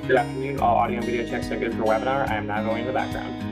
Good afternoon. All audio and video checks are good for webinar. I am now going to the background.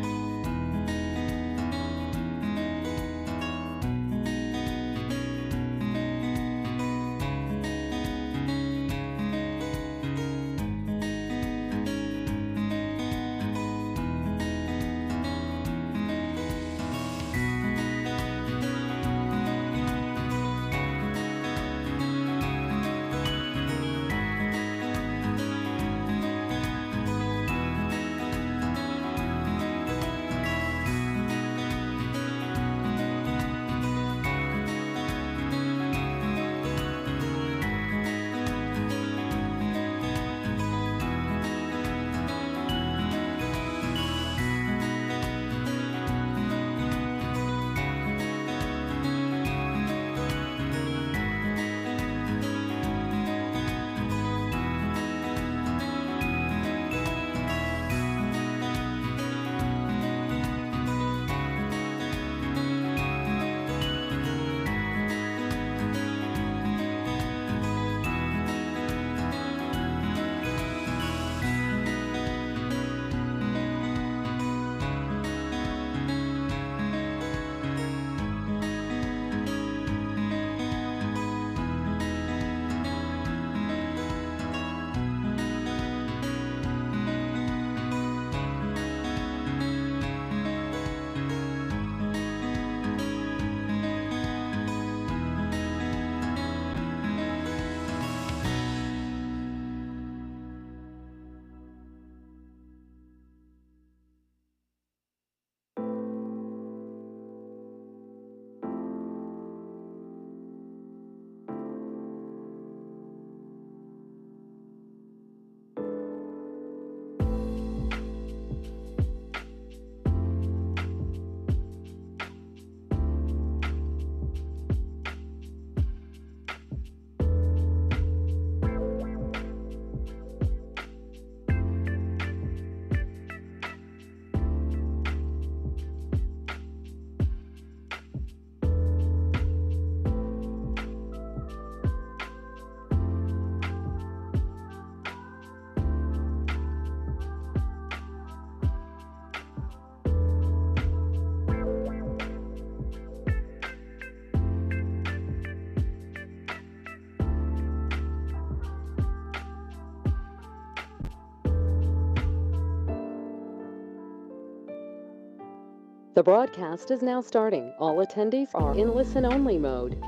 The broadcast is now starting. All attendees are in listen-only mode.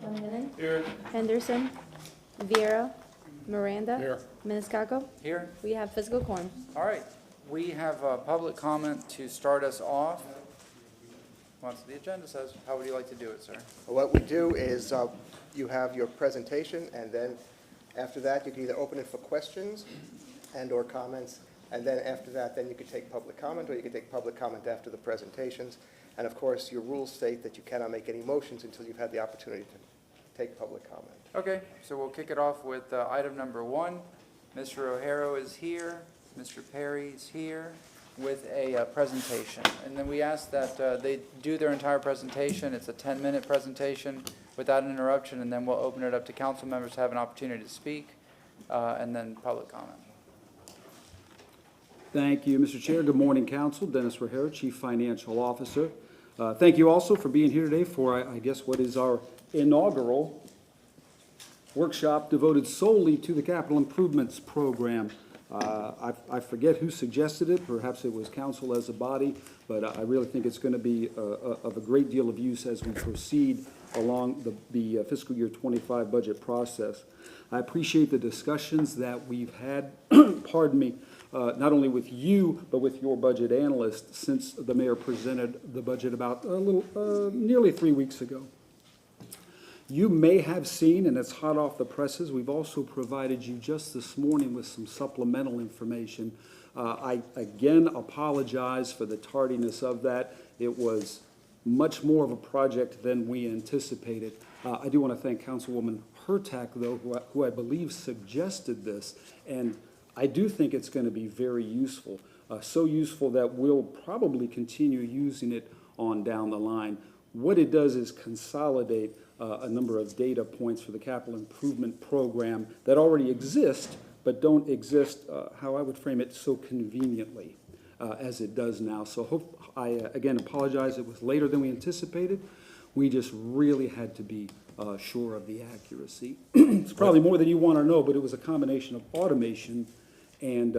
Duncan. Here. Henderson. Vieira. Miranda. Here. Maniscalco. Here. We have physical quorum. All right. We have a public comment to start us off. Once the agenda says, how would you like to do it, sir? What we do is you have your presentation, and then after that, you can either open it for questions and or comments, and then after that, then you could take public comment, or you could take public comment after the presentations. And of course, your rules state that you cannot make any motions until you've had the opportunity to take public comment. Okay, so we'll kick it off with item number 1. Mr. O'Hara is here. Mr. Perry is here with a presentation. And then we ask that they do their entire presentation. It's a 10-minute presentation without an interruption, and then we'll open it up to council members to have an opportunity to speak, and then public comment. Thank you, Mr. Chair. Good morning, Council. Dennis O'Hara, Chief Financial Officer. Thank you also for being here today for, I guess, what is our inaugural workshop devoted solely to the Capital Improvements Program. I forget who suggested it. Perhaps it was Council as a body, but I really think it's going to be of a great deal of use as we proceed along the fiscal year 25 budget process. I appreciate the discussions that we've had, pardon me, not only with you, but with your budget analyst since the mayor presented the budget about nearly 3 weeks ago. You may have seen, and it's hot off the presses, we've also provided you just this morning with some supplemental information. I again apologize for the tardiness of that. It was much more of a project than we anticipated. I do want to thank Councilwoman Hurtak, though, who I believe suggested this, and I do think it's going to be very useful, so useful that we'll probably continue using it on down the line. What it does is consolidate a number of data points for the capital improvement program that already exist, but don't exist, how I would frame it, so conveniently as it does now. So I again apologize, it was later than we anticipated. We just really had to be sure of the accuracy. It's probably more than you want to know, but it was a combination of automation and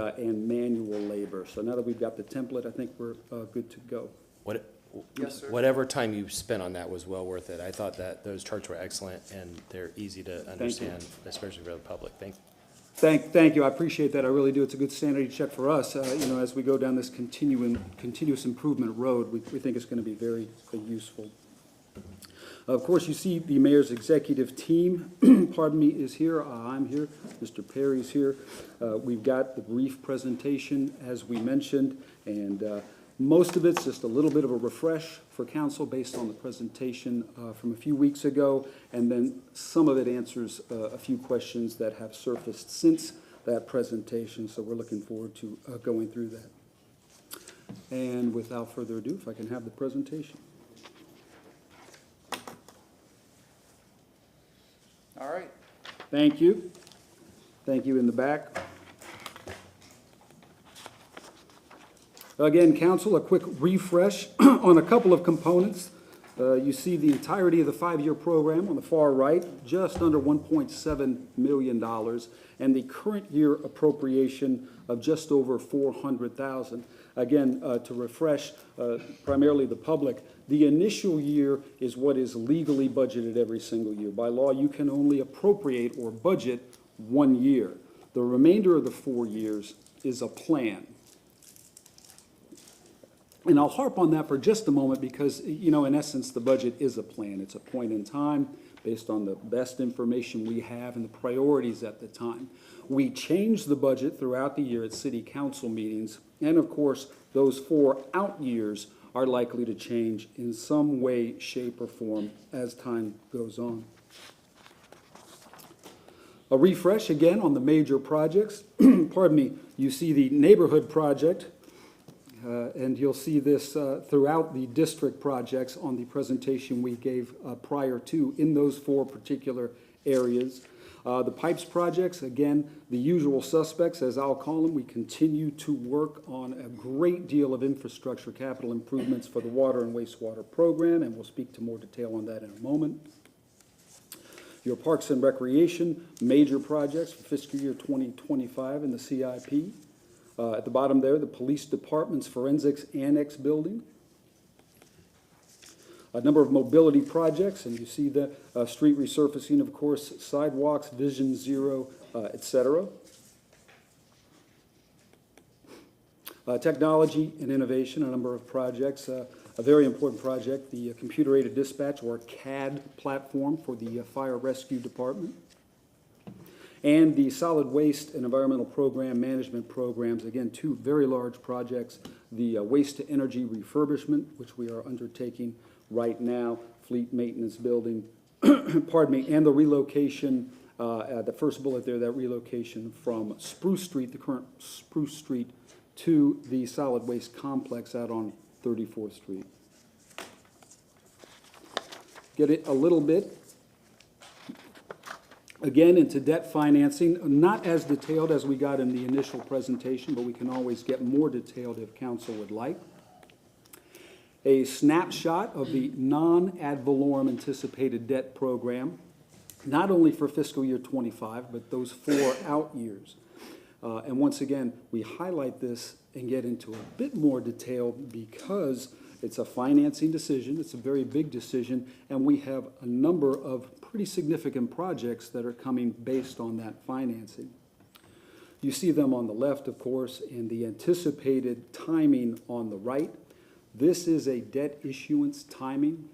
manual labor. So now that we've got the template, I think we're good to go. Yes, sir. Whatever time you spent on that was well worth it. I thought that those charts were excellent and they're easy to understand, especially for the public. Thank you. I appreciate that. I really do. It's a good sanity check for us. As we go down this continuous improvement road, we think it's going to be very useful. Of course, you see the mayor's executive team, pardon me, is here. I'm here. Mr. Perry's here. We've got the brief presentation, as we mentioned, and most of it's just a little bit of a refresh for council based on the presentation from a few weeks ago, and then some of it answers a few questions that have surfaced since that presentation, so we're looking forward to going through that. And without further ado, if I can have the presentation. All right. Thank you. Thank you in the back. Again, council, a quick refresh on a couple of components. You see the entirety of the 5-year program on the far right, just under $1.7 million, and the current year appropriation of just over $400,000. Again, to refresh primarily the public, the initial year is what is legally budgeted every single year. By law, you can only appropriate or budget 1 year. The remainder of the 4 years is a plan. And I'll harp on that for just a moment because, in essence, the budget is a plan. It's a point in time based on the best information we have and the priorities at the time. We change the budget throughout the year at city council meetings, and of course, those 4 out years are likely to change in some way, shape, or form as time goes on. A refresh again on the major projects. Pardon me, you see the neighborhood project. And you'll see this throughout the district projects on the presentation we gave prior to in those 4 particular areas. The pipes projects, again, the usual suspects, as I'll call them. We continue to work on a great deal of infrastructure capital improvements for the water and wastewater program, and we'll speak to more detail on that in a moment. Your parks and recreation, major projects for fiscal year 2025 in the CIP. At the bottom there, the police department's forensics annex building. A number of mobility projects, and you see the street resurfacing, of course, sidewalks, Vision Zero, etc. Technology and innovation, a number of projects. A very important project, the computer-aided dispatch, or CAD platform for the fire rescue department. And the solid waste and environmental program management programs, again, 2 very large projects, the waste to energy refurbishment, which we are undertaking right now, fleet maintenance building, pardon me, and the relocation, the first bullet there, that relocation from Spruce Street, the current Spruce Street, to the solid waste complex out on 34th Street. Get it a little bit again into debt financing, not as detailed as we got in the initial presentation, but we can always get more detailed if council would like. A snapshot of the non-ad valorem anticipated debt program, not only for fiscal year 25, but those 4 out years. And once again, we highlight this and get into a bit more detail because It's a financing decision, it's a very big decision, and we have a number of pretty significant projects that are coming based on that financing. You see them on the left, of course, and the anticipated timing on the right. This is a debt issuance timing.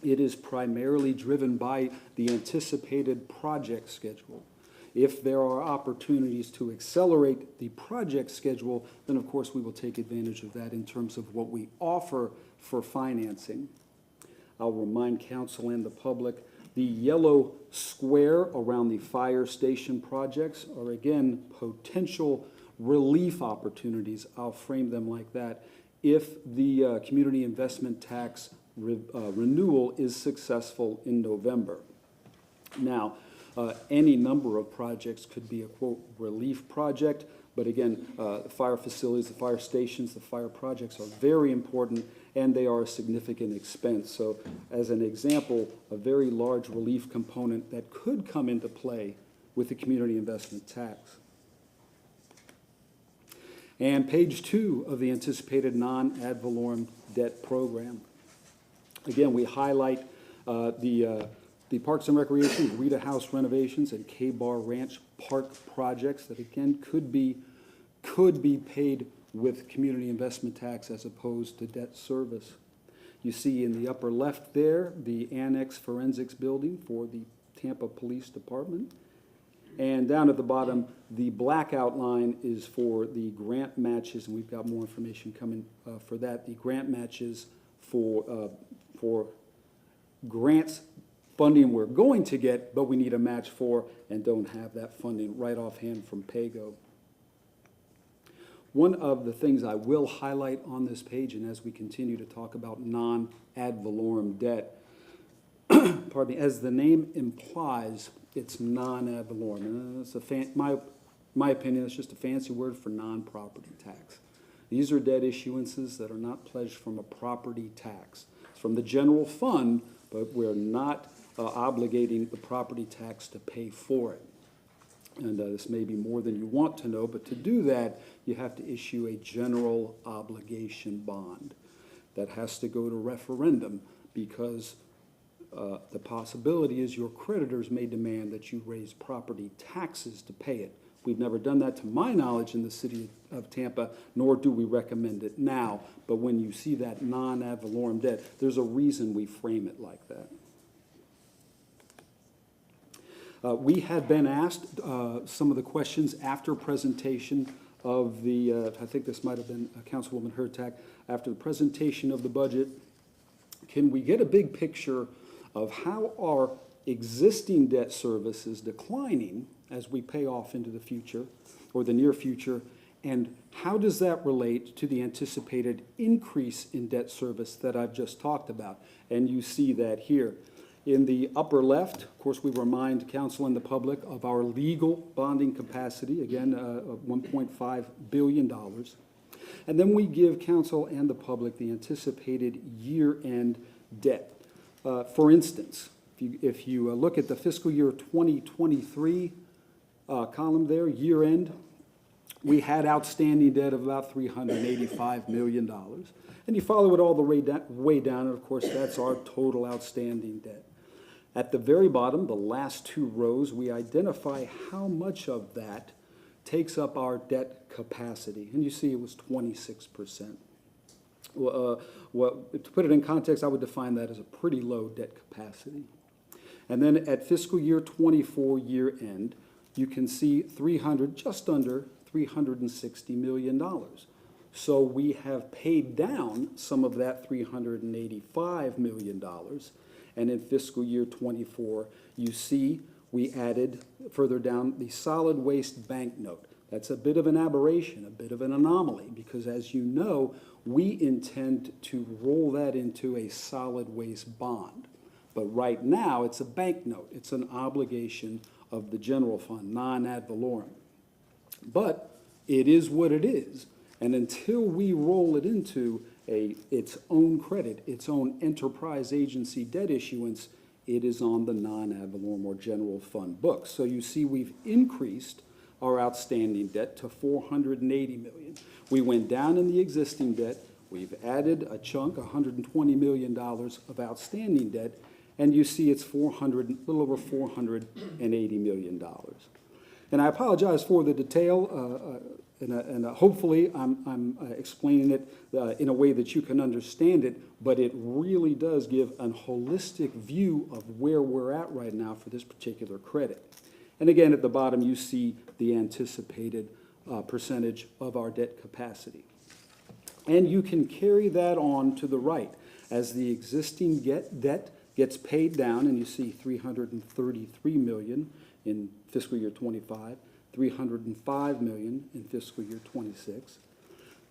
It is primarily driven by the anticipated project schedule. If there are opportunities to accelerate the project schedule, then of course we will take advantage of that in terms of what we offer for financing. I'll remind council and the public, the yellow square around the fire station projects are again potential relief opportunities. I'll frame them like that if the community investment tax renewal is successful in November. Now, any number of projects could be a, quote, relief project, but again, the fire facilities, the fire stations, the fire projects are very important, and they are a significant expense. So as an example, a very large relief component that could come into play with the community investment tax. And page 2 of the anticipated non-ad valorem debt program. Again, we highlight the Parks and Recreation, Rita House renovations, and K-Bar Ranch Park projects that again could be paid with community investment tax as opposed to debt service. You see in the upper left there, the annex forensics building for the Tampa Police Department. And down at the bottom, the black outline is for the grant matches, and we've got more information coming for that. The grant matches for grants funding we're going to get, but we need a match for and don't have that funding right offhand from PAYGO. One of the things I will highlight on this page, and as we continue to talk about non-ad valorem debt, pardon me, as the name implies, it's non-ad valorem. It's my opinion, it's just a fancy word for non-property tax. These are debt issuances that are not pledged from a property tax. It's from the general fund, but we're not obligating the property tax to pay for it. And this may be more than you want to know, but to do that, you have to issue a general obligation bond that has to go to referendum because the possibility is your creditors may demand that you raise property taxes to pay it. We've never done that to my knowledge in the city of Tampa, nor do we recommend it now. But when you see that non-ad valorem debt, there's a reason we frame it like that. We had been asked some of the questions after presentation of the, I think this might have been Councilwoman Hurtak, after the presentation of the budget. Can we get a big picture of how our existing debt service is declining as we pay off into the future or the near future, and how does that relate to the anticipated increase in debt service that I've just talked about? And you see that here. In the upper left, of course, we remind council and the public of our legal bonding capacity, again, of $1.5 billion. And then we give council and the public the anticipated year-end debt. For instance, if you look at the fiscal year 2023 column there, year-end, we had outstanding debt of about $385 million. And you follow it all the way down, and of course, that's our total outstanding debt. At the very bottom, the last two rows, we identify how much of that takes up our debt capacity. And you see it was 26%. To put it in context, I would define that as a pretty low debt capacity. And then at fiscal year 24 year end, you can see just under $360 million. So we have paid down some of that $385 million. And in fiscal year 24, you see we added further down the solid waste bank note. That's a bit of an aberration, a bit of an anomaly, because as you know, we intend to roll that into a solid waste bond. But right now, it's a bank note. It's an obligation of the general fund, non-ad valorem. But it is what it is. And until we roll it into its own credit, its own enterprise agency debt issuance, it is on the non-ad valorem or general fund books. So you see we've increased our outstanding debt to $480 million. We went down in the existing debt, We've added a chunk, $120 million of outstanding debt, and you see it's a little over $480 million. And I apologize for the detail, and hopefully I'm explaining it in a way that you can understand it, but it really does give a holistic view of where we're at right now for this particular credit. And again, at the bottom, you see the anticipated percentage of our debt capacity. And you can carry that on to the right. As the existing debt gets paid down, and you see $333 million in fiscal year 25, $305 million in fiscal year 26.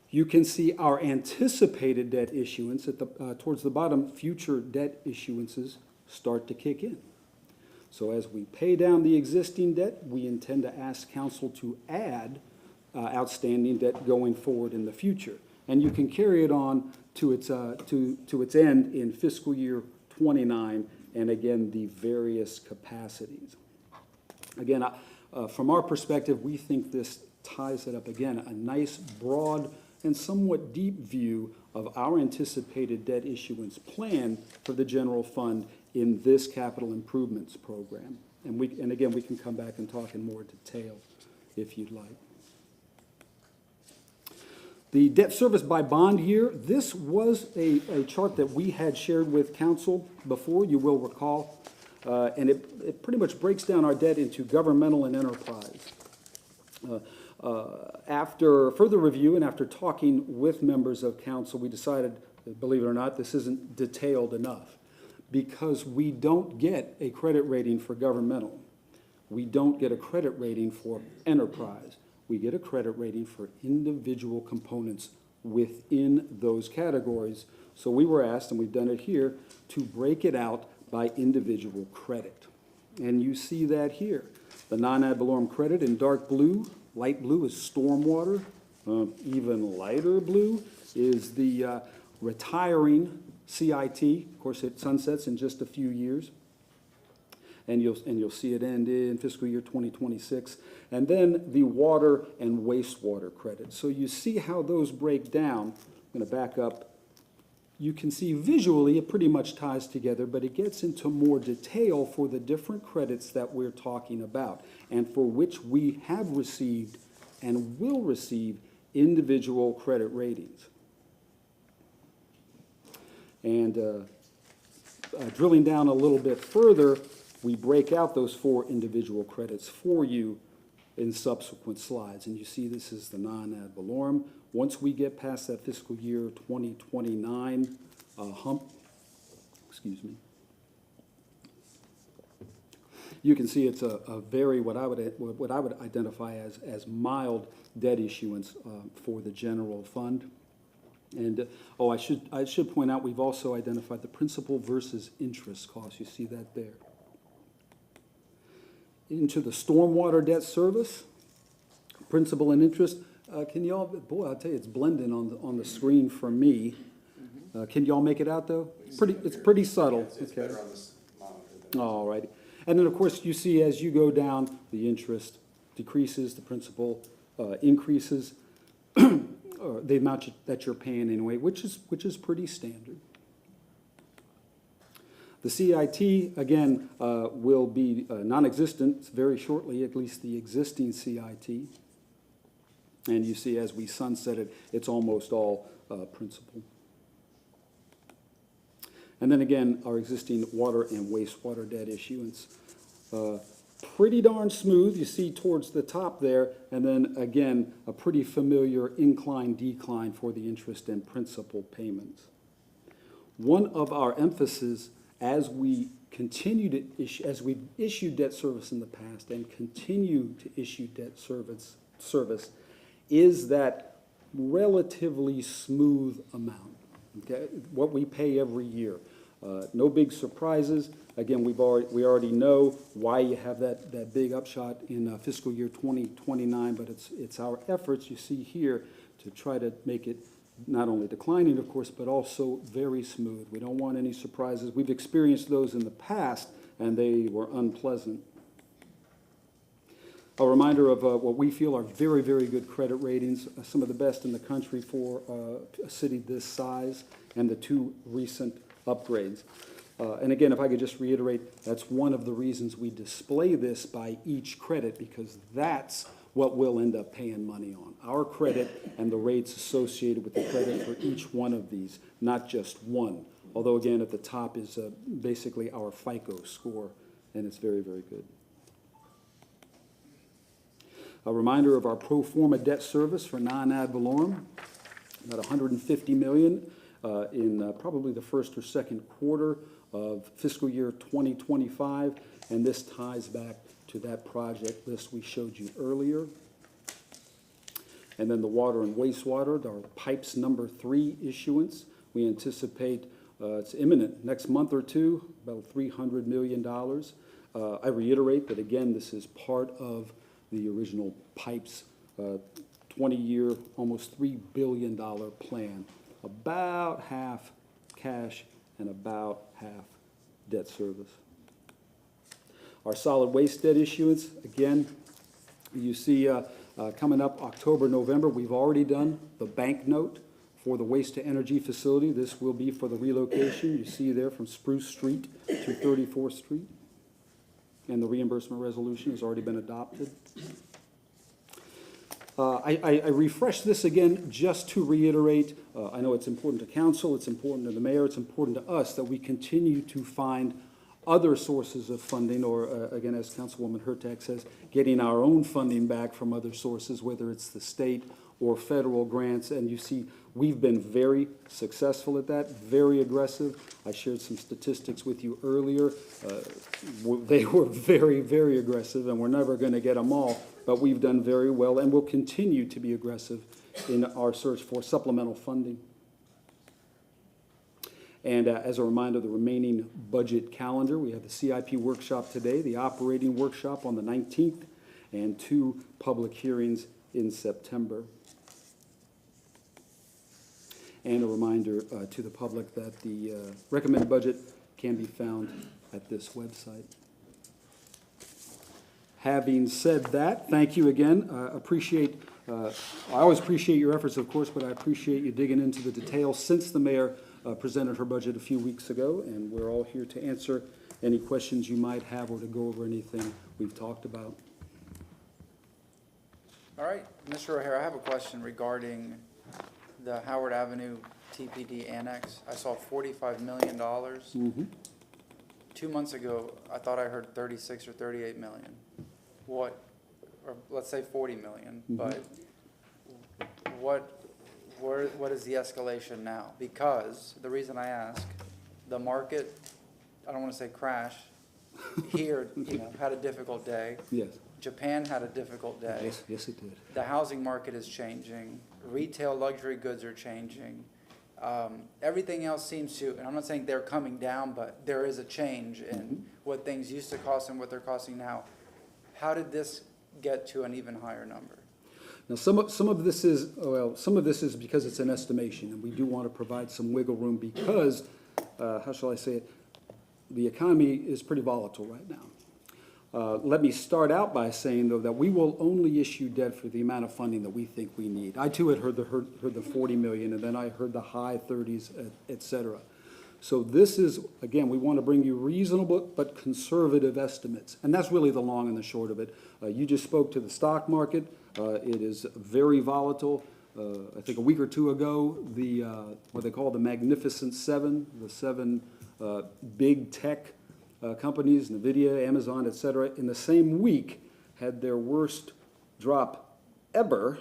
You can see our anticipated debt issuance at towards the bottom. Future debt issuances start to kick in. So as we pay down the existing debt, we intend to ask council to add outstanding debt going forward in the future. And you can carry it on to its end in fiscal year 29, and again, the various capacities. Again, from our perspective, we think this ties it up, again, a nice, broad, and somewhat deep view of our anticipated debt issuance plan for the general fund in this capital improvements program. And again, we can come back and talk in more detail if you'd like. The debt service by bond year, this was a chart that we had shared with council before, you will recall. And it pretty much breaks down our debt into governmental and enterprise. After further review and after talking with members of council, we decided, believe it or not, this isn't detailed enough because we don't get a credit rating for governmental. We don't get a credit rating for enterprise. We get a credit rating for individual components within those categories. So we were asked, and we've done it here, to break it out by individual credit. And you see that here. The non-ad valorem credit in dark blue, light blue is stormwater, even lighter blue is the retiring CIT. Of course, it sunsets in just a few years. And you'll see it end in fiscal year 2026. And then the water and wastewater credit. So you see how those break down. I'm going to back up. You can see visually it pretty much ties together, but it gets into more detail for the different credits that we're talking about and for which we have received and will receive individual credit ratings. And drilling down a little bit further, we break out those 4 individual credits for you in subsequent slides. And you see this is the non-ad valorem. Once we get past that fiscal year 2029 hump, you can see it's a very, what I would identify as mild debt issuance for the general fund. And, I should point out, we've also identified the principal versus interest costs. You see that there. Into the stormwater debt service, principal and interest. Can y'all, boy, I'll tell you, it's blending on the screen for me. Can y'all make it out, though? It's pretty subtle. It's better on this monitor. All righty. And then, of course, you see as you go down, the interest decreases, the principal increases, or the amount that you're paying anyway, which is pretty standard. The CIT, again, will be non-existent very shortly, at least the existing CIT. And you see as we sunset it, it's almost all principal. And then again, our existing water and wastewater debt issuance. Pretty darn smooth, you see towards the top there, and then again, a pretty familiar incline-decline for the interest and principal payments. One of our emphasis as we continue to issue, as we've issued debt service in the past and continue to issue debt service is that relatively smooth amount, okay? What we pay every year. No big surprises. Again, we already know why you have that big upshot in fiscal year 2029, but it's our efforts you see here to try to make it not only declining, of course, but also very smooth. We don't want any surprises. We've experienced those in the past, and they were unpleasant. A reminder of what we feel are very, very good credit ratings, some of the best in the country for a city this size, and the two recent upgrades. And again, if I could just reiterate, that's one of the reasons we display this by each credit, because that's what we'll end up paying money on. Our credit and the rates associated with the credit for each one of these, not just one. Although again, at the top is basically our FICO score, and it's very, very good. A reminder of our pro forma debt service for non-ad valorem, about $150 million in probably the first or second quarter of fiscal year 2025, and this ties back to that project list we showed you earlier. And then the water and wastewater, our pipes number 3 issuance, we anticipate it's imminent, next month or two, about $300 million. I reiterate that again, this is part of the original pipes 20-year, almost $3 billion plan, about half cash and about half debt service. Our solid waste debt issuance, again, you see coming up October, November, we've already done the bank note for the waste to energy facility. This will be for the relocation. You see there from Spruce Street to 34th Street. And the reimbursement resolution has already been adopted. I refresh this again just to reiterate, I know it's important to council, it's important to the mayor, it's important to us that we continue to find other sources of funding, or again, as Councilwoman Hurtak says, getting our own funding back from other sources, whether it's the state or federal grants. And you see, we've been very successful at that, very aggressive. I shared some statistics with you earlier. They were very, very aggressive, and we're never going to get them all, but we've done very well, and we'll continue to be aggressive in our search for supplemental funding. And as a reminder, the remaining budget calendar, we have the CIP workshop today, the operating workshop on the 19th, and 2 public hearings in September. And a reminder to the public that the recommended budget can be found at this website. Having said that, thank you again. I always appreciate your efforts, of course, but I appreciate you digging into the details since the mayor presented her budget a few weeks ago, and we're all here to answer any questions you might have or to go over anything we've talked about. All right, Mr. O'Hara, I have a question regarding the Howard Avenue TPD Annex. I saw $45 million. Mm-hmm. 2 months ago, I thought I heard 36 or 38 million. What, or let's say 40 million, but what is the escalation now? Because the reason I ask, the market, I don't want to say crash, here, had a difficult day. Yes. Japan had a difficult day. Yes, it did. The housing market is changing. Retail luxury goods are changing. Everything else seems to, and I'm not saying they're coming down, but there is a change in what things used to cost and what they're costing now. How did this get to an even higher number? Now, some of this is because it's an estimation, and we do want to provide some wiggle room because, how shall I say it, the economy is pretty volatile right now. Let me start out by saying, though, that we will only issue debt for the amount of funding that we think we need. I, too, had heard the 40 million, and then I heard the high 30s, et cetera. So this is, again, we want to bring you reasonable but conservative estimates, and that's really the long and the short of it. You just spoke to the stock market. It is very volatile. I think a week or two ago, what they call the Magnificent Seven, the 7 big tech companies, NVIDIA, Amazon, et cetera, in the same week had their worst drop ever,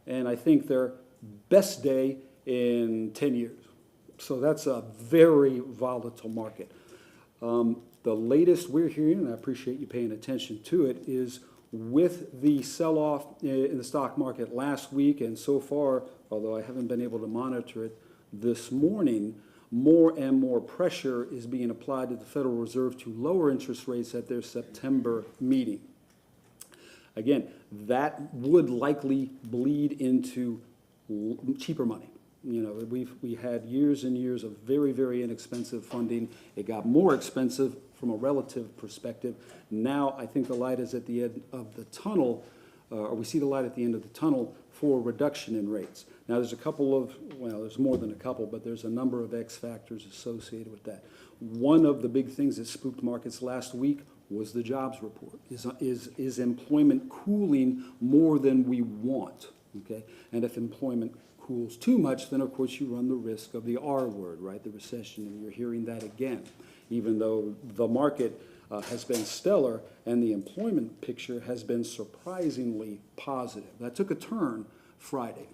and I think their best day in 10 years. So that's a very volatile market. The latest we're hearing, and I appreciate you paying attention to it, is with the sell-off in the stock market last week, and so far, although I haven't been able to monitor it this morning, more and more pressure is being applied to the Federal Reserve to lower interest rates at their September meeting. Again, that would likely bleed into cheaper money. You know, we had years and years of very, very inexpensive funding. It got more expensive from a relative perspective. Now, I think the light is at the end of the tunnel, or we see the light at the end of the tunnel for reduction in rates. Now, there's a couple of, well, there's more than a couple, but there's a number of X factors associated with that. One of the big things that spooked markets last week was the jobs report. Is employment cooling more than we want, okay? And if employment cools too much, then of course you run the risk of the R word, right? The recession, and you're hearing that again. Even though the market has been stellar and the employment picture has been surprisingly positive. That took a turn Friday.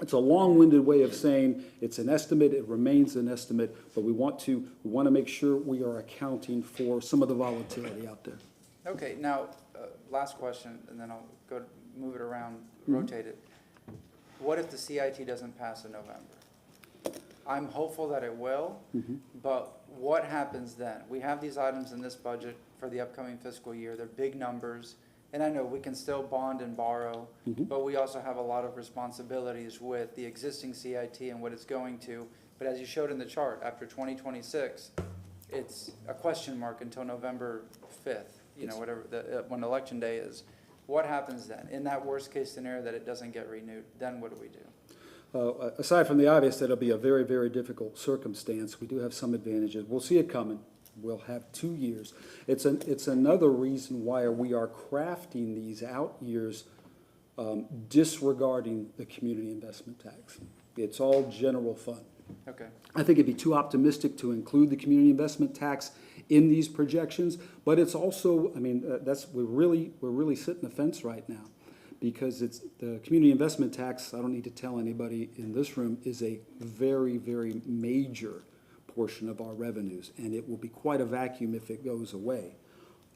It's a long-winded way of saying it's an estimate, it remains an estimate, but we want to make sure we are accounting for some of the volatility out there. Okay, now, last question, and then I'll go move it around, rotate it. What if the CIT doesn't pass in November? I'm hopeful that it will, but what happens then? We have these items in this budget for the upcoming fiscal year. They're big numbers. And I know we can still bond and borrow, but we also have a lot of responsibilities with the existing CIT and what it's going to. But as you showed in the chart, after 2026, it's a question mark until November 5th, you know, whatever, when election day is. What happens then? In that worst case scenario that it doesn't get renewed, then what do we do? Aside from the obvious that it'll be a very, very difficult circumstance, we do have some advantages. We'll see it coming. We'll have 2 years. It's another reason why we are crafting these out years disregarding the community investment tax. It's all general fund. Okay. I think it'd be too optimistic to include the community investment tax in these projections, but it's also, I mean, we're really sitting the fence right now, because it's the community investment tax. I don't need to tell anybody in this room is a very, very major portion of our revenues, and it will be quite a vacuum if it goes away.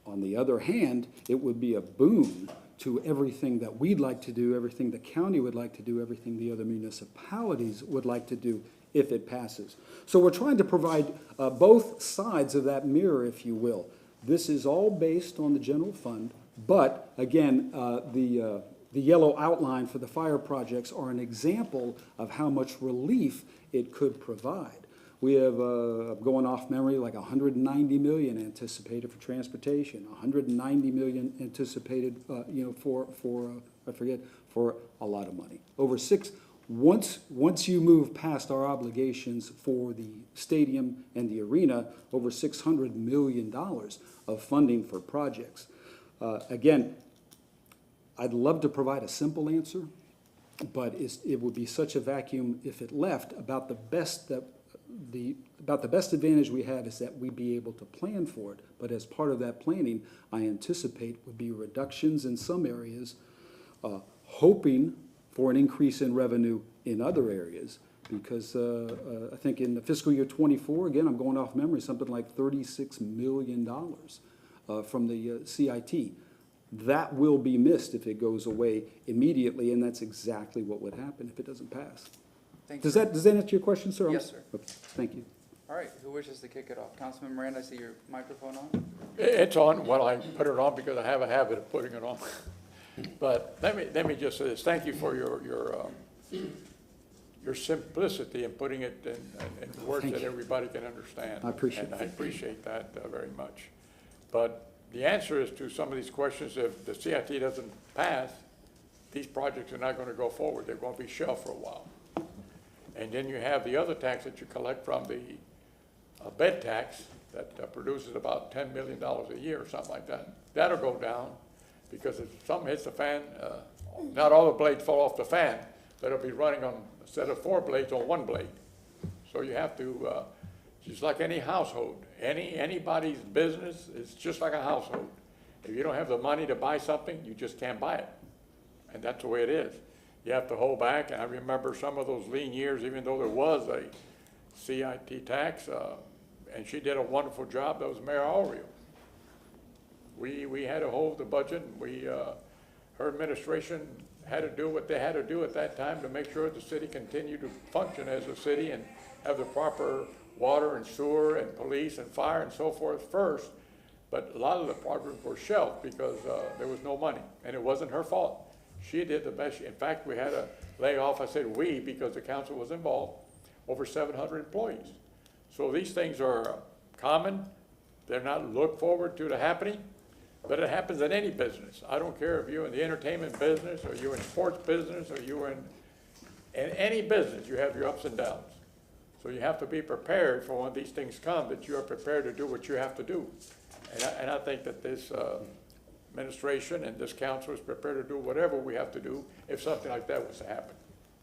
On the other hand, it would be a boon to everything that we'd like to do, everything the county would like to do, everything the other municipalities would like to do if it passes. So we're trying to provide both sides of that mirror, if you will. This is all based on the general fund, but again, the yellow outline for the fire projects are an example of how much relief it could provide. We have, going off memory, like 190 million anticipated for transportation, 190 million anticipated, for a lot of money. Once you move past our obligations for the stadium and the arena, over $600 million of funding for projects. Again, I'd love to provide a simple answer, but it would be such a vacuum if it left. About the best advantage we have is that we be able to plan for it. But as part of that planning, I anticipate would be reductions in some areas, hoping for an increase in revenue in other areas. Because I think in the fiscal year 24, again, I'm going off memory, something like $36 million from the CIT. That will be missed if it goes away immediately, and that's exactly what would happen if it doesn't pass. Does that answer your question, sir? Yes, sir. Okay, thank you. All right, who wishes to kick it off? Councilman Miranda, I see your microphone on. It's on. Well, I put it on because I have a habit of putting it on. But let me just say this. Thank you for your simplicity in putting it in words that everybody can understand. I appreciate it. I appreciate that very much. But the answer is to some of these questions, if the CIT doesn't pass, these projects are not going to go forward. They're going to be shelved for a while. And then you have the other tax that you collect from the bed tax that produces about $10 million a year or something like that. That'll go down because if something hits the fan, not all the blades fall off the fan, but it'll be running on, instead of 4 blades, on 1 blade. So you have to, just like any household, anybody's business is just like a household. If you don't have the money to buy something, you just can't buy it. And that's the way it is. You have to hold back, and I remember some of those lean years, even though there was a CIT tax, and she did a wonderful job. That was Mayor Allreal. We had to hold the budget. Her administration had to do what they had to do at that time to make sure the city continued to function as a city and have the proper water and sewer and police and fire and so forth first. But a lot of the projects were shelved because there was no money, and it wasn't her fault. She did the best. In fact, we had to lay off, I said we, because the council was involved, over 700 employees. So these things are common. They're not look forward to the happening, but it happens in any business. I don't care if you're in the entertainment business, or you're in sports business, or you're in any business, you have your ups and downs. So you have to be prepared for when these things come, that you are prepared to do what you have to do. And I think that this administration and this council is prepared to do whatever we have to do if something like that was to happen.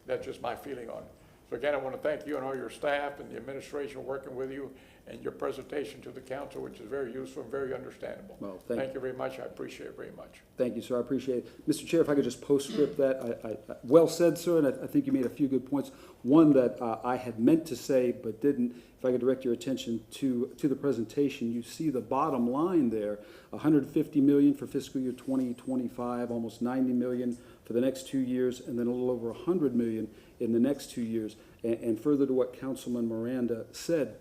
That's just my feeling on it. So again, I want to thank you and all your staff and the administration working with you, and your presentation to the council, which is very useful and very understandable. Well, Thank you very much. I appreciate it very much. Thank you, sir. I appreciate it. Mr. Chair, if I could just postscript that, I well said, sir, and I think you made a few good points. One that I had meant to say but didn't, if I could direct your attention to the presentation, you see the bottom line there, $150 million for fiscal year 2025, almost $90 million for the next 2 years, and then a little over $100 million in the next 2 years. And further to what Councilman Miranda said,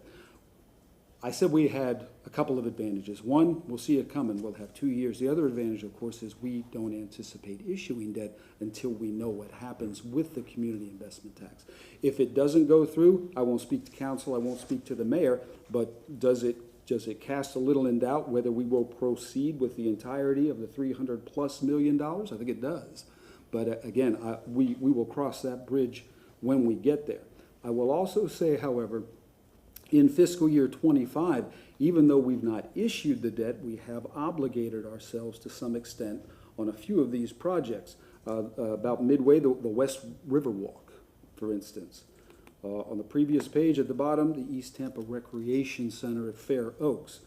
I said we had a couple of advantages. One, we'll see it coming, we'll have 2 years. The other advantage, of course, is we don't anticipate issuing debt until we know what happens with the community investment tax. If it doesn't go through, I won't speak to council, I won't speak to the mayor, but does it cast a little in doubt whether we will proceed with the entirety of the $300+ million? I think it does. But again, we will cross that bridge when we get there. I will also say, however, in fiscal year 25, even though we've not issued the debt, we have obligated ourselves to some extent on a few of these projects. About midway, the West River Walk, for instance. On the previous page at the bottom, the East Tampa Recreation Center at Fair Oaks.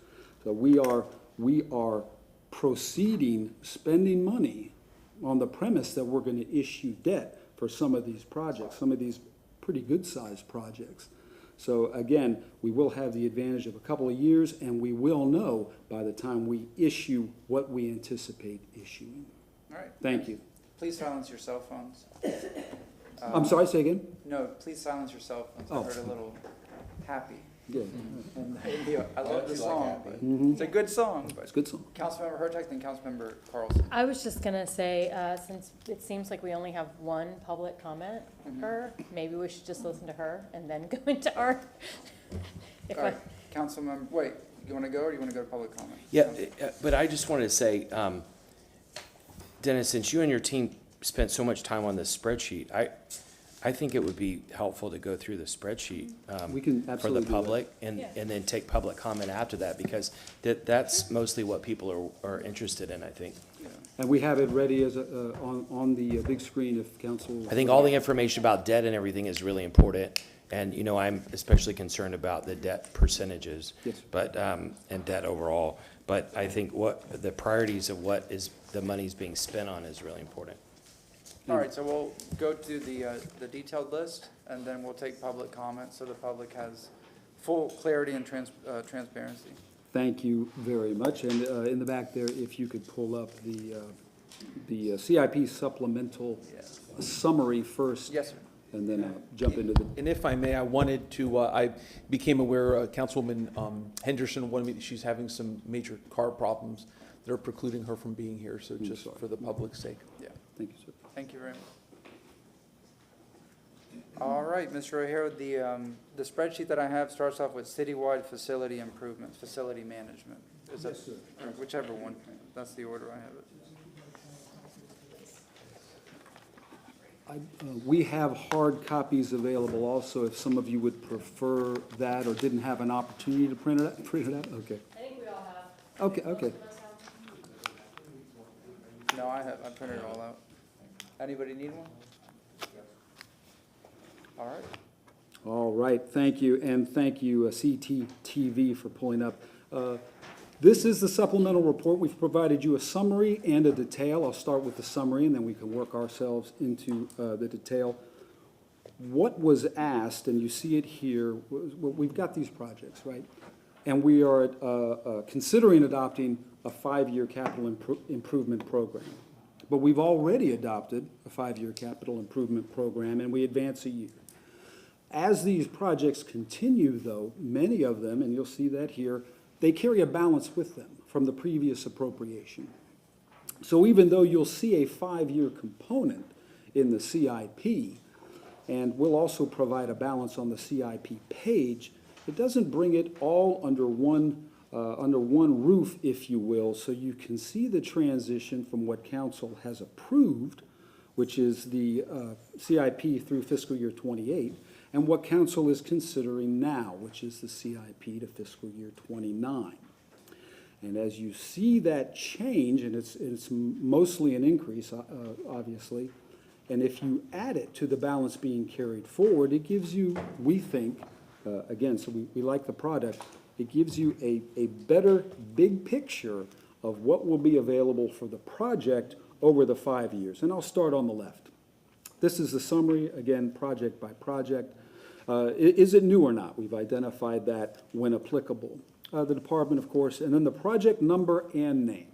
So we are proceeding, spending money on the premise that we're going to issue debt for some of these projects, some of these pretty good-sized projects. So again, we will have the advantage of a couple of years, and we will know by the time we issue what we anticipate issuing. All right. Thank you. Please silence your cell phones. I'm sorry, say again? No, please silence your cell phones. I Oh. heard a little happy. Yeah, And I love the song, but Mhm. it's a good song. But it's a good song. Councilmember Hurtak, then Councilmember Carlson. I was just gonna say, since it seems like we only have one public comment her, maybe we should just listen to her and then go into our. If All I, right, Councilmember, wait, you want to go or do you want to go to public comment? Yeah, but I just wanted to say, Dennis, since you and your team spent so much time on this spreadsheet, I think it would be helpful to go through the spreadsheet We can for absolutely the do that. public and then take public comment after that, because that's mostly what people are interested in, I think. And we have it ready as on the big screen if council. I think all the information about debt and everything is really important. And, you know, I'm especially concerned about the debt percentages. Yes. But, and debt overall. But I think what the priorities of what is the money's being spent on is really important. All right, so we'll go to the detailed list, and then we'll take public comment, so the public has full clarity and transparency. Thank you very much. And in the back there, if you could pull up the CIP supplemental Yes. summary first. Yes, sir. And then jump into the, And if I may, I wanted to, I became aware, Councilwoman Henderson, she's having some major car problems that are precluding her from being here, so just sorry. for the public's sake. Yeah, thank you, sir. thank you very much. All right, Mr. O'Hara, the spreadsheet that I have starts off with citywide facility improvements, facility management. Is that, or whichever one, that's the order I have it. We have hard copies available also, if some of you would prefer that or didn't have an opportunity to print it out. Okay. I think we all have. Okay, okay. No, I printed it all out. Anybody need one? All right. All right, thank you, and thank you, CTTV, for pulling up. This is the supplemental report. We've provided you a summary and a detail. I'll start with the summary, and then we can work ourselves into the detail. What was asked, and you see it here, well, we've got these projects, right? And we are considering adopting a 5-year capital improvement program. But we've already adopted a 5-year capital improvement program, and we advance a year. As these projects continue, though, many of them, and you'll see that here, they carry a balance with them from the previous appropriation. So even though you'll see a 5-year component in the CIP, and we'll also provide a balance on the CIP page, it doesn't bring it all under one under one roof, if you will, so you can see the transition from what council has approved, which is the CIP through fiscal year '28, and what council is considering now, which is the CIP to fiscal year '29. And as you see that change, and it's mostly an increase, obviously, and if you add it to the balance being carried forward, it gives you, we think, again, so we like the product, it gives you a better big picture of what will be available for the project over the 5 years. And I'll start on the left. This is the summary, again, project by project. Is it new or not? We've identified that when applicable. The department, of course, and then the project number and name.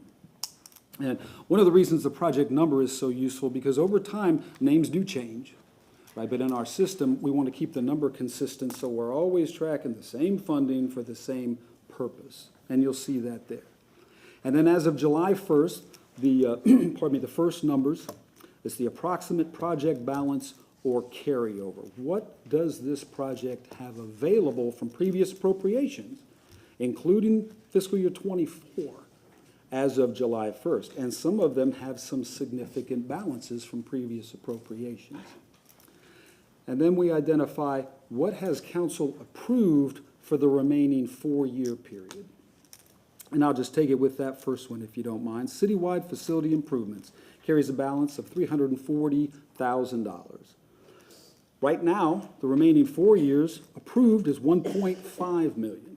And one of the reasons the project number is so useful, because over time, names do change, right? But in our system, we want to keep the number consistent, so we're always tracking the same funding for the same purpose. And you'll see that there. And then as of July 1st, the first numbers is the approximate project balance or carryover. What does this project have available from previous appropriations, including fiscal year '24, as of July 1st? And some of them have some significant balances from previous appropriations. And then we identify what has council approved for the remaining 4-year period. And I'll just take it with that first one, if you don't mind. Citywide facility improvements carries a balance of $340,000. Right now, the remaining 4 years approved is $1.5 million.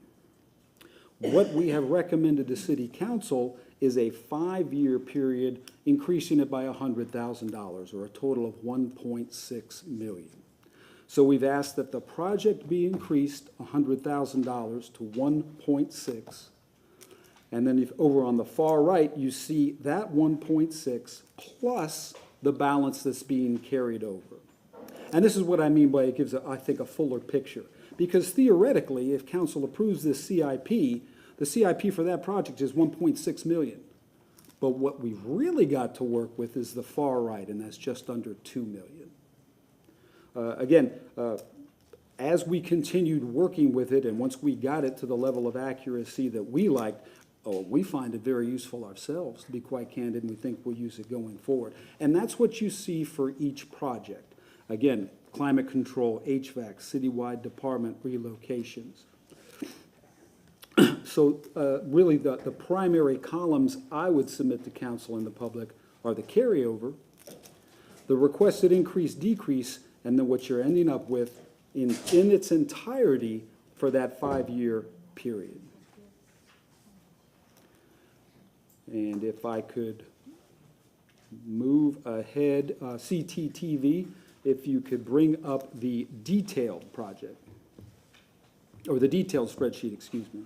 What we have recommended to City Council is a 5-year period, increasing it by $100,000, or a total of $1.6 million. So we've asked that the project be increased $100,000 to 1.6. And then if over on the far right, you see that 1.6 plus the balance that's being carried over. And this is what I mean by it gives, I think, a fuller picture. Because theoretically, if council approves this CIP, the CIP for that project is 1.6 million. But what we've really got to work with is the far right, and that's just under 2 million. As we continued working with it, and once we got it to the level of accuracy that we liked, we find it very useful ourselves, to be quite candid, and we think we'll use it going forward. And that's what you see for each project. Again, climate control, HVAC, citywide department relocations. So really the primary columns I would submit to council and the public are the carryover, the requested increase, decrease, and then what you're ending up with in its entirety for that 5-year period. And if I could move ahead, CTTV, if you could bring up the detailed project, or the detailed spreadsheet, excuse me.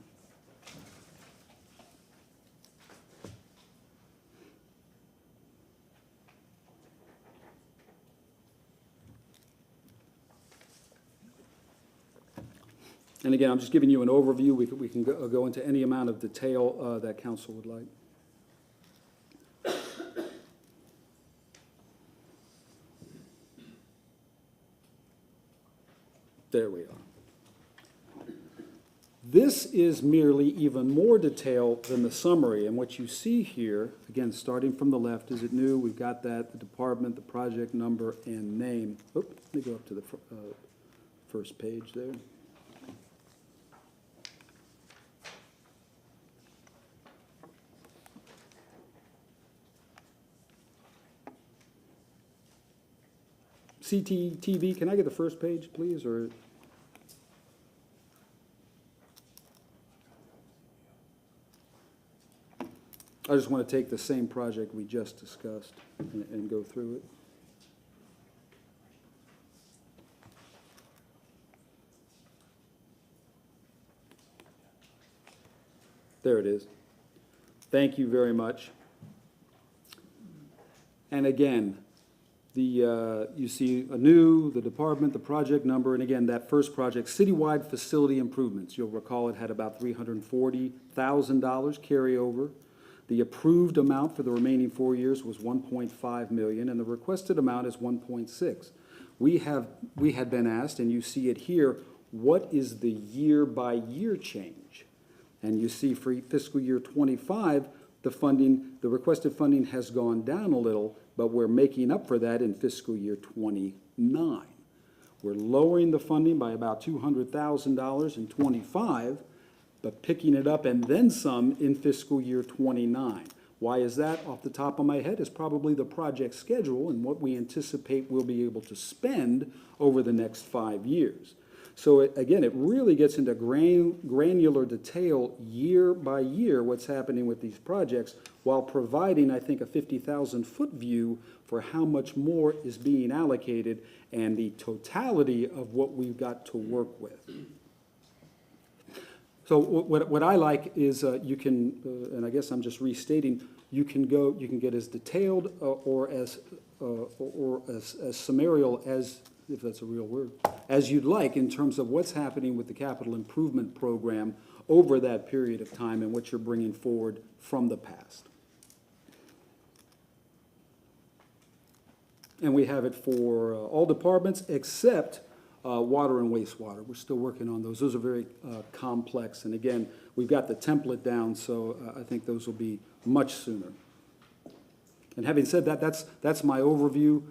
And again, I'm just giving you an overview. We can go into any amount of detail that council would like. There we are. This is merely even more detail than the summary, and what you see here, again, starting from the left, is it new? We've got that, the department, the project number, and name. Let me go up to the first page there. CTTV, can I get the first page, please, or? I just want to take the same project we just discussed and go through it. There it is. Thank you very much. And again, you see anew, the department, the project number, and again, that first project, citywide facility improvements. You'll recall it had about $340,000 carryover. The approved amount for the remaining 4 years was $1.5 million, and the requested amount is $1.6. We had been asked, and you see it here, what is the year-by-year change? And you see for fiscal year '25, the requested funding has gone down a little, but we're making up for that in fiscal year '29. We're lowering the funding by about $200,000 in '25, but picking it up and then some in fiscal year '29. Why is that? Off the top of my head is probably the project schedule and what we anticipate we'll be able to spend over the next 5 years. So again, it really gets into granular detail year by year what's happening with these projects, while providing, I think, a 50,000-foot view for how much more is being allocated and the totality of what we've got to work with. So what I like is you can, and I guess I'm just restating, you can get as detailed or as summarial as, if that's a real word, as you'd like in terms of what's happening with the capital improvement program over that period of time and what you're bringing forward from the past. And we have it for all departments except water and wastewater. We're still working on those. Those are very complex. And again, we've got the template down, so I think those will be much sooner. And having said that, that's my overview.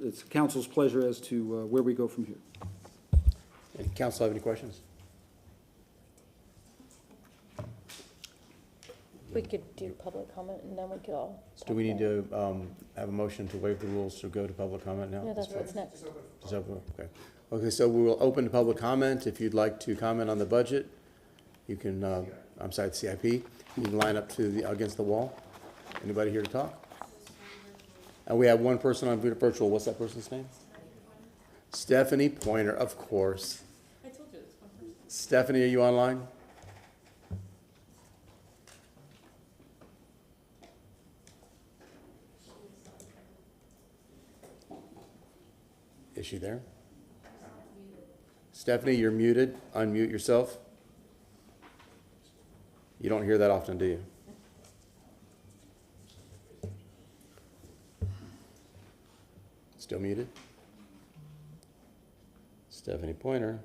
It's council's pleasure as to where we go from here. Council have any questions? We could do public comment and then we could all. So do we need to have a motion to waive the rules to go to public comment now? No, that's what's next. Just open, okay. Okay, so we will open to public comment. If you'd like to comment on the budget, you can, I'm sorry, CIP, you can line up to against the wall. Anybody here to talk? And we have one person on virtual. What's that person's name? Stephanie Pointer, of course. I told you this one person. Stephanie, are you online? Is she there? Stephanie, you're muted. Unmute yourself. You don't hear that often, do you? Still muted? Stephanie Pointer.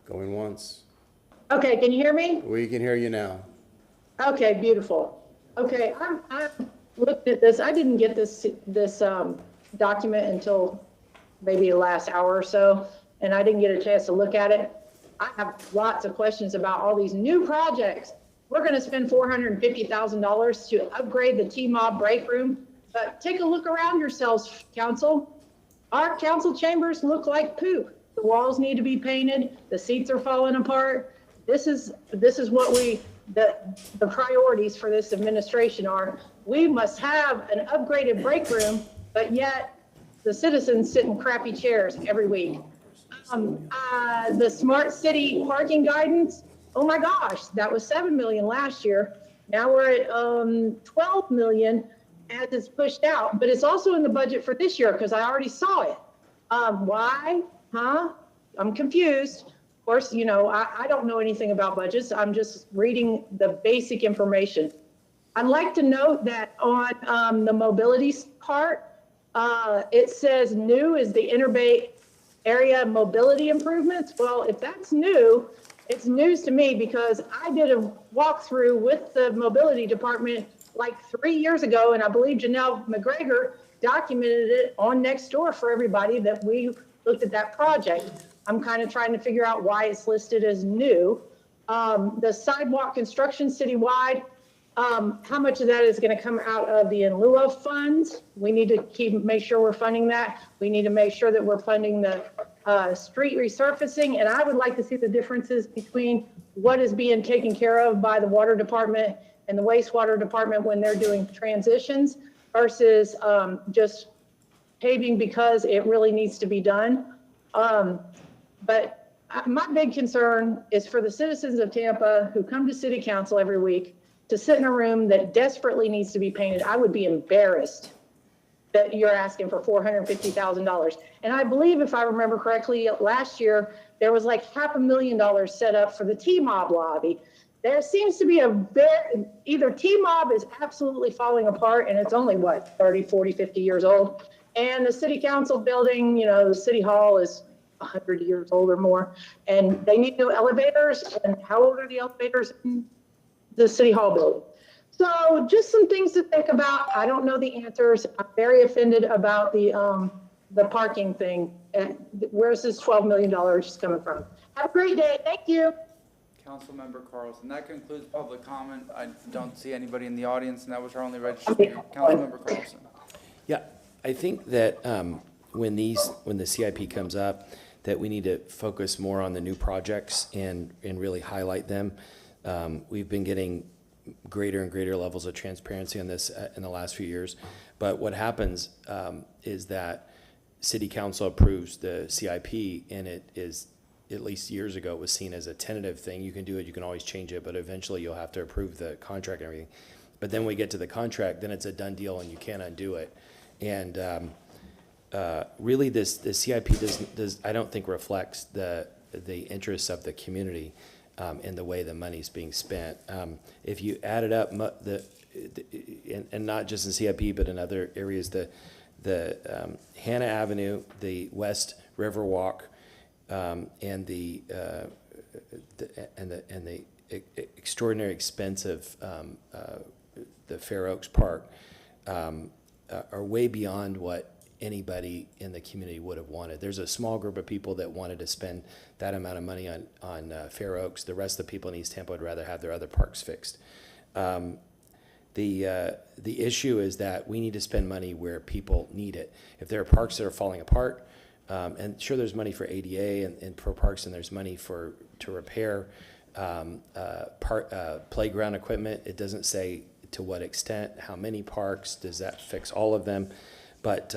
Going once. Okay, can you hear me? We can hear you now. Okay, beautiful. Okay, I'm looking at this. I didn't get this document until maybe the last hour or so, and I didn't get a chance to look at it. I have lots of questions about all these new projects. We're going to spend $450,000 to upgrade the T-Mob break room, but take a look around yourselves, council. Our council chambers look like poop. The walls need to be painted. The seats are falling apart. This is what the priorities for this administration are. We must have an upgraded break room, but yet the citizens sit in crappy chairs every week. The smart city parking guidance, oh my gosh, that was 7 million last year. Now we're at 12 million as it's pushed out, but it's also in the budget for this year because I already saw it. Why? Huh? I'm confused. Of course, you know, I don't know anything about budgets. I'm just reading the basic information. I'd like to note that on the mobility part, it says new is the Interbay area mobility improvements. Well, if that's new, it's news to me because I did a walkthrough with the mobility department like 3 years ago, and I believe Janelle McGregor documented it on Nextdoor for everybody that we looked at that project. I'm kind of trying to figure out why it's listed as new. The sidewalk construction citywide, how much of that is going to come out of the in lieu of funds? We need to make sure we're funding that. We need to make sure that we're funding the street resurfacing. And I would like to see the differences between what is being taken care of by the water department and the wastewater department when they're doing transitions versus just paving because it really needs to be done. But my big concern is for the citizens of Tampa who come to city council every week to sit in a room that desperately needs to be painted. I would be embarrassed that you're asking for $450,000. And I believe, if I remember correctly, last year, there was like $500,000 set up for the T-Mob lobby. There seems to be either T-Mob is absolutely falling apart and it's only what, 30, 40, 50 years old. And the city council building, you know, the city hall is 100 years old or more. And they need new elevators. And how old are the elevators in the City Hall building? So just some things to think about. I don't know the answers. I'm very offended about the parking thing. And where's this $12 million coming from? Have a great day. Thank you. Councilmember Carlson. That concludes public comment. I don't see anybody in the audience, and that was our only registered speaker. Councilmember Carlson. Yeah, I think that when the CIP comes up, that we need to focus more on the new projects and really highlight them. We've been getting greater and greater levels of transparency on this in the last few years. But what happens is that City Council approves the CIP, and it is, at least years ago, it was seen as a tentative thing. You can do it, you can always change it, but eventually you'll have to approve the contract and everything. But then we get to the contract, then it's a done deal and you can't undo it. And really the CIP I don't think reflects the interests of the community in the way the money's being spent. If you add it up, and not just in CIP, but in other areas, the Hannah Avenue, the West Riverwalk, and the extraordinary expense of the Fair Oaks Park are way beyond what anybody in the community would have wanted. There's a small group of people that wanted to spend that amount of money on Fair Oaks. The rest of the people in East Tampa would rather have their other parks fixed. The issue is that we need to spend money where people need it. If there are parks that are falling apart, and sure, there's money for ADA and for parks, and there's money to repair playground equipment. It doesn't say to what extent, how many parks, does that fix all of them? But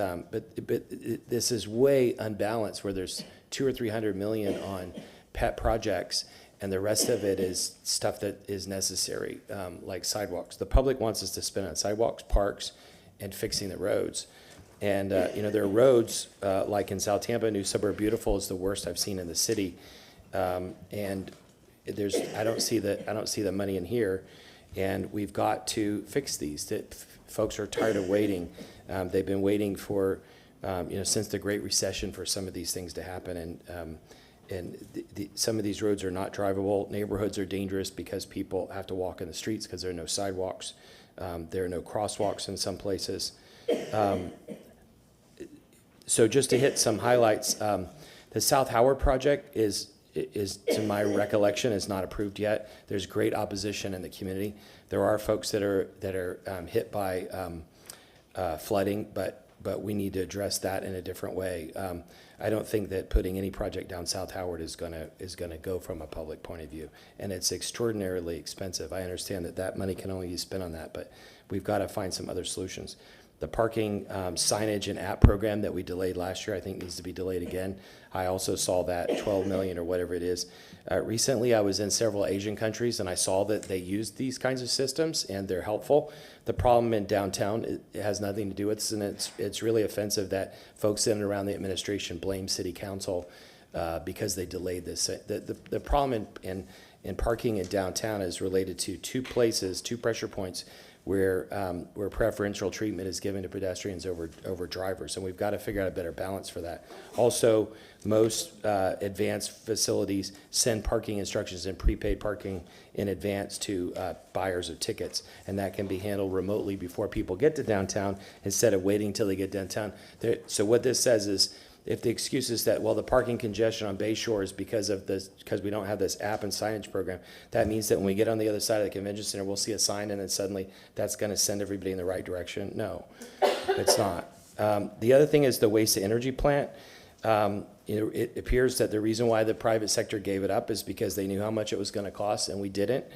this is way unbalanced, where there's $200 or $300 million on pet projects, and the rest of it is stuff that is necessary, like sidewalks. The public wants us to spend on sidewalks, parks, and fixing the roads. And there are roads like in South Tampa, New Suburb Beautiful is the worst I've seen in the city, and I don't see the money in here, and we've got to fix these. Folks are tired of waiting. They've been waiting for since the Great Recession for some of these things to happen, and some of these roads are not drivable. Neighborhoods are dangerous because people have to walk in the streets because there are no sidewalks. There are no crosswalks in some places. So just to hit some highlights, the South Howard project is, to my recollection, is not approved yet. There's great opposition in the community. There are folks that are hit by flooding, but we need to address that in a different way. I don't think that putting any project down South Howard is gonna go from a public point of view, and it's extraordinarily expensive. I understand that money can only be spent on that, but we've got to find some other solutions. The parking signage and app program that we delayed last year, I think needs to be delayed again. I also saw that 12 million or whatever it is. Recently, I was in several Asian countries and I saw that they used these kinds of systems and they're helpful. The problem in downtown, it has nothing to do with this, and it's really offensive that folks in and around the administration blame City Council because they delayed this. The problem in parking in downtown is related to two pressure points where preferential treatment is given to pedestrians over drivers, and we've got to figure out a better balance for that. Also, most advanced facilities send parking instructions and prepaid parking in advance to buyers of tickets, and that can be handled remotely before people get to downtown instead of waiting till they get downtown. So what this says is, if the excuse is that, well, the parking congestion on Bay Shore is because we don't have this app and signage program, that means that when we get on the other side of the convention center, we'll see a sign and then suddenly that's going to send everybody in the right direction. No, it's not. The other thing is the waste to energy plant. It appears that the reason why the private sector gave it up is because they knew how much it was going to cost, and we didn't.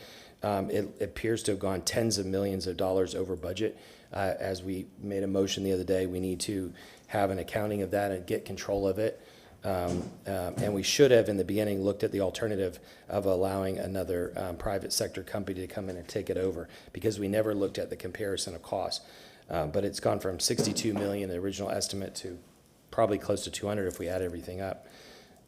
It appears to have gone tens of millions of dollars over budget. As we made a motion the other day, we need to have an accounting of that and get control of it. And we should have, in the beginning, looked at the alternative of allowing another private sector company to come in and take it over, because we never looked at the comparison of costs. But it's gone from 62 million, the original estimate, to probably close to 200 if we add everything up.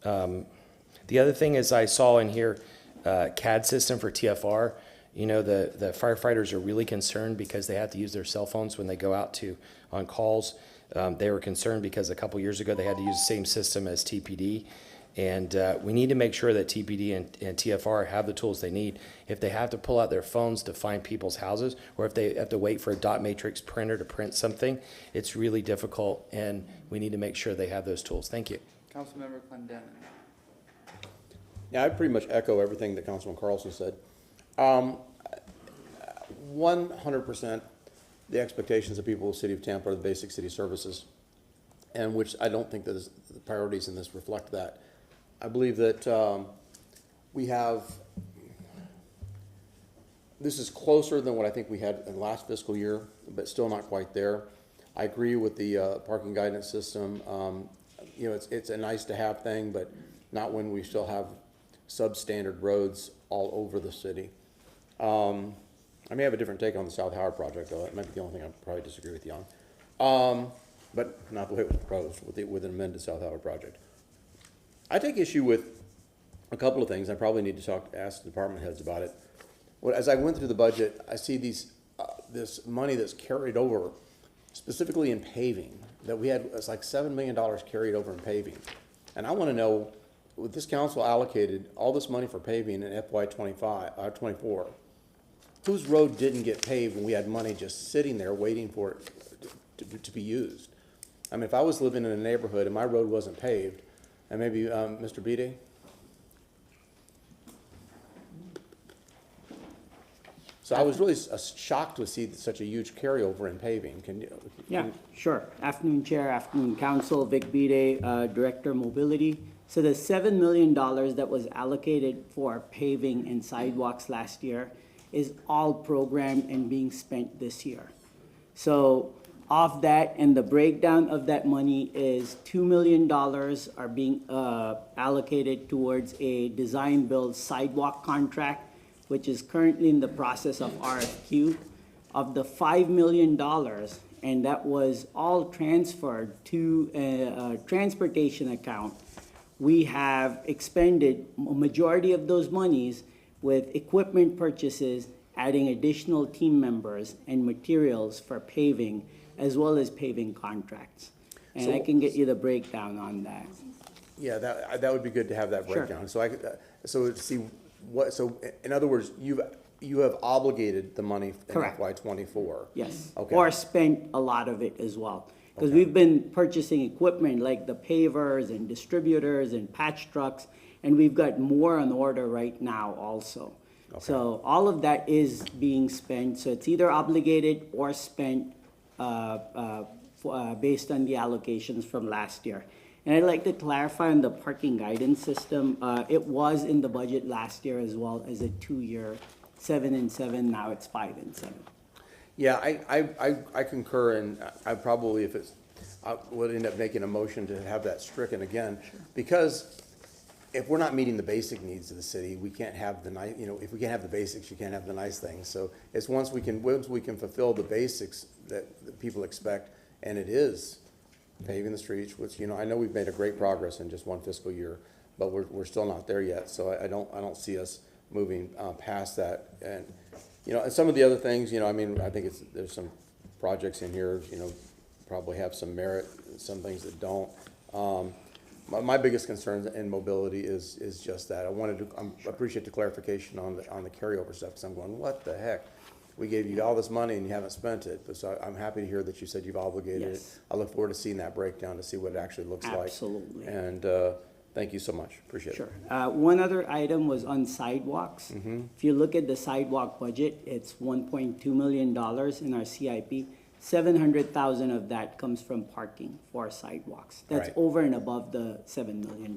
The other thing is, I saw in here CAD system for TFR. The firefighters are really concerned because they have to use their cell phones when they go out on calls. They were concerned because a couple years ago, they had to use the same system as TPD. And we need to make sure that TPD and TFR have the tools they need. If they have to pull out their phones to find people's houses, or if they have to wait for a dot matrix printer to print something, it's really difficult, and we need to make sure they have those tools. Thank you. Councilmember Clendenin. Yeah, I pretty much echo everything that Councilman Carlson said. 100% the expectations of people of the city of Tampa are the basic city services, and which I don't think that the priorities in this reflect that. I believe that this is closer than what I think we had in last fiscal year, but still not quite there. I agree with the parking guidance system. You know, it's a nice to have thing, but not when we still have substandard roads all over the city. I may have a different take on the South Howard project, though. That might be the only thing I probably disagree with you on. But not the way it was proposed with an amended South Howard project. I take issue with a couple of things. I probably need to ask the department heads about it. As I went through the budget, I see this money that's carried over, specifically in paving, that we had. It's like $7 million carried over in paving. And I want to know, with this council allocated all this money for paving in FY 24, whose road didn't get paved when we had money just sitting there waiting for it to be used? I mean, if I was living in a neighborhood and my road wasn't paved, and maybe Mr. Bede? So I was really shocked to see such a huge carryover in paving. Yeah, sure. Afternoon, Chair, afternoon, Council. Vic Bede, Director Mobility. So the $7 million that was allocated for paving and sidewalks last year is all programmed and being spent this year. So off that, and the breakdown of that money is $2 million are being allocated towards a design-build sidewalk contract, which is currently in the process of RFQ. Of the $5 million, and that was all transferred to a transportation account, we have expended a majority of those monies with equipment purchases, adding additional team members and materials for paving, as well as paving contracts. And I can get you the breakdown on that. Yeah, that would be good to have that Sure. breakdown. So in other words, you have obligated the money in Correct. FY 24. Yes, Okay. or spent a lot of it as well. Because Okay. we've been purchasing equipment like the pavers and distributors and patch trucks, and we've got more on order right now also. Okay. So all of that is being spent, so it's either obligated or spent based on the allocations from last year. And I'd like to clarify on the parking guidance system, it was in the budget last year as well as a 2-year, 7 and 7, now it's 5 and 7. Yeah, I concur, and I probably, I would end up making a motion to have that stricken again, because if we're not meeting the basic needs of the city, we can't have the nice, if we can't have the basics, you can't have the nice things. So it's once we can fulfill the basics that people expect, and it is paving the streets, which, I know we've made a great progress in just one fiscal year, but we're still not there yet. So I don't see us moving past that. And, and some of the other things, I think there's some projects in here, probably have some merit, some things that don't. My biggest concern in mobility is just that. I appreciate the clarification on the carryover stuff, because I'm going, what the heck? We gave you all this money and you haven't spent it. But so I'm happy to hear that you said you've obligated it. Yes. I look forward to seeing that breakdown to see what it actually looks like. Absolutely. And thank you so much. Appreciate it. Sure. One other item was on sidewalks. If you look at the sidewalk budget, it's $1.2 million in our CIP. 700,000 of that comes from parking for sidewalks. That's Right. over and above the $7 million.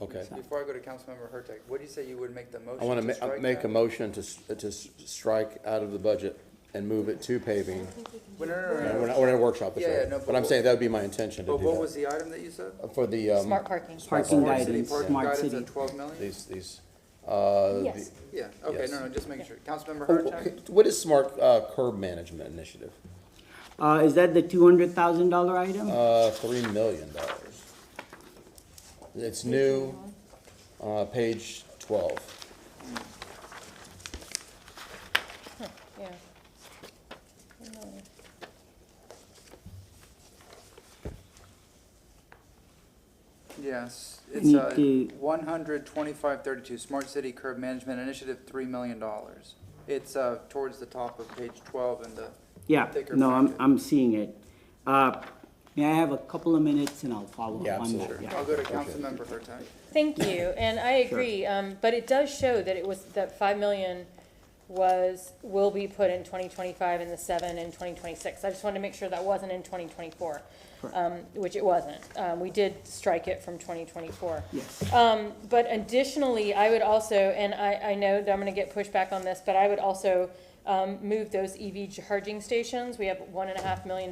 Okay. Before I go to Councilmember Hurtak, what do you say you would make the motion I want to to strike make that? a motion to strike out of the budget and move it to paving. Well, no, And we're in a workshop, that's Yeah, yeah, right. no, But I'm saying that would be my intention to But do what was that. the item that you said? For the, Smart parking. Parking Smart city guidance, parking smart guidance city. at 12 million? these, Yes. Yeah, okay, Yes. no, just making sure. Councilmember Oh, Hurtak? what is smart curb management initiative? Is that the $200,000 item? $3 million. It's new, page 12. Yeah. Yes, I it's need to- 12532, Smart City Curb Management Initiative, $3 million. It's towards the top of page 12 in the Yeah, thicker no, packet. I'm seeing it. May I have a couple of minutes and I'll follow Yeah, up on that? absolutely. I'll go to Councilmember Hurtak. Thank you, and I agree, but it does show that that 5 million will be put in 2025 and the 7 in 2026. I just wanted to make sure that wasn't in 2024, which it wasn't. We did strike it from 2024. Yes. But additionally, I would also, and I know that I'm gonna get pushback on this, but I would also move those EV charging stations. We have $1.5 million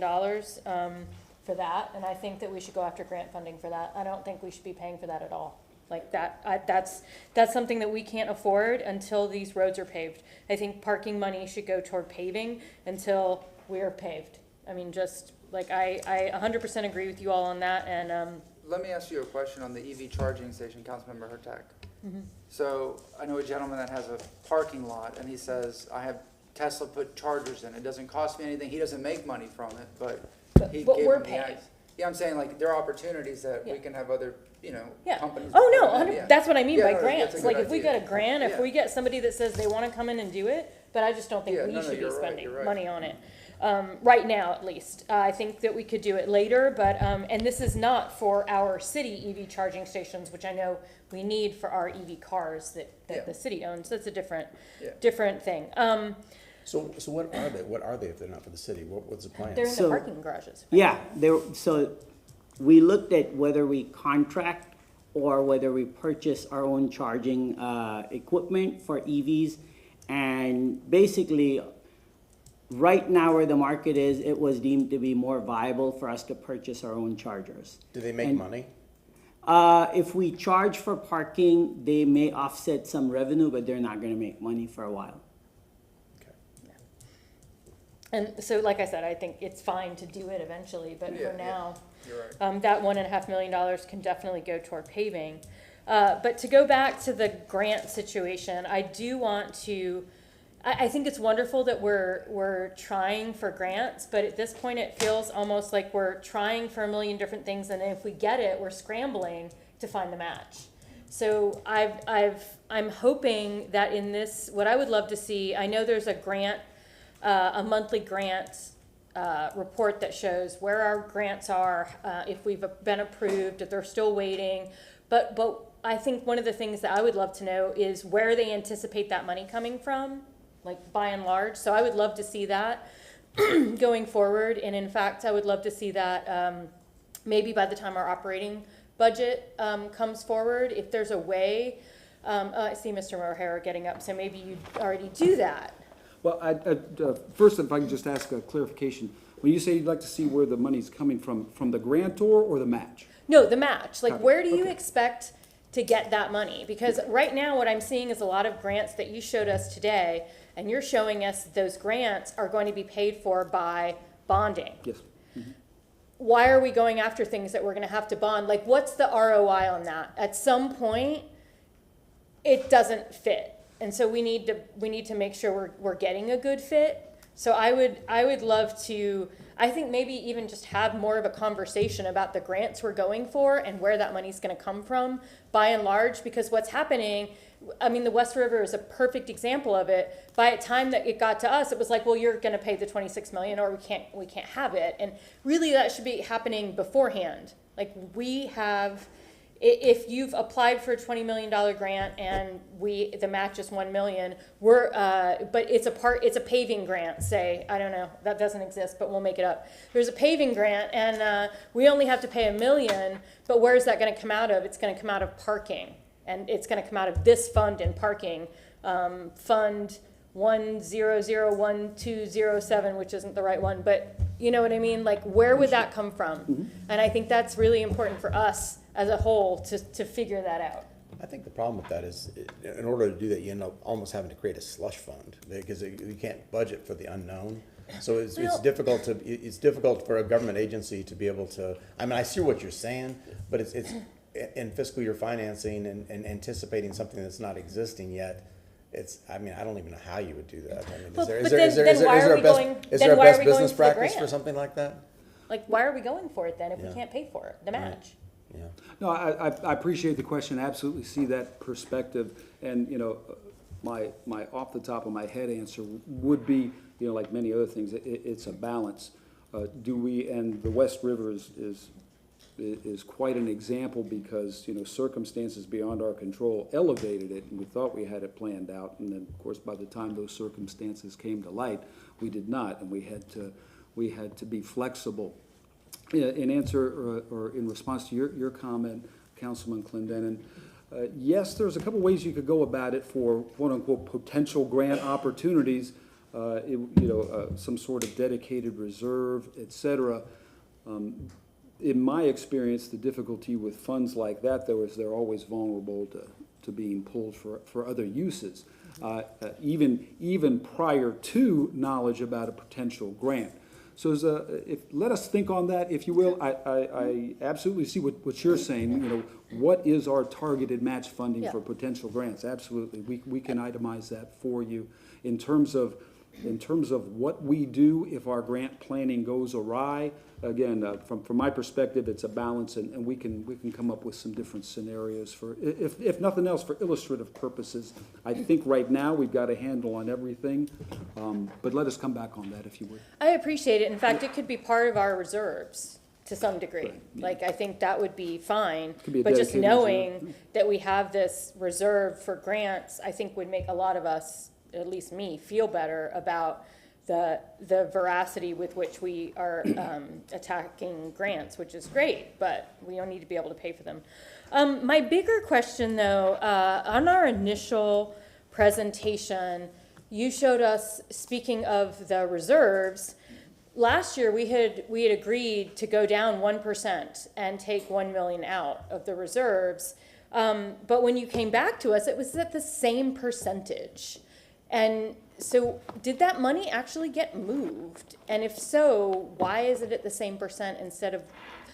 for that, and I think that we should go after grant funding for that. I don't think we should be paying for that at all. Like that's something that we can't afford until these roads are paved. I think parking money should go toward paving until we're paved. I mean, just like I 100% agree with you all on that, and Let me ask you a question on the EV charging station, Councilmember Hurtak. Mm-hmm. So I know a gentleman that has a parking lot, and he says, I have Tesla put chargers in. It doesn't cost me anything. He doesn't make money from it, but he but gave we're him the paying. idea. Yeah, I'm saying like there are opportunities that we Yeah. can have other, yeah. companies. Oh, no, put in. 100 Yeah. that's what I mean Yeah, by no, that's a grants. good Like if we idea. get a grant, if Yeah. we get somebody that says they wanna come in and do it, but I just don't think Yeah, we no, should be you're right, spending you're right. money on it. Right now, at least. I think that we could do it later, but, and this is not for our city EV charging stations, which I know we need for our EV cars that Yeah. the city owns. That's a different thing. So what are they? What are they if they're not for the city? What's the plan? They're in the So- parking garages. Yeah, so we looked at whether we contract or whether we purchase our own charging equipment for EVs. And basically, right now where the market is, it was deemed to be more viable for us to purchase our own chargers. Do they make And- money? If we charge for parking, they may offset some revenue, but they're not gonna make money for a while. And so, like I said, I think it's fine to do it eventually, but Yeah, for yeah. now, You're right. that $1.5 million can definitely go toward paving. But to go back to the grant situation, I do want to, I think it's wonderful that we're trying for grants, but at this point, it feels almost like we're trying for a million different things, and then if we get it, we're scrambling to find the match. So I'm hoping that in this, what I would love to see, I know there's a grant, a monthly grant report that shows where our grants are, if we've been approved, if they're still waiting. But I think one of the things that I would love to know is where they anticipate that money coming from, like by and large. So I would love to see that going forward. And in fact, I would love to see that maybe by the time our operating budget comes forward, if there's a way. I see Mr. O'Hara getting up, so maybe you already do that. Well, first, if I can just ask a clarification. When you say you'd like to see where the money's coming from the grantor or the match? No, the match. Like, Copy. where do you Okay. expect to get that money? Because right now, what I'm seeing is a lot of grants that you showed us today, and you're showing us those grants are going to be paid for by bonding. Yes. Why are we going after things that we're going to have to bond? Like, what's the ROI on that? At some point, it doesn't fit. And so we need to make sure we're getting a good fit. So I would love to, I think maybe even just have more of a conversation about the grants we're going for and where that money's gonna come from by and large, because what's happening, I mean, the West River is a perfect example of it. By the time that it got to us, it was like, well, you're gonna pay the 26 million or we can't have it. And really that should be happening beforehand. Like we have, if you've applied for a $20 million grant and the match is 1 million, but it's a paving grant, say, I don't know, that doesn't exist, but we'll make it up. There's a paving grant and we only have to pay $1 million, but where's that gonna come out of? It's gonna come out of parking. And it's gonna come out of this fund in parking, Fund 1001207, which isn't the right one, but you know what I mean? Like, where would that come from? And I think that's really important for us as a whole to figure that out. I think the problem with that is, in order to do that, you end up almost having to create a slush fund, because you can't budget for the unknown. So it's difficult for a government agency to be able to, I mean, I see what you're saying, but it's in fiscal year financing and anticipating something that's not existing yet. I mean, I don't even know how you would do that. I mean, is there a best business practice for something like that? Like, why are we going for it then if we can't pay for it, the match? Yeah. No, I appreciate the question, absolutely see that perspective, and, you know, my off the top of my head answer would be, you know, like many other things, it's a balance. And the West River is quite an example because, you know, circumstances beyond our control elevated it, and we thought we had it planned out, and then, of course, by the time those circumstances came to light, we did not, and we had to be flexible. In answer or in response to your comment, Councilman Clendenin, yes, there's a couple ways you could go about it for quote-unquote potential grant opportunities, some sort of dedicated reserve, et cetera. In my experience, the difficulty with funds like that, though, is they're always vulnerable to being pulled for other uses, even prior to knowledge about a potential grant. So let us think on that, if you will. I absolutely see what you're saying. You know, what is our targeted match funding for potential grants? Absolutely, we can itemize that for you. In terms of what we do if our grant planning goes awry, again, from my perspective, it's a balance, and we can come up with some different scenarios for, if nothing else, for illustrative purposes. I think right now we've got a handle on everything, but let us come back on that if you would. I appreciate it. In fact, it could be part of our reserves to some degree. Right, yeah. Like, I think that would be fine. Could be a But just dedicated knowing reserve. that we have this reserve for grants, I think would make a lot of us, at least me, feel better about the veracity with which we are attacking grants, which is great, but we don't need to be able to pay for them. My bigger question, though, on our initial presentation, you showed us, speaking of the reserves, last year we had agreed to go down 1% and take 1 million out of the reserves. But when you came back to us, it was at the same percentage. And so did that money actually get moved? And if so, why is it at the same percent instead of,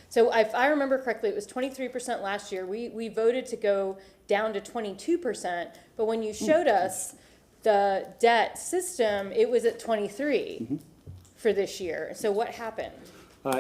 so if I remember correctly, it was 23% last year. We voted to go down to 22%, but when you showed us the debt system, it was at 23 for this year. So what happened?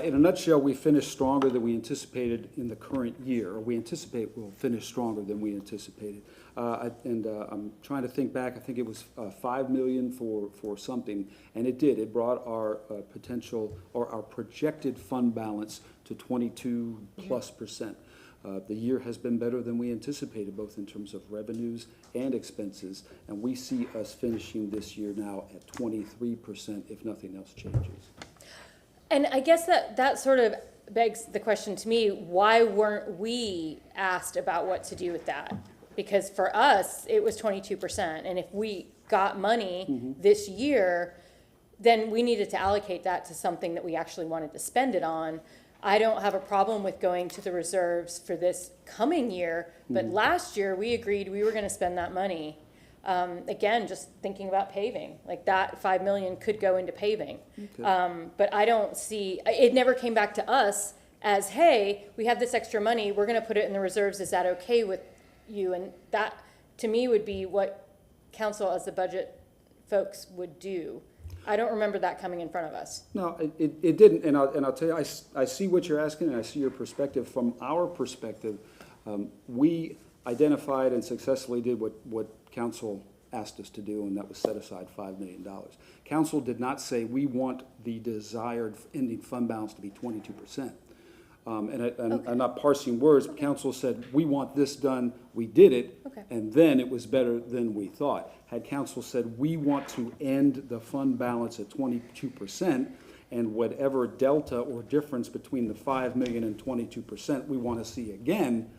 In a nutshell, we finished stronger than we anticipated in the current year, or we anticipate we'll finish stronger than we anticipated. I'm trying to think back, I think it was $5 million for something, and it did. It brought our potential, or our projected fund balance to 22+%. The year has been better than we anticipated, both in terms of revenues and expenses, and we see us finishing this year now at 23% if nothing else changes. And I guess that sort of begs the question to me, why weren't we asked about what to do with that? Because for us, it was 22%, and if we got money this year, then we needed to allocate that to something that we actually wanted to spend it on. I don't have a problem with going to the reserves for this coming year, but last year we agreed we were gonna spend that money. Again, just thinking about paving, like that 5 million could go into paving. Okay. But I don't see, it never came back to us as, hey, we have this extra money, we're gonna put it in the reserves, is that okay with you? And that, to me, would be what council as the budget folks would do. I don't remember that coming in front of us. No, it didn't, and I'll tell you, I see what you're asking, and I see your perspective. From our perspective, we identified and successfully did what council asked us to do, and that was set aside $5 million. Council did not say we want the desired ending fund balance to be 22%. I'm not parsing words, but council said, we want this done, we did it, and then it was better than we thought. Had council said, we want to end the fund balance at 22%, and whatever delta or difference between the 5 million and 22%, we want to see again,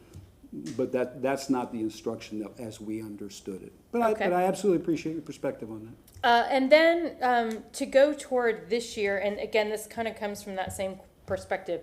but that's not the instruction as we understood it. But I absolutely appreciate your perspective on that. And then to go toward this year, and again, this kind of comes from that same perspective,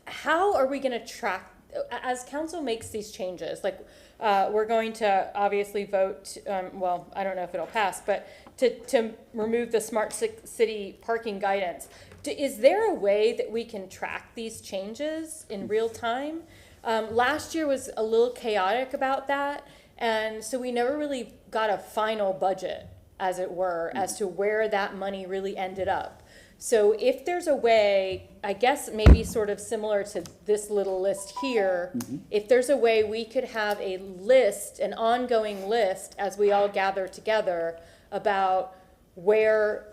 how are we going to track, as council makes these changes, like we're going to obviously vote, well, I don't know if it'll pass, but to remove the smart city parking guidance. Is there a way that we can track these changes in real time? Last year was a little chaotic about that, and so we never really got a final budget, as it were, as to where that money really ended up. So if there's a way, I guess maybe sort of similar to this little list here, if there's a way we could have a list, an ongoing list, as we all gather together about where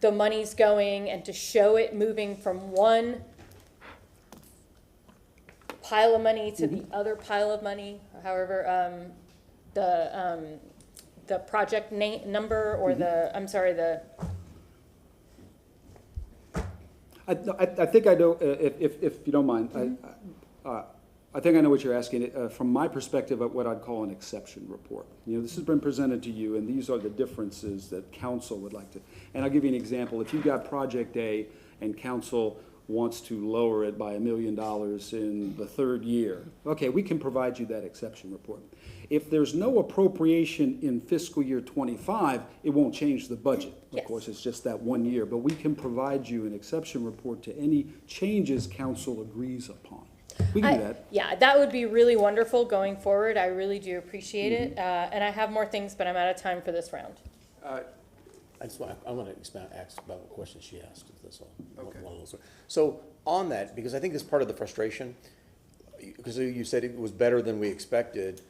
the money's going and to show it moving from one pile of money to the other pile of money, however, the project number or I'm sorry, I think I know, if you don't mind, I think I know what you're asking. From my perspective, of what I'd call an exception report. You know, this has been presented to you, and these are the differences that council would like to. And I'll give you an example. If you've got Project A and council wants to lower it by $1 million in the third year, okay, we can provide you that exception report. If there's no appropriation in fiscal year 25, it won't change the budget. Of course, it's just that 1 year, but we can provide you an exception report to any changes council agrees upon. We can do that. Yeah, that would be really wonderful going forward. I really do appreciate it. And I have more things, but I'm out of time for this round. I want to ask about a question she asked, if that's all. Okay. So on that, because I think this is part of the frustration, because you said it was better than we expected,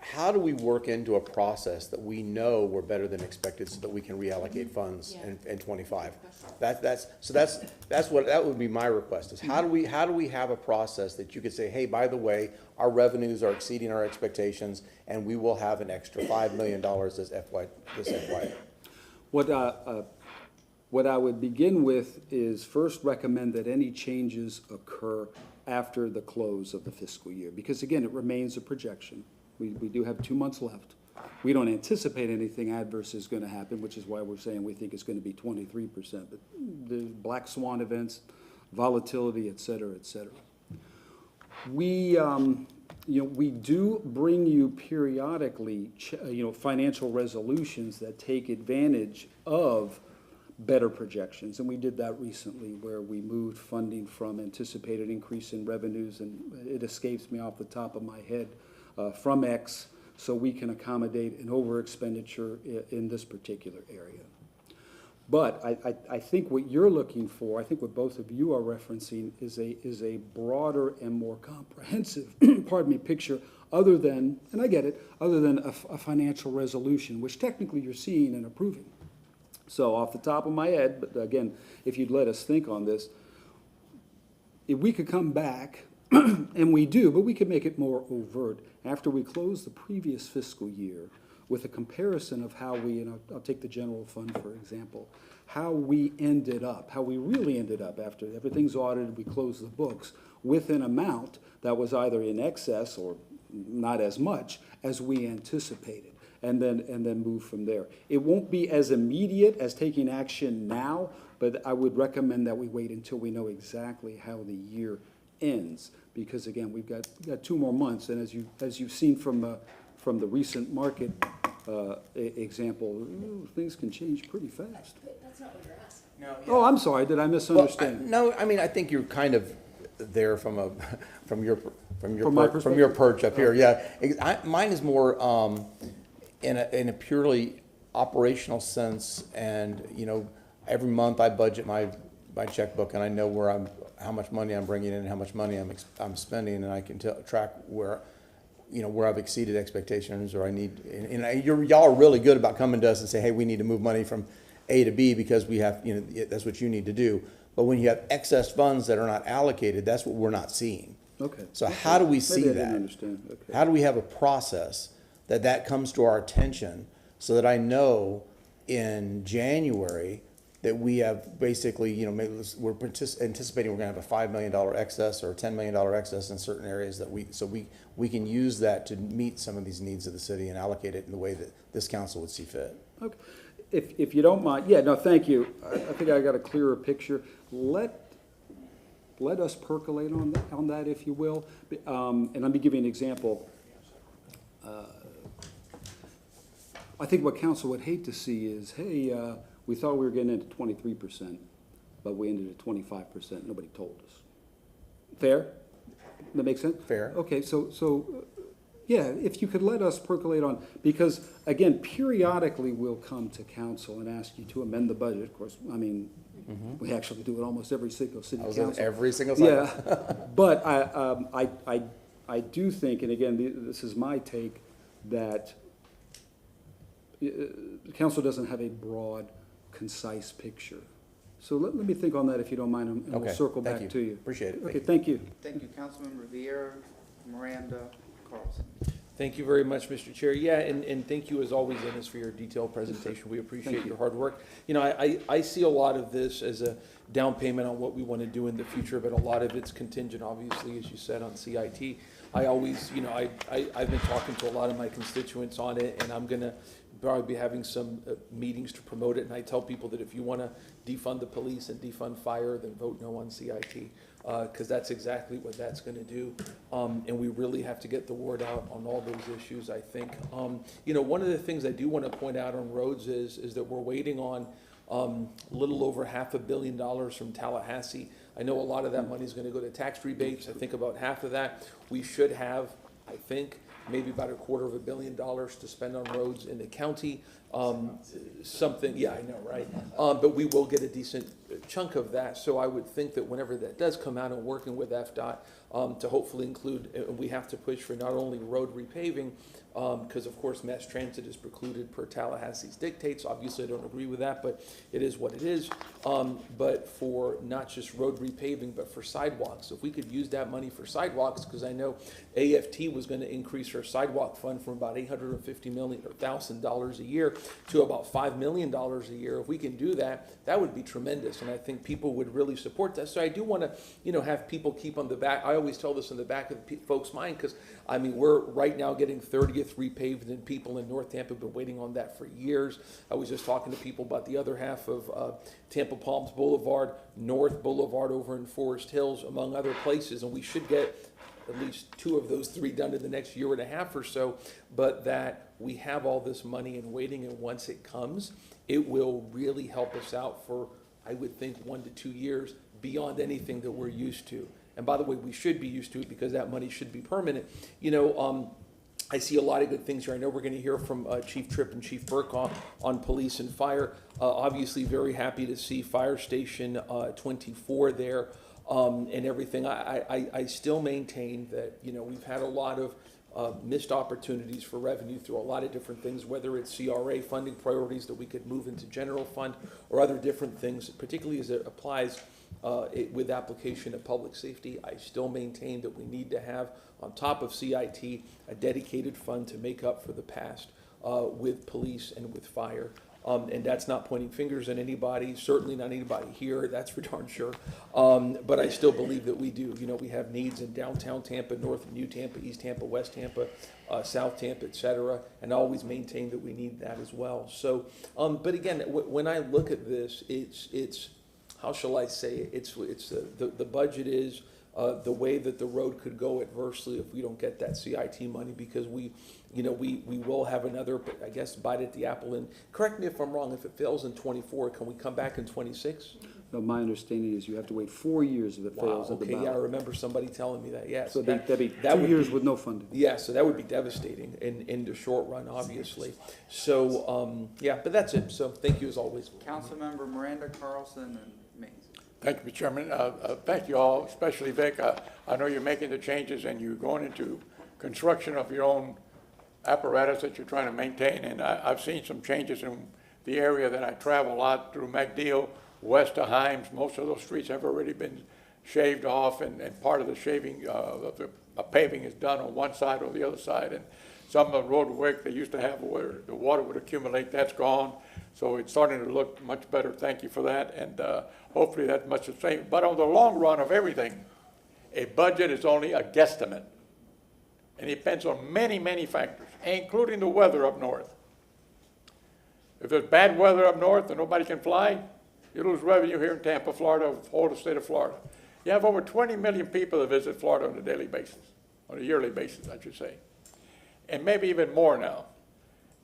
how do we work into a process that we know we're better than expected so that we can reallocate funds in 25? That's what, that would be my request, is how do we have a process that you could say, hey, by the way, our revenues are exceeding our expectations and we will have an extra $5 million this FY. What I would begin with is first recommend that any changes occur after the close of the fiscal year, because again, it remains a projection. We do have 2 months left. We don't anticipate anything adverse is going to happen, which is why we're saying we think it's going to be 23%. But the black swan events, volatility, et cetera, et cetera. We do bring you periodically, financial resolutions that take advantage of better projections, and we did that recently where we moved funding from anticipated increase in revenues, and it escapes me off the top of my head, from X, so we can accommodate an over expenditure in this particular area. But I think what you're looking for, I think what both of you are referencing is a broader and more comprehensive, picture other than, and I get it, other than a financial resolution, which technically you're seeing and approving. So off the top of my head, but again, if you'd let us think on this, if we could come back, and we do, but we could make it more overt after we close the previous fiscal year with a comparison of how we, and I'll take the general fund, for example, how we really ended up after everything's audited, we close the books with an amount that was either in excess or not as much as we anticipated, and then move from there. It won't be as immediate as taking action now, but I would recommend that we wait until we know exactly how the year ends, because again, we've got 2 more months, and as you've seen from the recent market example, things can change pretty fast. That's not what you're asking. No, Oh, I'm sorry, did I misunderstand? No, I mean, I think you're kind of there from your my perch up here. Yeah, mine is more in a purely operational sense, and every month I budget my checkbook, and I know how much money I'm bringing in and how much money I'm spending, and I can track where I've exceeded expectations, or I need. And y'all are really good about coming to us and say, hey, we need to move money from A to B because we have, that's what you need to do. But when you have excess funds that are not allocated, that's what we're not seeing. Okay. So how do we see Maybe I that? didn't understand. Okay. How do we have a process that comes to our attention so that I know in January that we have basically, maybe we're anticipating we're going to have a $5 million excess or a $10 million excess in certain areas that we can use that to meet some of these needs of the city and allocate it in the way that this council would see fit. Okay. If you don't mind, thank you. I think I got a clearer picture. Let us percolate on that, if you will. And let me give you an example. I think what council would hate to see is, hey, we thought we were getting into 23%, but we ended at 25%. Nobody told us. Fair? That makes sense? Fair. Okay, so Yeah, if you could let us percolate on, because again, periodically we'll come to council and ask you to amend the budget. Of course, I mean, we actually do it almost every single city I was council. in every single cycle. Yeah, but I do think, and again, this is my take, that the council doesn't have a broad, concise picture. So let me think on that if you don't mind, and we'll Okay, circle thank back you. to you. Appreciate it. Okay, thank you. Thank you, Councilmember Vieira, Miranda, Carlson. Thank you very much, Mr. Chair. Yeah, and thank you as always, Dennis, for your detailed presentation. We appreciate your hard work. You know, I see a lot of this as a down payment on what we want to do in the future, but a lot of it's contingent, obviously, as you said, on CIT. I always, you know, I've been talking to a lot of my constituents on it, and I'm gonna probably be having some meetings to promote it, and I tell people that if you want to defund the police and defund fire, then vote no on CIT, because that's exactly what that's going to do, and we really have to get the word out on all those issues, I think. You know, one of the things I do want to point out on roads is that we're waiting on a little over $500 million from Tallahassee. I know a lot of that money is going to go to tax rebates. I think about half of that we should have, I think, maybe about $250 million to spend on roads in the county. Something, yeah, I know, right? But we will get a decent chunk of that. So I would think that whenever that does come out and working with FDOT to hopefully include, we have to push for not only road repaving, because of course mass transit is precluded per Tallahassee's dictates. Obviously I don't agree with that, but it is what it is. But for not just road repaving, but for sidewalks. If we could use that money for sidewalks, because I know AFT was going to increase our sidewalk fund from about $850 million or $1,000 a year to about $5 million a year. If we can do that, that would be tremendous, and I think people would really support that. So I do want to, you know, have people keep on the back. I always tell this in the back of the folks' mind, because I mean, we're right now getting 30th repaved, and people in North Tampa have been waiting on that for years. I was just talking to people about the other half of Tampa Palms Boulevard, North Boulevard over in Forest Hills, among other places, and we should get at least 2 of those 3 done in the next year and a half or so, but that we have all this money and waiting, and once it comes, it will really help us out for, I would think, 1 to 2 years beyond anything that we're used to. And by the way, we should be used to it because that money should be permanent. You know, I see a lot of good things here. I know we're going to hear from Chief Tripp and Chief Burke on police and fire. Obviously, very happy to see Fire Station 24 there. And everything. I still maintain that, you know, we've had a lot of missed opportunities for revenue through a lot of different things, whether it's CRA funding priorities that we could move into general fund or other different things, particularly as it applies with application of public safety. I still maintain that we need to have, on top of CIT, a dedicated fund to make up for the past with police and with fire. And that's not pointing fingers at anybody, certainly not anybody here, that's for darn sure. But I still believe that we do. You know, we have needs in downtown Tampa, North New Tampa, East Tampa, West Tampa, South Tampa, et cetera, and I always maintain that we need that as well. So, but again, when I look at this, it's how shall I say it? It's the budget is the way that the road could go adversely if we don't get that CIT money, because we will have another, I guess, bite at the apple. And correct me if I'm wrong, if it fails in 24, can we come back in 26? No, my understanding is you have to wait 4 years if it fails at the Okay, ballot. yeah, I remember somebody telling me that, yeah. So that'd be that 2 would years be- with no funding. Yeah, so that would be devastating in the short run, obviously. So, yeah, but that's it. So thank you as always. Councilmember Miranda, Carlson, and Mays. Thank you, Mr. Chairman. Thank you all, especially Vic. I know you're making the changes and you're going into construction of your own apparatus that you're trying to maintain. And I've seen some changes in the area that I travel a lot through MacDill, west of Himes. Most of those streets have already been shaved off, and part of the shaving of the paving is done on one side or the other side. And some of the road work they used to have where the water would accumulate, that's gone. So it's starting to look much better. Thank you for that. And hopefully that's much the same. But on the long run of everything, a budget is only a guesstimate. And it depends on many, many factors, including the weather up north. If there's bad weather up north and nobody can fly, you lose revenue here in Tampa, Florida, whole the state of Florida. You have over 20 million people that visit Florida on a daily basis, on a yearly basis, I should say. And maybe even more now.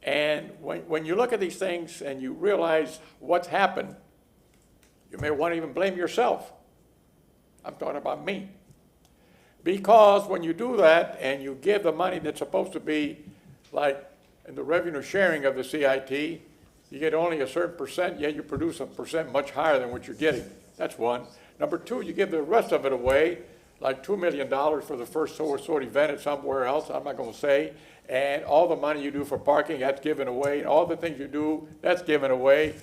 And when you look at these things and you realize what's happened, you may want to even blame yourself. I'm talking about me. Because when you do that and you give the money that's supposed to be like in the revenue sharing of the CIT, you get only a certain percent, yet you produce a percent much higher than what you're getting. That's one. Number two, you give the rest of it away, like $2 million for the first sort event at somewhere else, I'm not gonna say, and all the money you do for parking, that's given away, and all the things you do, that's given away.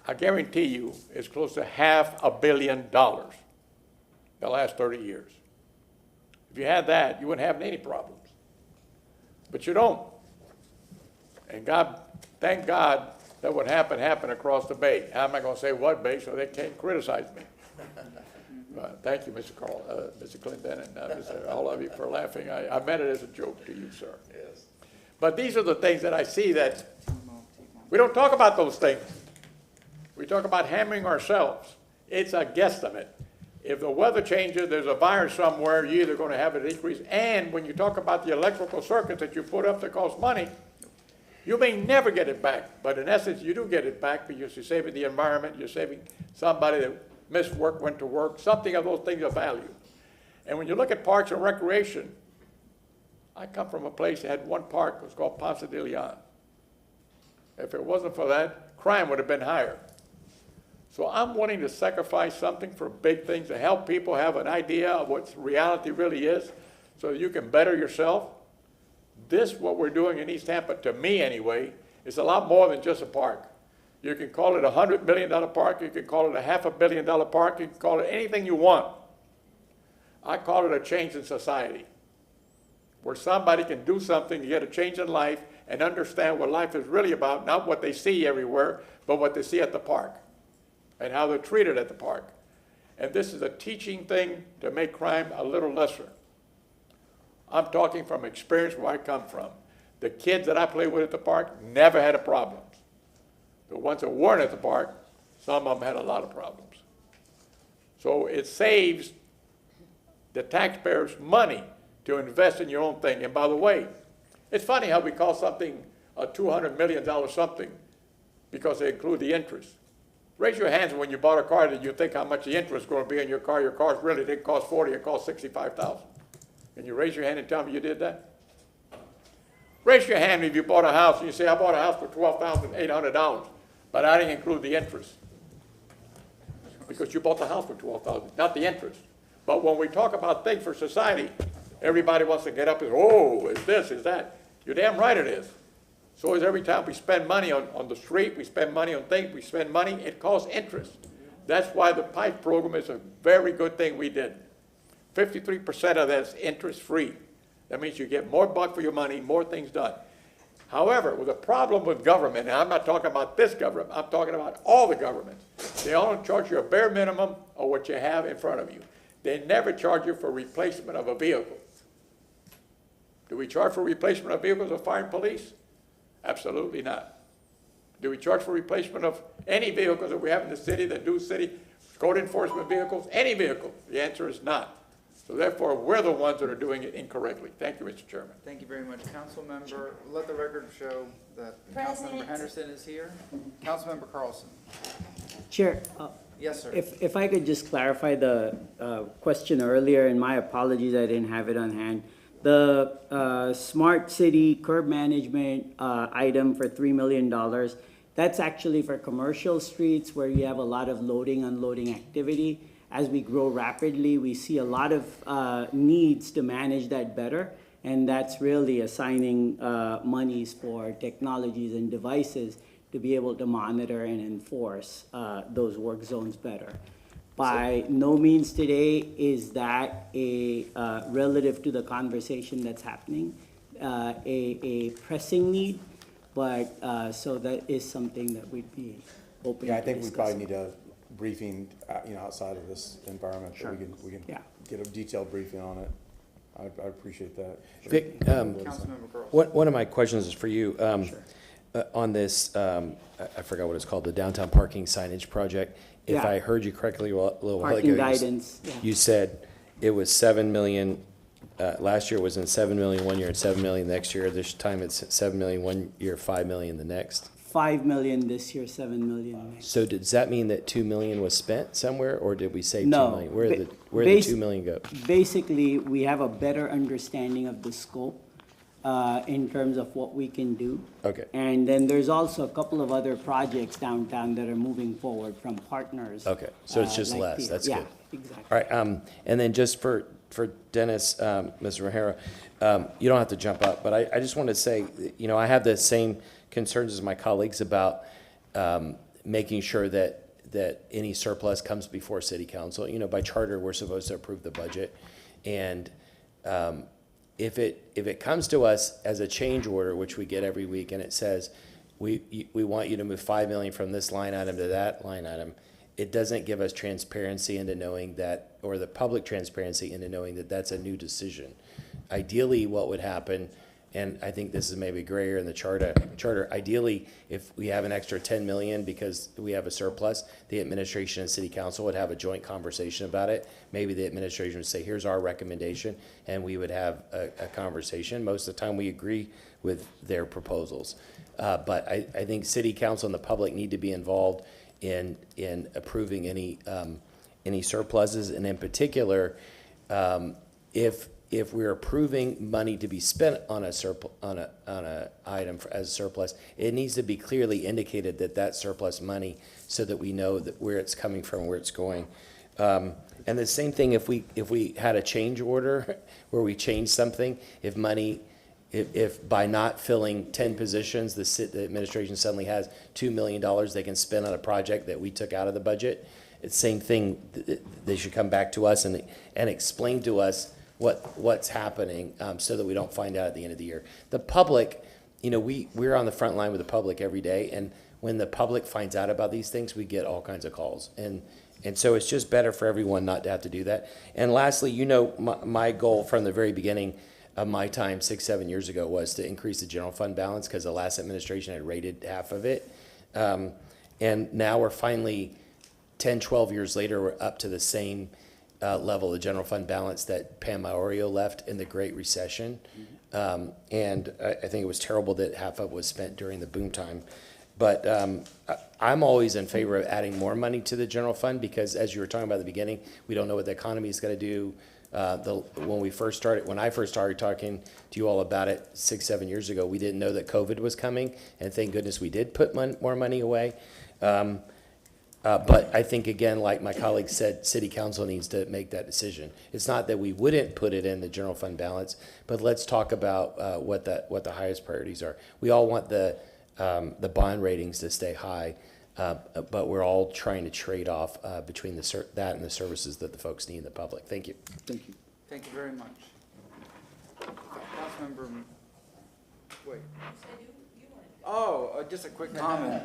I guarantee you, it's close to $500 million the last 30 years. If you had that, you wouldn't have any problems. But you don't. And God, thank God that what happened across the bay. I'm not gonna say what bay, so they can't criticize me. Thank you, Mr. Carl, Mr. Clinton, and all of you for laughing. I meant it as a joke to you, sir. Yes. But these are the things that I see that we don't talk about those things. We talk about hammering ourselves. It's a guesstimate. If the weather changes, there's a virus somewhere, you're either going to have a decrease. And when you talk about the electrical circuits that you put up that cost money, you may never get it back. But in essence, you do get it back because you're saving the environment, you're saving somebody that missed work, went to work, something of those things of value. And when you look at parks and recreation, I come from a place that had one park, it was called Ponce de Leon. If it wasn't for that, crime would have been higher. So I'm willing to sacrifice something for big things to help people have an idea of what reality really is so that you can better yourself. This, what we're doing in East Tampa, to me anyway, is a lot more than just a park. You can call it a $100 million park, you can call it a $500 million park, you can call it anything you want. I call it a change in society, where somebody can do something to get a change in life and understand what life is really about, not what they see everywhere, but what they see at the park and how they're treated at the park. And this is a teaching thing to make crime a little lesser. I'm talking from experience where I come from. The kids that I play with at the park never had a problem. The ones that weren't at the park, some of them had a lot of problems. So it saves the taxpayers money to invest in your own thing. And by the way, it's funny how we call something a $200 million something because they include the interest. Raise your hands when you bought a car that you think how much the interest is going to be in your car. Your car really didn't cost 40, it cost 65,000. Can you raise your hand and tell me you did that? Raise your hand if you bought a house and you say, I bought a house for $12,800, but I didn't include the interest. Because you bought the house for $12,000, not the interest. But when we talk about things for society, everybody wants to get up and say, oh, it's this, it's that. You're damn right it is. So is every time we spend money on the street, we spend money on things, we spend money, it costs interest. That's why the PIPE program is a very good thing we did. 53% of that is interest-free. That means you get more buck for your money, more things done. However, with a problem with government, and I'm not talking about this government, I'm talking about all the governments. They all charge you a bare minimum of what you have in front of you. They never charge you for replacement of a vehicle. Do we charge for replacement of vehicles of fire and police? Absolutely not. Do we charge for replacement of any vehicles that we have in the city that do city code enforcement vehicles? Any vehicle? The answer is not. So therefore, we're the ones that are doing it incorrectly. Thank you, Mr. Chairman. Thank you very much, Council Member. Let the record show that Councilmember Henderson is here. Councilmember Carlson. Chair, Yes, sir. if I could just clarify the question earlier, and my apologies, I didn't have it on hand. The smart city curb management item for $3 million, that's actually for commercial streets where you have a lot of loading, unloading activity. As we grow rapidly, we see a lot of needs to manage that better, and that's really assigning monies for technologies and devices to be able to monitor and enforce those work zones better. By no means today is that a, relative to the conversation that's happening, a pressing need, but so that is something that we'd be open to discussing. Yeah, I think we probably need a briefing, outside of this environment, Sure. that we can Yeah. get a detailed briefing on it. I appreciate that. Vic, Councilmember Carlson. one of my questions is for you. On this, I forgot what it's called, the downtown parking signage project. If Yeah. I heard you correctly a little while ago, Parking guidance, yeah. you said it was 7 million, last year it was in 7 million one year and 7 million next year. This time it's 7 million one year, 5 million the next. 5 million this year, 7 million next. So does that mean that 2 million was spent somewhere, or did we save 2 No. million? Where did the Bas- 2 million go? Basically, we have a better understanding of the scope in terms of what we can do. Okay. And then there's also a couple of other projects downtown that are moving forward from partners. Okay, so it's just like less, that's yeah, good. exactly. All right, and then just for Dennis, Mr. O'Hara, you don't have to jump up, but I just want to say, you know, I have the same concerns as my colleagues about making sure that any surplus comes before city council. You know, by charter, we're supposed to approve the budget. And if it comes to us as a change order, which we get every week, and it says, we want you to move 5 million from this line item to that line item, it doesn't give us transparency into knowing that, or the public transparency into knowing that that's a new decision. Ideally, what would happen, and I think this is maybe grayer in the charter, ideally, if we have an extra 10 million because we have a surplus, the administration and city council would have a joint conversation about it. Maybe the administration would say, here's our recommendation, and we would have a conversation. Most of the time, we agree with their proposals. But I think city council and the public need to be involved in approving any surpluses, and in particular, if we're approving money to be spent on a item as a surplus, it needs to be clearly indicated that that's surplus money, so that we know that where it's coming from, where it's going. And the same thing if we had a change order where we changed something, if by not filling 10 positions, the administration suddenly has $2 million they can spend on a project that we took out of the budget, it's the same thing. They should come back to us and explain to us what's happening, so that we don't find out at the end of the year. The public, you know, we're on the front line with the public every day, and when the public finds out about these things, we get all kinds of calls. And so it's just better for everyone not to have to do that. And lastly, you know, my goal from the very beginning of my time 6-7 years ago was to increase the general fund balance, because the last administration had raided half of it. And now we're finally 10-12 years later, we're up to the same level of general fund balance that Pam Maorio left in the Great Recession. And I think it was terrible that half of it was spent during the boom time. But I'm always in favor of adding more money to the general fund, because as you were talking about at the beginning, we don't know what the economy is going to do. When I first started talking to you all about it 6-7 years ago, we didn't know that COVID was coming, and thank goodness we did put more money away. But I think, again, like my colleague said, city council needs to make that decision. It's not that we wouldn't put it in the general fund balance, but let's talk about what the highest priorities are. We all want the bond ratings to stay high, but we're all trying to trade off between that and the services that the folks need in the public. Thank you. Thank you. Thank you very much. Councilmember, wait. Oh, just a quick comment.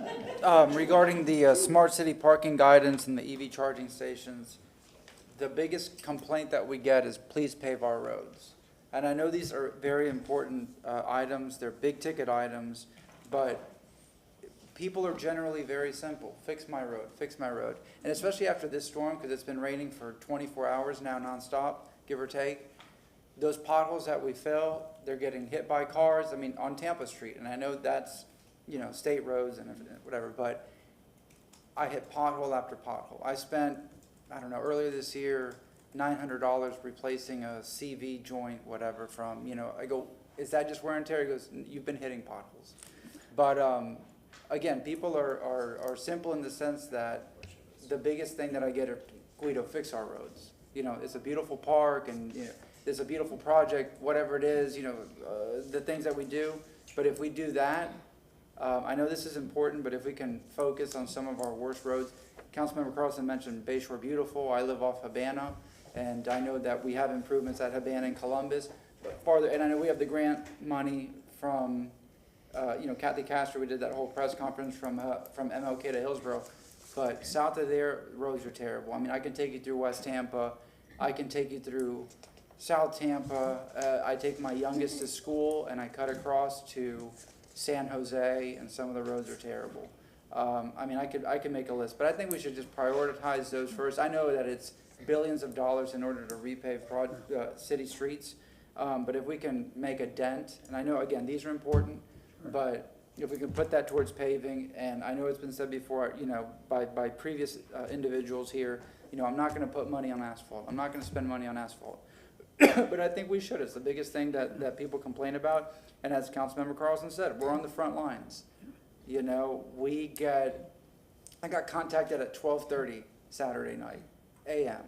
Regarding the smart city parking guidance and the EV charging stations, the biggest complaint that we get is, please pave our roads. And I know these are very important items, they're big ticket items, but people are generally very simple. Fix my road, fix my road. And especially after this storm, because it's been raining for 24 hours now nonstop, give or take, those potholes that we fill, they're getting hit by cars, I mean, on Tampa Street. And I know that's, you know, state roads and whatever, but I hit pothole after pothole. I spent, I don't know, earlier this year, $900 replacing a CV joint, whatever, from, you know, I go, is that just wear and tear? He goes, you've been hitting potholes. But again, people are simple in the sense that the biggest thing that I get are, Guido, fix our roads. You know, it's a beautiful park, and you know, it's a beautiful project, whatever it is, you know, the things that we do. But if we do that, I know this is important, but if we can focus on some of our worst roads. Councilmember Carlson mentioned Bayshore Beautiful. I live off Habana, and I know that we have improvements at Habana and Columbus. But farther, and I know we have the grant money from, you know, Kathy Castro. We did that whole press conference from MLK to Hillsborough. But south of there, roads are terrible. I mean, I can take you through West Tampa. I can take you through South Tampa. I take my youngest to school, and I cut across to San Jose, and some of the roads are terrible. I mean, I could make a list, but I think we should just prioritize those first. I know that it's billions of dollars in order to repave city streets, but if we can make a dent, and I know, again, these are important, but if we can put that towards paving, and I know it's been said before, you know, by previous individuals here, you know, I'm not gonna put money on asphalt, I'm not gonna spend money on asphalt. But I think we should. It's the biggest thing that people complain about, and as Councilmember Carlson said, we're on the front lines. You know, I got contacted at 12:30 Saturday night, AM,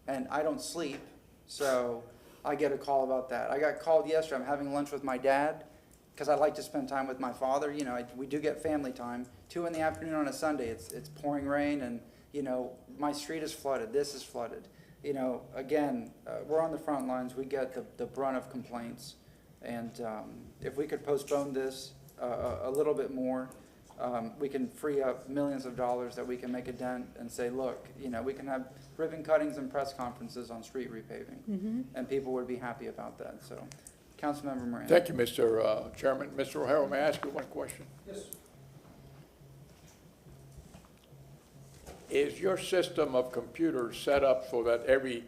and I don't sleep, so I get a call about that. I got called yesterday, I'm having lunch with my dad, because I like to spend time with my father. You know, we do get family time. 2 in the afternoon on a Sunday, it's pouring rain, and, you know, my street is flooded, this is flooded. You know, again, we're on the front lines, we get the brunt of complaints, and if we could postpone this a little bit more, we can free up millions of dollars that we can make a dent and say, look, you know, we can have ribbon cuttings and press conferences on street repaving, and people would be happy about that, so. Councilmember Moran. Thank you, Mr. Chairman. Mr. O'Hara, may I ask you one question? Yes. Is your system of computers set up so that every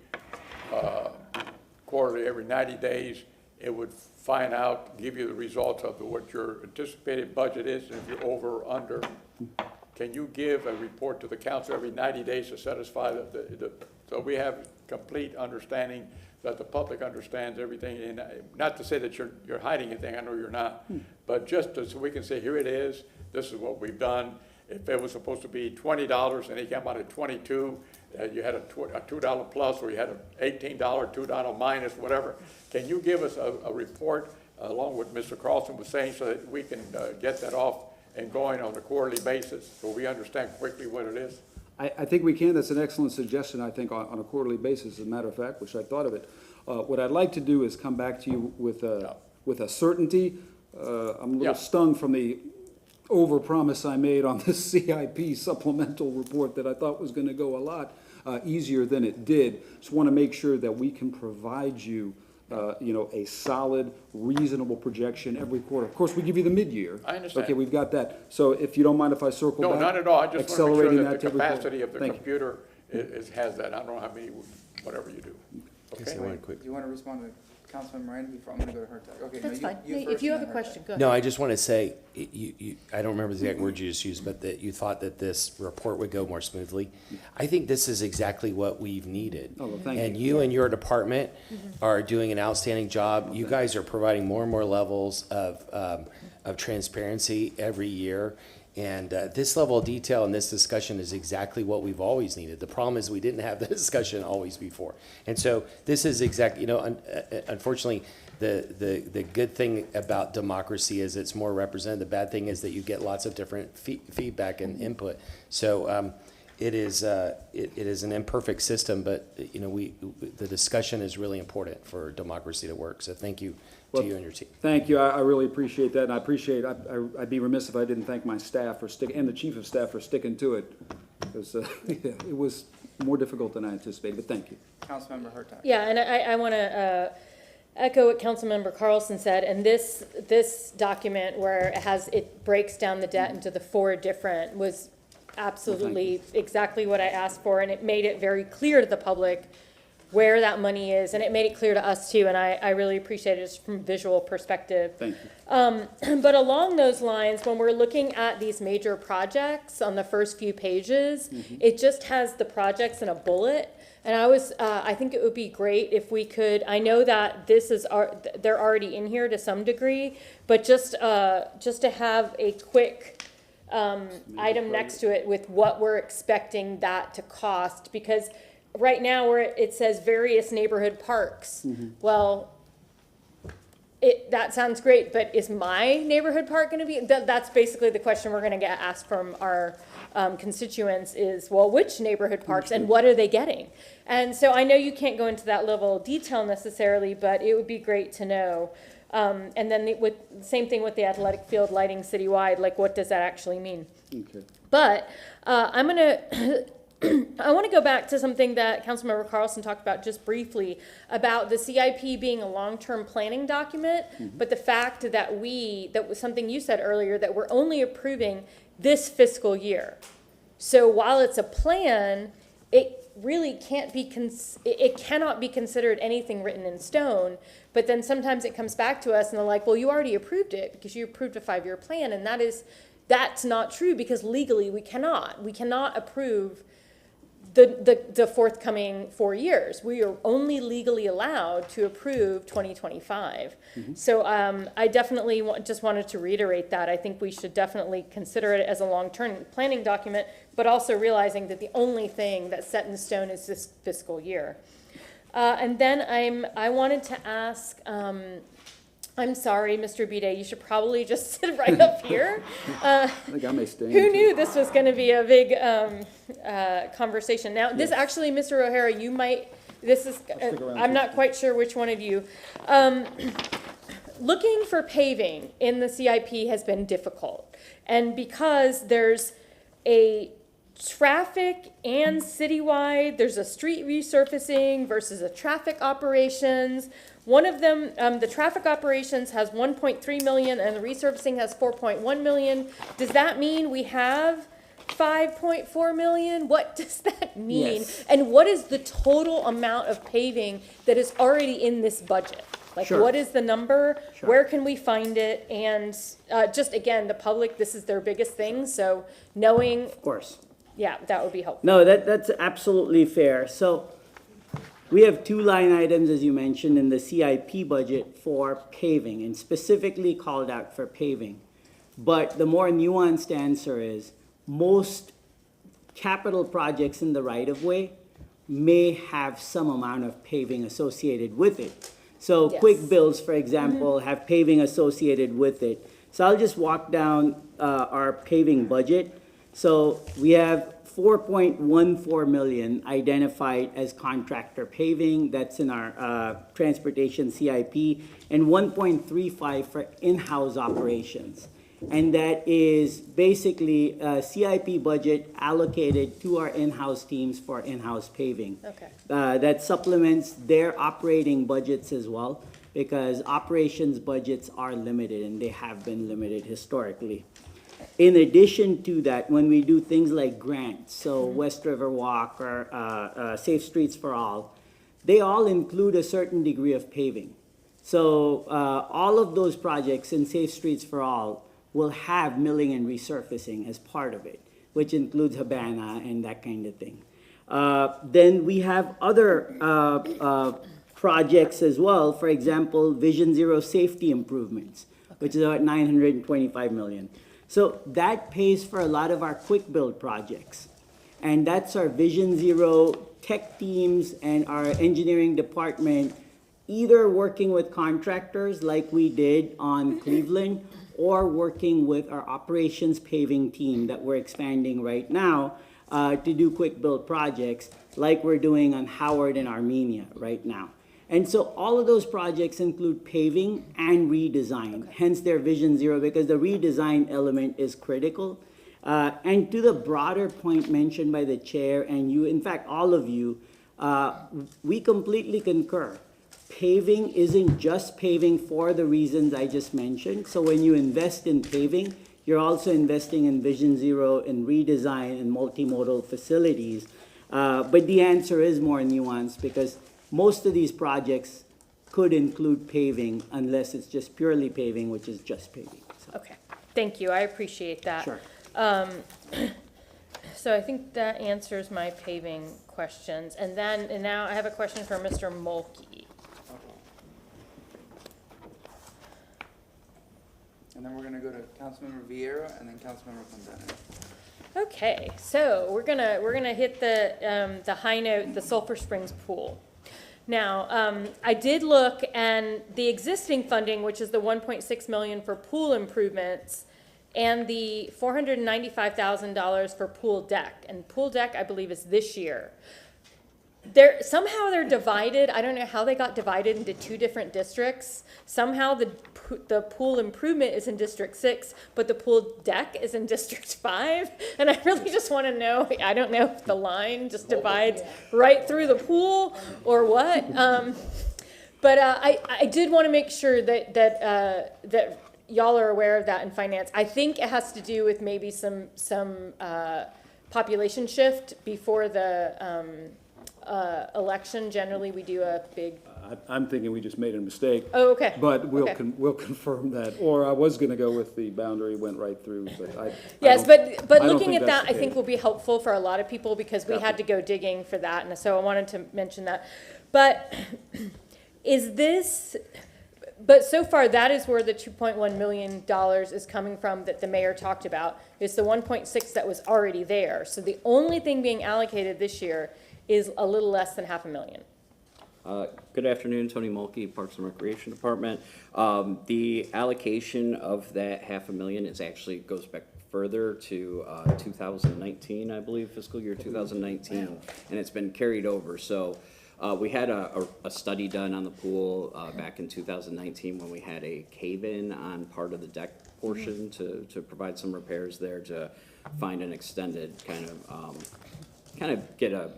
quarterly, every 90 days, it would find out, give you the results of what your anticipated budget is, and if you're over or under? Can you give a report to the council every 90 days to satisfy so we have complete understanding, that the public understands everything, and not to say that you're hiding anything, I know you're not, but just so we can say, here it is, this is what we've done. If it was supposed to be $20 and it came out at 22, you had a $2 plus, or you had an $18, $2 minus, whatever. Can you give us a report along with Mr. Carlson was saying, so that we can get that off and going on a quarterly basis, so we understand quickly what it is? I think we can. That's an excellent suggestion, I think, on a quarterly basis, as a matter of fact, which I thought of it. What I'd like to do is come back to you with a certainty. I'm a little stung from the overpromise I made on the CIP supplemental report that I thought was going to go a lot easier than it did. Just want to make sure that we can provide you you know, a solid, reasonable projection every quarter. Of course, we give you the mid-year. I understand. Okay, we've got that. So if you don't mind if I circle back? No, not at all. I just want to make accelerating sure that the every quarter. capacity of the Thank you. computer has that. I don't know how many, whatever you do. Okay? Do you want to respond to Councilman Miranda before I'm going to go to her? Okay, That's no, fine. you If first you and have a then her question, back. go ahead. No, I just want to say, I don't remember the exact words you just used, but that you thought that this report would go more smoothly. I think this is exactly what we've needed. Oh, well, thank And you. you and your department are doing an outstanding job. You guys are providing more and more levels of transparency every year. And this level of detail in this discussion is exactly what we've always needed. The problem is we didn't have the discussion always before. And so this is exactly, you know, unfortunately, the good thing about democracy is it's more represented. The bad thing is that you get lots of different feedback and input. So it is an imperfect system, but you know, the discussion is really important for democracy to work. So thank you to you and your team. Thank you. I really appreciate that, and I appreciate, I'd be remiss if I didn't thank my staff for and the chief of staff for sticking to it, because it was more difficult than I anticipated, but thank you. Councilmember Hurtak. Yeah, and I want to echo what Councilmember Carlson said, and this document where it breaks down the debt into the 4 different was absolutely exactly what I asked for, and it made it very clear to the public where that money is, and it made it clear to us too, and I really appreciate it just from a visual perspective. Thank you. But along those lines, when we're looking at these major projects on the first few pages, it just has the projects in a bullet. And I think it would be great if we could, I know that they're already in here to some degree, but just to have a quick item next to it with what we're expecting that to cost, because right now where it says various neighborhood parks, well, that sounds great, but is my neighborhood park going to be, that's basically the question we're going to get asked from our constituents is, well, which neighborhood parks and what are they getting? And so I know you can't go into that level of detail necessarily, but it would be great to know. And then same thing with the athletic field lighting citywide, like what does that actually mean? Okay. But I'm going to I want to go back to something that Councilmember Carlson talked about just briefly about the CIP being a long-term planning document, but the fact that that was something you said earlier, that we're only approving this fiscal year. So while it's a plan, it really can't be, it cannot be considered anything written in stone. But then sometimes it comes back to us and they're like, well, you already approved it because you approved a 5-year plan. And that's not true, because legally we cannot approve the forthcoming 4 years. We are only legally allowed to approve 2025. So I definitely just wanted to reiterate that. I think we should definitely consider it as a long-term planning document, but also realizing that the only thing that's set in stone is this fiscal year. And then I wanted to ask, I'm sorry, Mr. Bide, you should probably just sit right up here. I think I may stay. Who knew this was going to be a big conversation? Now, this actually, Mr. O'Hara, you might, this is, I'm not quite sure which one of you. Looking for paving in the CIP has been difficult. And because there's a traffic and citywide, there's a street resurfacing versus a traffic operations. One of them, the traffic operations has 1.3 million and the resurfacing has 4.1 million. Does that mean we have 5.4 million? What does that mean? Yes. And what is the total amount of paving that is already in this budget? Like, Sure. what is the number? Sure. Where can we find it? And just again, the public, this is their biggest thing. So knowing, Of course. yeah, that would be helpful. No, that's absolutely fair. So we have 2 line items, as you mentioned, in the CIP budget for paving, and specifically called out for paving. But the more nuanced answer is most capital projects in the right-of-way may have some amount of paving associated with it. So Yes. quick builds, for example, have paving associated with it. So I'll just walk down our paving budget. So we have 4.14 million identified as contractor paving. That's in our transportation CIP, and 1.35 for in-house operations. And that is basically a CIP budget allocated to our in-house teams for in-house paving. Okay. That supplements their operating budgets as well, because operations budgets are limited and they have been limited historically. In addition to that, when we do things like grants, so West River Walk or Safe Streets for All, they all include a certain degree of paving. So all of those projects in Safe Streets for All will have milling and resurfacing as part of it, which includes Habana and that kind of thing. Then we have other projects as well. For example, Vision Zero safety improvements, which is about 925 million. So that pays for a lot of our quick build projects. And that's our Vision Zero tech teams and our engineering department either working with contractors like we did on Cleveland, or working with our operations paving team that we're expanding right now to do quick build projects like we're doing on Howard and Armenia right now. And so all of those projects include paving and redesign, hence their Vision Zero, because the redesign element is critical. And to the broader point mentioned by the chair and you, in fact, all of you, we completely concur. Paving isn't just paving for the reasons I just mentioned. So when you invest in paving, you're also investing in Vision Zero, in redesign, and multimodal facilities. But the answer is more nuanced, because most of these projects could include paving unless it's just purely paving, which is just paving. So, Okay, thank you, I appreciate that. Sure. So I think that answers my paving questions. And now I have a question for Mr. Mulkey. And then we're gonna go to Councilmember Vieira and then Councilmember Quintana. Okay, so we're gonna hit the high note, the Sulphur Springs pool. Now, I did look, and the existing funding, which is the 1.6 million for pool improvements, and the $495,000 for pool deck, and pool deck, I believe, is this year. Somehow they're divided. I don't know how they got divided into 2 different districts. Somehow the pool improvement is in District 6, but the pool deck is in District 5. And I really just want to know, I don't know if the line just divides right through the pool or what. But I did want to make sure that y'all are aware of that in finance. I think it has to do with maybe some population shift before the election. Generally, we do a big, I'm thinking we just made a mistake. oh, okay. But we'll, Okay. we'll confirm that. Or I was gonna go with the boundary went right through, but I. Yes, I don't- but I don't looking think at that's that, the I think case. will be helpful for a lot of people because we had to go digging for that, and so I wanted to mention that. But but so far, that is where the $2.1 million is coming from that the mayor talked about. It's the 1.6 that was already there. So the only thing being allocated this year is a little less than $500,000. Good afternoon, Tony Mulkey, Parks and Recreation Department. The allocation of that $500,000 is actually goes back further to 2019, I believe, fiscal year 2019, and it's been carried over. So we had a study done on the pool back in 2019 when we had a cave-in on part of the deck portion to provide some repairs there to find an extended kind of get a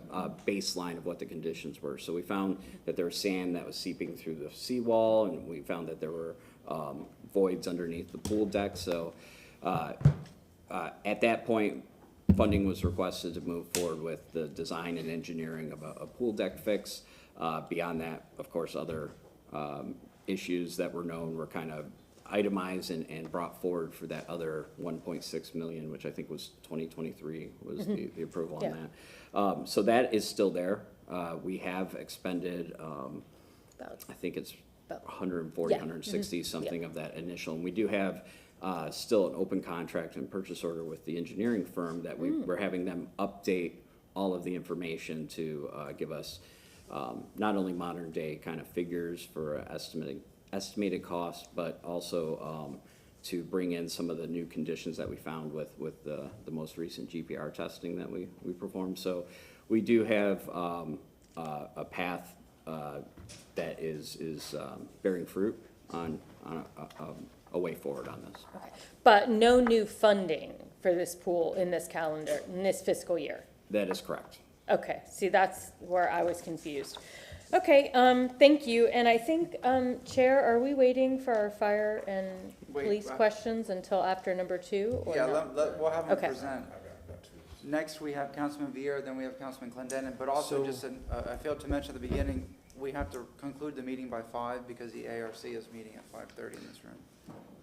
baseline of what the conditions were. So we found that there was sand that was seeping through the seawall, and we found that there were voids underneath the pool deck. So at that point, funding was requested to move forward with the design and engineering of a pool deck fix. Beyond that, of course, other issues that were known were kind of itemized and brought forward for that other 1.6 million, which I think was 2023 was the approval on that. So that is still there. We have expended, I think it's 140, 160 something of that initial, and we do have still an open contract and purchase order with the engineering firm that we're having them update all of the information to give us not only modern day kind of figures for estimated costs, but also to bring in some of the new conditions that we found with the most recent GPR testing that we performed. So we do have a path that is bearing fruit on a way forward on this. Okay. But no new funding for this pool in this calendar, in this fiscal year? That is correct. Okay, see, that's where I was confused. Okay, thank you, and I think, Chair, are we waiting for our fire and police questions until after number 2, or Yeah, not? we'll have them Okay. present. Next, we have Councilman Vieira, then we have Councilman Clendenin, but also I failed to mention at the beginning, we have to conclude the meeting by 5 because the ARC is meeting at 5:30 in this room.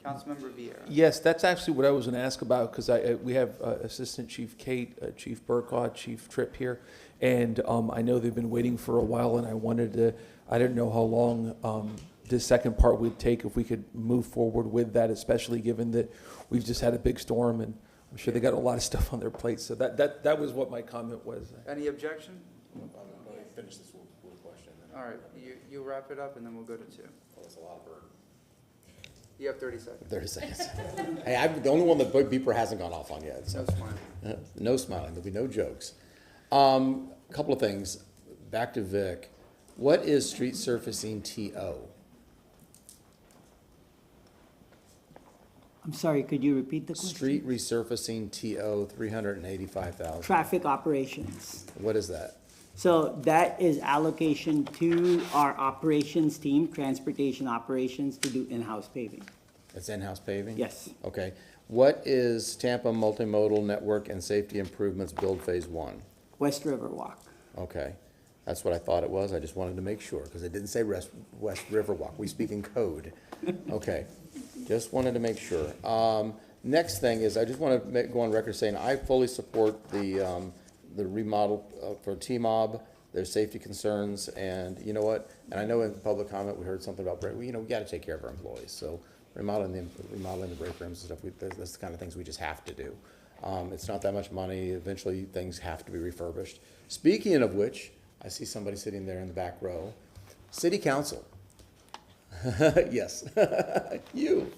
Councilmember Vieira. Yes, that's actually what I was gonna ask about, because we have Assistant Chief Kate, Chief Burkott, Chief Tripp here, and I know they've been waiting for a while, and I didn't know how long this second part would take if we could move forward with that, especially given that we've just had a big storm, and I'm sure they got a lot of stuff on their plate, so that was what my comment was. Any objection? Finish this with a question. All right, you wrap it up and then we'll go to 2. Well, that's a lot of burden. You have 30 seconds. 30 seconds. Hey, I'm the only one that beeper hasn't gone off on yet. So. No smiling. No smiling. There'll be no jokes. Couple of things. Back to Vic. What is street surfacing TO? I'm sorry, could you repeat the question? Street resurfacing TO, 385,000. Traffic operations. What is that? So that is allocation to our operations team, transportation operations, to do in-house paving. It's in-house paving? Yes. Okay. What is Tampa Multimodal Network and Safety Improvements Build Phase 1? West River Walk. Okay. That's what I thought it was. I just wanted to make sure, because it didn't say West River Walk. We speak in code. Okay. Just wanted to make sure. Next thing is, I just want to go on record saying I fully support the remodel for T-Mob. There's safety concerns, and you know what? And I know in public comment we heard something about break. We got to take care of our employees. So remodeling the break rooms and stuff. That's the kind of things we just have to do. It's not that much money. Eventually, things have to be refurbished. Speaking of which, I see somebody sitting there in the back row. City Council. Yes, you.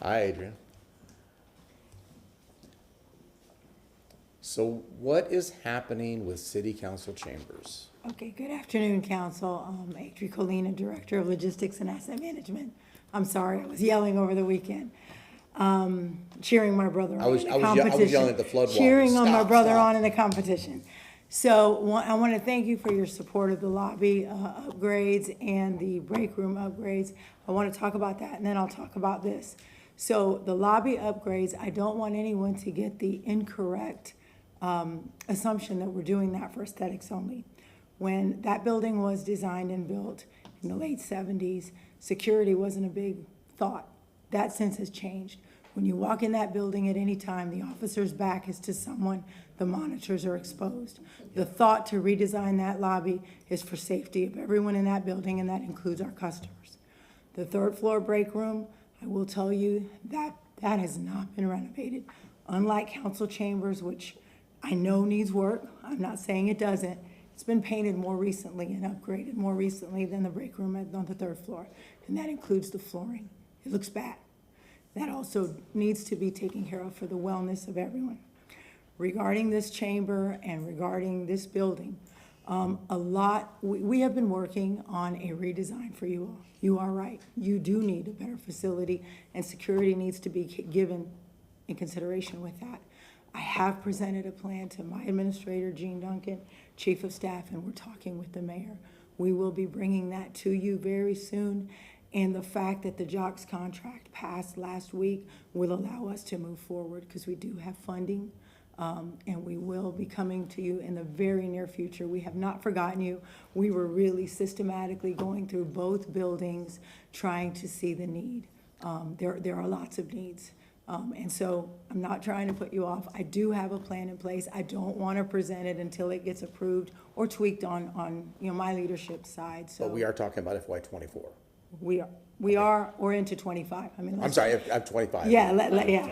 Hi, Adrian. So what is happening with City Council chambers? Okay, good afternoon, Council. Adri Colina, Director of Logistics and Asset Management. I'm sorry, I was yelling over the weekend. Cheering my brother on in the competition. I was yelling at the floodwaters. Cheering on my brother on in the competition. So I want to thank you for your support of the lobby upgrades and the break room upgrades. I want to talk about that, and then I'll talk about this. So the lobby upgrades, I don't want anyone to get the incorrect assumption that we're doing that for aesthetics only. When that building was designed and built in the late 70s, security wasn't a big thought. That sense has changed. When you walk in that building at any time, the officer's back is to someone, the monitors are exposed. The thought to redesign that lobby is for safety of everyone in that building, and that includes our customers. The third floor break room, I will tell you that that has not been renovated. Unlike council chambers, which I know needs work, I'm not saying it doesn't, it's been painted more recently and upgraded more recently than the break room on the third floor, and that includes the flooring. It looks bad. That also needs to be taken care of for the wellness of everyone. Regarding this chamber and regarding this building, we have been working on a redesign for you all. You are right. You do need a better facility, and security needs to be given in consideration with that. I have presented a plan to my administrator, Gene Duncan, chief of staff, and we're talking with the mayor. We will be bringing that to you very soon. And the fact that the JOCS contract passed last week will allow us to move forward because we do have funding. And we will be coming to you in the very near future. We have not forgotten you. We were really systematically going through both buildings, trying to see the need. There are lots of needs. And so I'm not trying to put you off. I do have a plan in place. I don't want to present it until it gets approved or tweaked on my leadership side. So But we are talking about FY '24. We are, or into 25. I mean, I'm sorry, I'm 25. Yeah,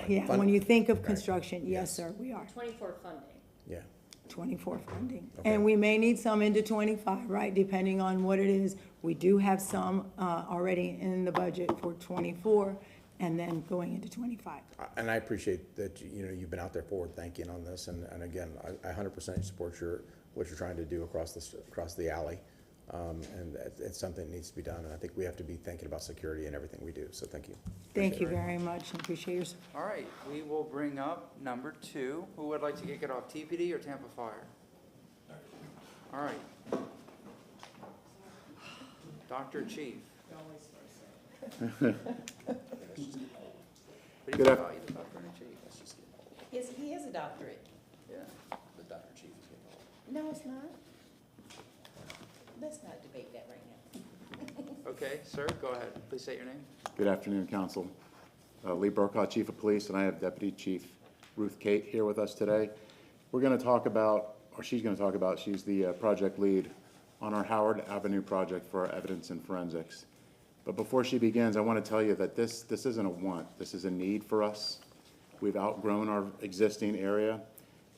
yeah. Fund- when you think of Okay. construction, yes, sir, we are. 24 funding. Yeah. 24 funding. Okay. And we may need some into 25, right, depending on what it is. We do have some already in the budget for 24 and then going into 25. And I appreciate that, you've been out there forward thinking on this, and again, I 100% support what you're trying to do across the alley. And it's something that needs to be done, and I think we have to be thinking about security in everything we do, so thank you. Thank you very much, and appreciate your support. All right, we will bring up number 2. Who would like to kick it off, TPD or Tampa Fire? All right. Dr. Chief. Good He's a doctor and a chief. He is a doctorate. Yeah. The Dr. Chief is getting No, it's not. Let's not debate that right now. Okay, sir, go ahead. Please state your name. Good afternoon, Council. Lee Brokaw, Chief of Police, and I have Deputy Chief Ruth Kate here with us today. We're going to talk about, or she's going to talk about, she's the project lead on our Howard Avenue project for our evidence and forensics. But before she begins, I want to tell you that this isn't a want, this is a need for us. We've outgrown our existing area.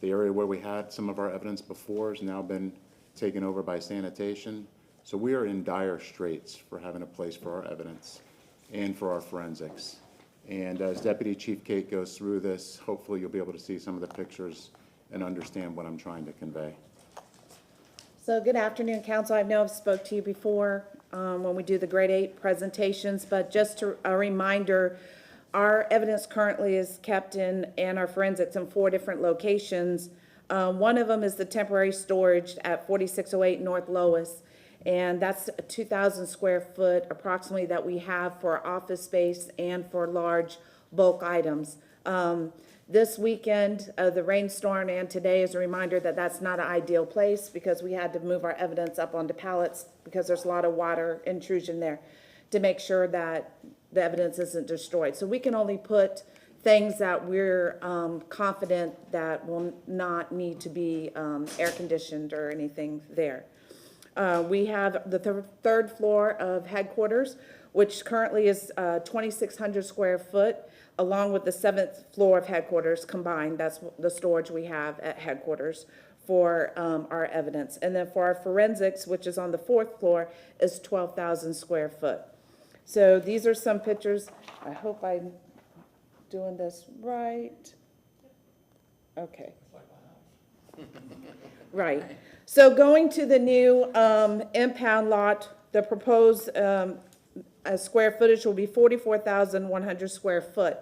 The area where we had some of our evidence before has now been taken over by sanitation. So we are in dire straits for having a place for our evidence and for our forensics. And as Deputy Chief Kate goes through this, hopefully you'll be able to see some of the pictures and understand what I'm trying to convey. So good afternoon, Council. I know I've spoke to you before when we do the grade 8 presentations, but just a reminder, our evidence currently is kept and our forensics in 4 different locations. One of them is the temporary storage at 4608 North Lois, and that's a 2,000 square foot approximately that we have for office space and for large bulk items. This weekend, the rainstorm and today is a reminder that that's not an ideal place because we had to move our evidence up onto pallets because there's a lot of water intrusion there to make sure that the evidence isn't destroyed. So we can only put things that we're confident that will not need to be air conditioned or anything there. We have the third floor of headquarters, which currently is 2,600 square foot, along with the 7th floor of headquarters combined. That's the storage we have at headquarters for our evidence. And then for our forensics, which is on the 4th floor, is 12,000 square foot. So these are some pictures. I hope I'm doing this right. Okay. Right. So going to the new impound lot, the proposed square footage will be 44,100 square foot.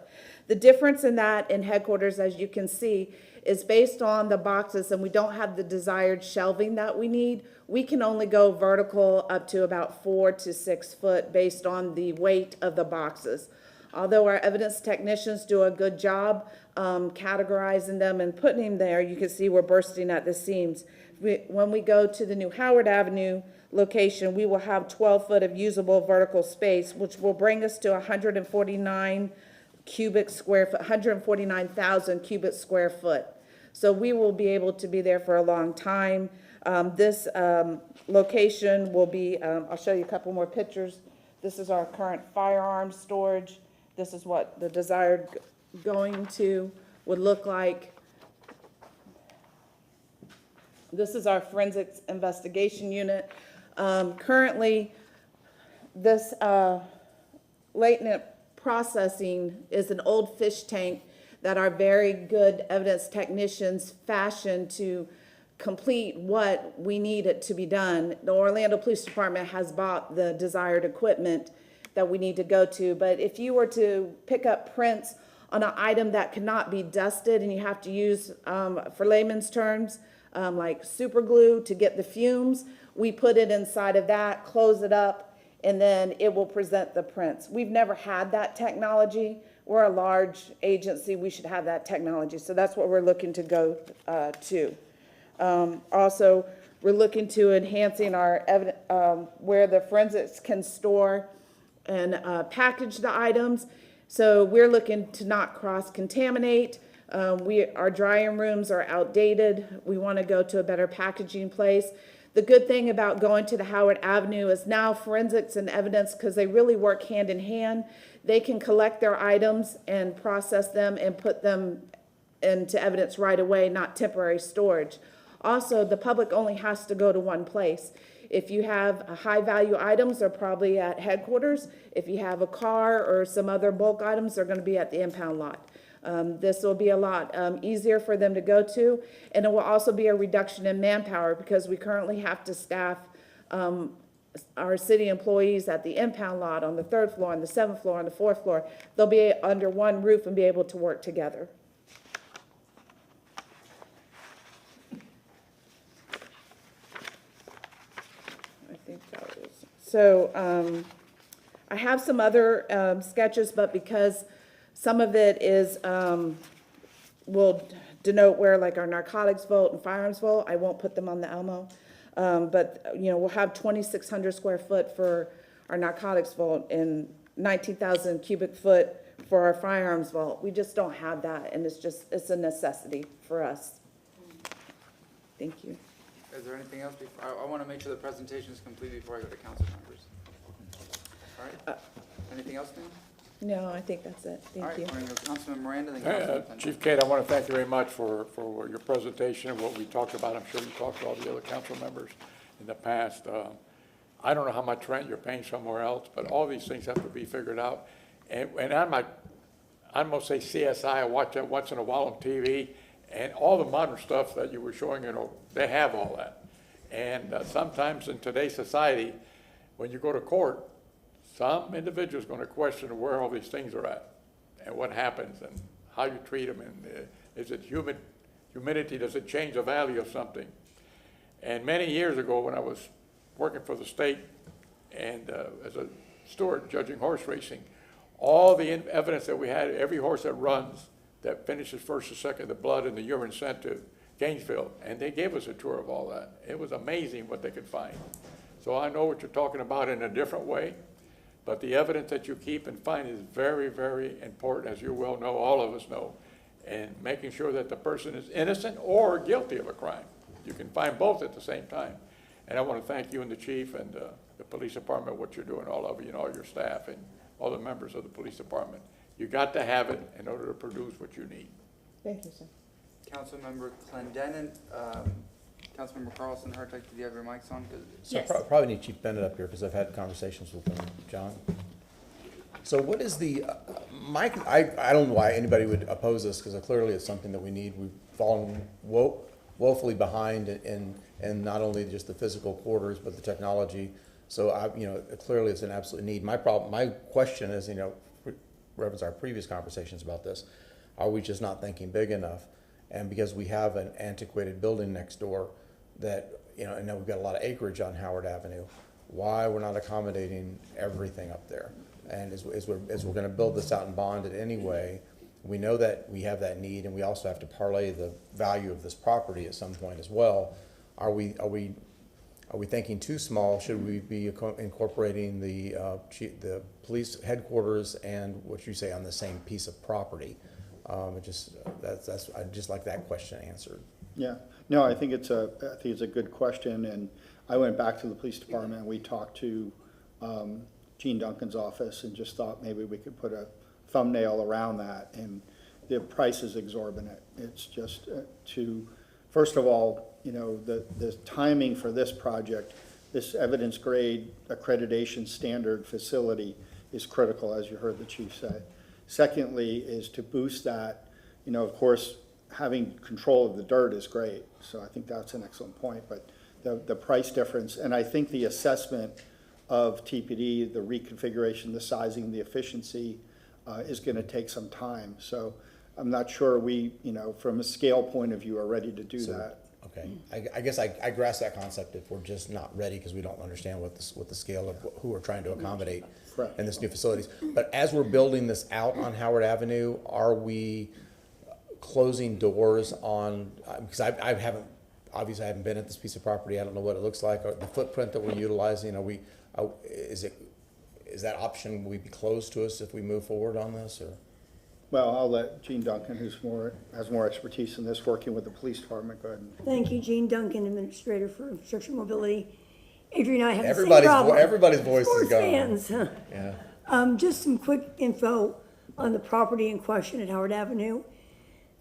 The difference in that in headquarters, as you can see, is based on the boxes, and we don't have the desired shelving that we need. We can only go vertical up to about 4 to 6 foot based on the weight of the boxes. Although our evidence technicians do a good job categorizing them and putting them there, you can see we're bursting at the seams. When we go to the new Howard Avenue location, we will have 12 foot of usable vertical space, which will bring us to 149 cubic square foot, 149,000 cubic square foot. So we will be able to be there for a long time. This location will be, I'll show you a couple more pictures. This is our current firearms storage. This is what the desired going to would look like. This is our forensics investigation unit. Currently, this latent processing is an old fish tank that our very good evidence technicians fashioned to complete what we needed to be done. The Orlando Police Department has bought the desired equipment that we need to go to, but if you were to pick up prints on an item that cannot be dusted and you have to use, for layman's terms, like super glue to get the fumes, we put it inside of that, close it up, and then it will present the prints. We've never had that technology. We're a large agency, we should have that technology. So that's what we're looking to go to. Also, we're looking to enhancing our evidence, where the forensics can store and package the items. So we're looking to not cross-contaminate. Our drying rooms are outdated. We want to go to a better packaging place. The good thing about going to the Howard Avenue is now forensics and evidence, because they really work hand in hand, they can collect their items and process them and put them into evidence right away, not temporary storage. Also, the public only has to go to one place. If you have high-value items, they're probably at headquarters. If you have a car or some other bulk items, they're going to be at the impound lot. This will be a lot easier for them to go to, and it will also be a reduction in manpower, because we currently have to staff our city employees at the impound lot on the 3rd floor, on the 7th floor, on the 4th floor. They'll be under one roof and be able to work together. I think that was, so I have some other sketches, but because some of it is, will denote where like our narcotics vault and firearms vault, I won't put them on the Elmo. But, you know, we'll have 2,600 square foot for our narcotics vault and 19,000 cubic foot for our firearms vault. We just don't have that, and it's a necessity for us. Thank you. Is there anything else? I want to make sure the presentation is complete before I go to council members. All right. Anything else, ma'am? No, I think that's it. Thank you. All right, we're going to go Councilman Miranda, then Councilman Clinton. Chief Kate, I want to thank you very much for your presentation and what we talked about. I'm sure you talked to all the other council members in the past. I don't know how much rent you're paying somewhere else, but all these things have to be figured out. And I'm going to say CSI, I watch that once in a while on TV, and all the modern stuff that you were showing, you know, they have all that. And sometimes in today's society, when you go to court, some individual's going to question where all these things are at and what happens and how you treat them, and is it humidity, does it change the value of something? And many years ago, when I was working for the state and as a steward judging horse racing, all the evidence that we had, every horse that runs, that finishes first or second, the blood and the urine sent to Gainesville, and they gave us a tour of all that. It was amazing what they could find. So I know what you're talking about in a different way. But the evidence that you keep and find is very, very important, as you well know, all of us know, and making sure that the person is innocent or guilty of a crime. You can find both at the same time. And I want to thank you and the chief and the police department, what you're doing, all of you and all your staff and all the members of the police department. You got to have it in order to produce what you need. Thank you, sir. Councilmember Clendenin, Councilmember Carlson, Hurtak, do you have your mics on? So probably need Chief Bennett up here, because I've had conversations with him, John. So what is the, I don't know why anybody would oppose this, because clearly it's something that we need. We've fallen woefully behind in not only just the physical quarters, but the technology. So you know, clearly it's an absolute need. My question is, you know, reference our previous conversations about this, are we just not thinking big enough? And because we have an antiquated building next door that, you know, and now we've got a lot of acreage on Howard Avenue, why we're not accommodating everything up there. And as we're gonna build this out and bond it anyway, we know that we have that need, and we also have to parlay the value of this property at some point as well. Are we thinking too small? Should we be incorporating the police headquarters and what you say on the same piece of property? I just like that question answered. Yeah, no, I think it's a good question, and I went back to the police department and we talked to Gene Duncan's office and just thought maybe we could put a thumbnail around that, and the price is exorbitant. It's just first of all, you know, the timing for this project, this evidence grade accreditation standard facility is critical, as you heard the chief say. Secondly is to boost that, you know, of course, having control of the dirt is great, so I think that's an excellent point, but the price difference, and I think the assessment of TPD, the reconfiguration, the sizing, the efficiency is gonna take some time. So I'm not sure we, you know, from a scale point of view, are ready to do that. Okay, I guess I grasp that concept if we're just not ready because we don't understand what the scale of who we're trying to accommodate in this new facilities. But as we're building this out on Howard Avenue, are we closing doors on, because I haven't been at this piece of property, I don't know what it looks like, or the footprint that we're utilizing, is that option, will we be closed to us if we move forward on this, or? Well, I'll let Gene Duncan, who's has more expertise in this, working with the police department, go ahead. Thank you, Gene Duncan, Administrator for Infrastructure Mobility. Adrian and I have the same problem. Everybody's voice is gone. Fans, huh? Yeah. Just some quick info on the property in question at Howard Avenue.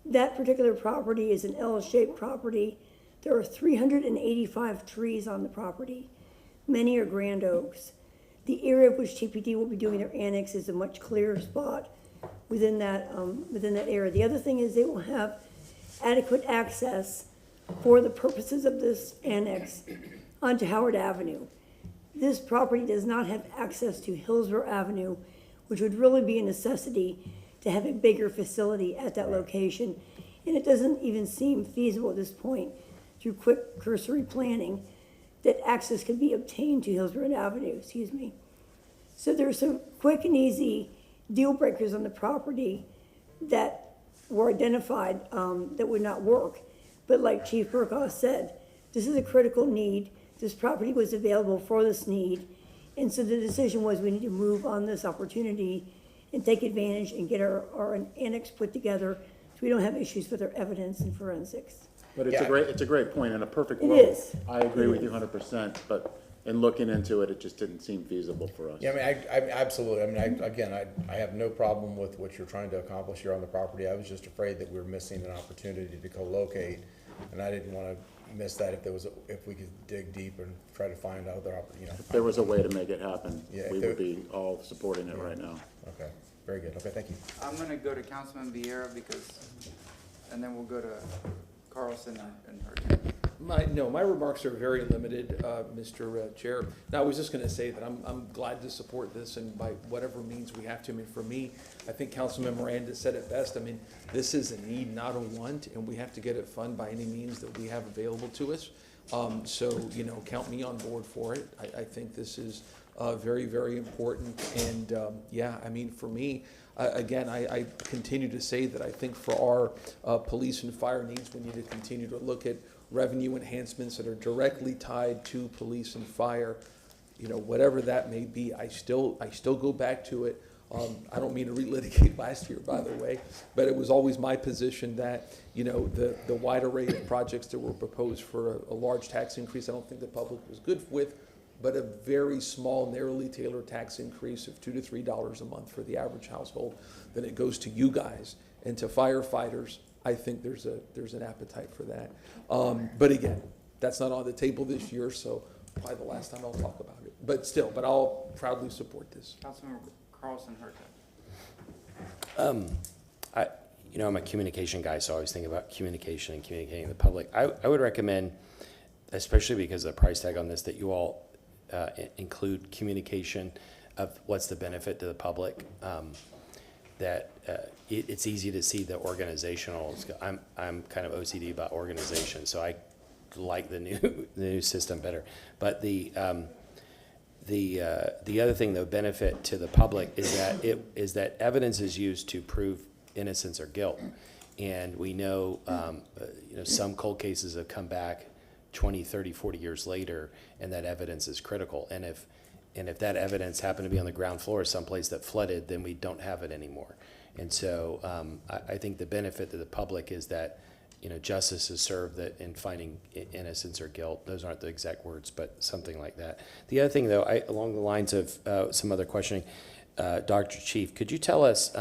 That particular property is an L-shaped property. There are 385 trees on the property. Many are grand oaks. The area of which TPD will be doing their annex is a much clearer spot within that area. The other thing is they will have adequate access for the purposes of this annex onto Howard Avenue. This property does not have access to Hillsborough Avenue, which would really be a necessity to have a bigger facility at that location. And it doesn't even seem feasible at this point through quick cursory planning that access can be obtained to Hillsborough Avenue, So there's some quick and easy deal breakers on the property that were identified that would not work. But like Chief Burkhoff said, this is a critical need. This property was available for this need. And so the decision was we need to move on this opportunity and take advantage and get our annex put together so we don't have issues with our evidence and forensics. But it's a great point. In a perfect It world, is. I agree with you 100%, but in looking into it, it just didn't seem feasible for us. Yeah, I mean, I absolutely, I have no problem with what you're trying to accomplish here on the property. I was just afraid that we were missing an opportunity to co-locate, and I didn't want to miss that if we could dig deep and try to find other, If there was a way to make it happen, Yeah, we would be all supporting it right now. Okay, very good. Okay, thank you. I'm gonna go to Councilman Vieira and then we'll go to Carlson and Hurd. My remarks are very limited, Mr. Chair. Now, I was just gonna say that I'm glad to support this, and by whatever means we have to. I mean, for me, I think Councilman Miranda said it best. I mean, this is a need, not a want, and we have to get it funded by any means that we have available to us. So, count me on board for it. I think this is very, very important, and I mean, for me, again, I continue to say that I think for our police and fire needs, we need to continue to look at revenue enhancements that are directly tied to police and fire, whatever that may be. I still go back to it. I don't mean to relitigate last year, by the way, but it was always my position that, the wide array of projects that were proposed for a large tax increase, I don't think the public was good with, but a very small, narrowly tailored tax increase of $2 to $3 a month for the average household, then it goes to you guys and to firefighters. I think there's an appetite for that. But again, that's not on the table this year, so probably the last time I'll talk about it. But I'll proudly support this. Councilman Carlson Hurd. I'm a communication guy, so I always think about communication and communicating to the public. I would recommend, especially because of the price tag on this, that you all include communication of what's the benefit to the public. It's easy to see the organizational. I'm kind of OCD about organization, so I like the new system better. But the other thing, the benefit to the public is that evidence is used to prove innocence or guilt. And we know, some cold cases have come back 20, 30, 40 years later, and that evidence is critical. And if that evidence happened to be on the ground floor someplace that flooded, then we don't have it anymore. And so I think the benefit to the public is that, justice is served that in finding innocence or guilt. Those aren't the exact words, but something like that. The other thing, though, along the lines of some other questioning, Dr. Chief, could you tell us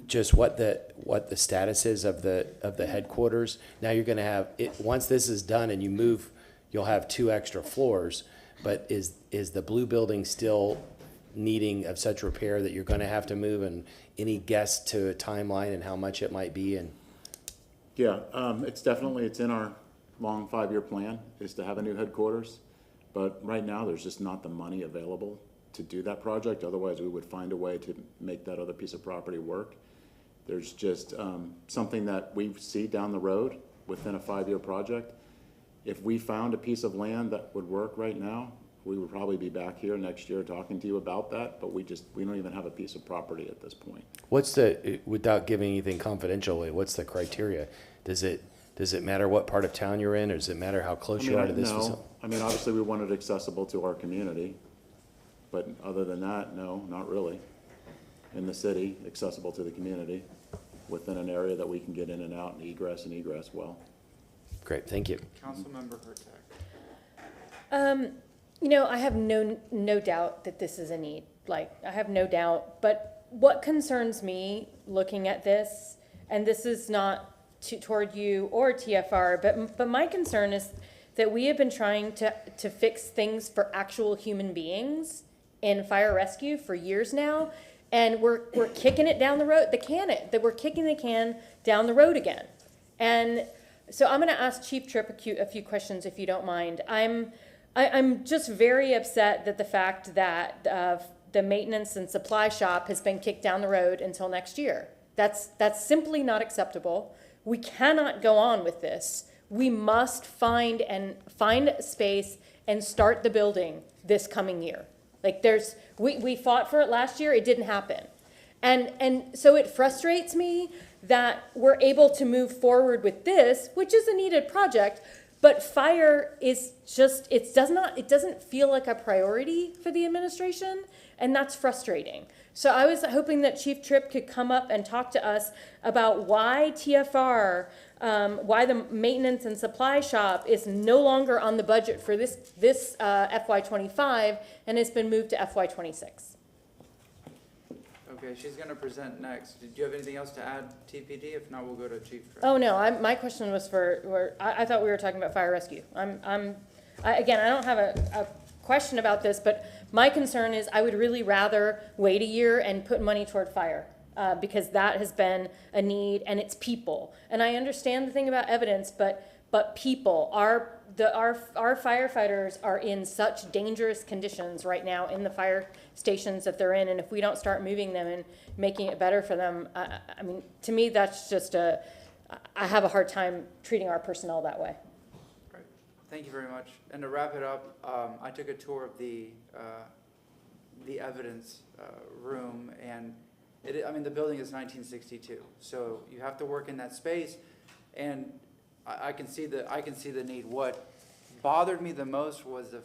just what the status is of the headquarters? Now you're going to have it once this is done and you move, you'll have 2 extra floors. But is the blue building still needing of such repair that you're going to have to move? And any guess to a timeline and how much it might be? And Yeah, it's in our long 5-year plan is to have a new headquarters. But right now, there's just not the money available to do that project. Otherwise, we would find a way to make that other piece of property work. There's just something that we see down the road within a 5-year project. If we found a piece of land that would work right now, we would probably be back here next year talking to you about that, but we don't even have a piece of property at this point. Without giving anything confidential, what's the criteria? Does it matter what part of town you're in, or does it matter how close you are to this facility? I mean, obviously we want it accessible to our community, but other than that, no, not really. In the city, accessible to the community, within an area that we can get in and out and egress well. Great, thank you. Councilmember Hurtak. I have no doubt that this is a need. I have no doubt. But what concerns me looking at this, and this is not toward you or TFR, but my concern is that we have been trying to fix things for actual human beings in fire rescue for years now, and we're kicking it down the road. We're kicking the can down the road again. And so I'm going to ask Chief Tripp a few questions, if you don't mind. I'm just very upset that the fact that the maintenance and supply shop has been kicked down the road until next year. That's simply not acceptable. We cannot go on with this. We must find space and start the building this coming year. We fought for it last year. It didn't happen. And so it frustrates me that we're able to move forward with this, which is a needed project, but fire is just, it doesn't feel like a priority for the administration, and that's frustrating. So I was hoping that Chief Tripp could come up and talk to us about why TFR, why the maintenance and supply shop is no longer on the budget for this FY25 and has been moved to FY26. Okay, she's going to present next. Did you have anything else to add, TPD? If not, we'll go to Chief Tripp. Oh, no, my question was I thought we were talking about fire rescue. Again, I don't have a question about this, but my concern is I would really rather wait a year and put money toward fire because that has been a need, and it's people. And I understand the thing about evidence, but people, our firefighters are in such dangerous conditions right now in the fire stations that they're in, and if we don't start moving them and making it better for them, I mean, to me, that's just I have a hard time treating our personnel that way. Right. Thank you very much. And to wrap it up, I took a tour of the evidence room, and the building is 1962, so you have to work in that space, and I can see the need. What bothered me the most was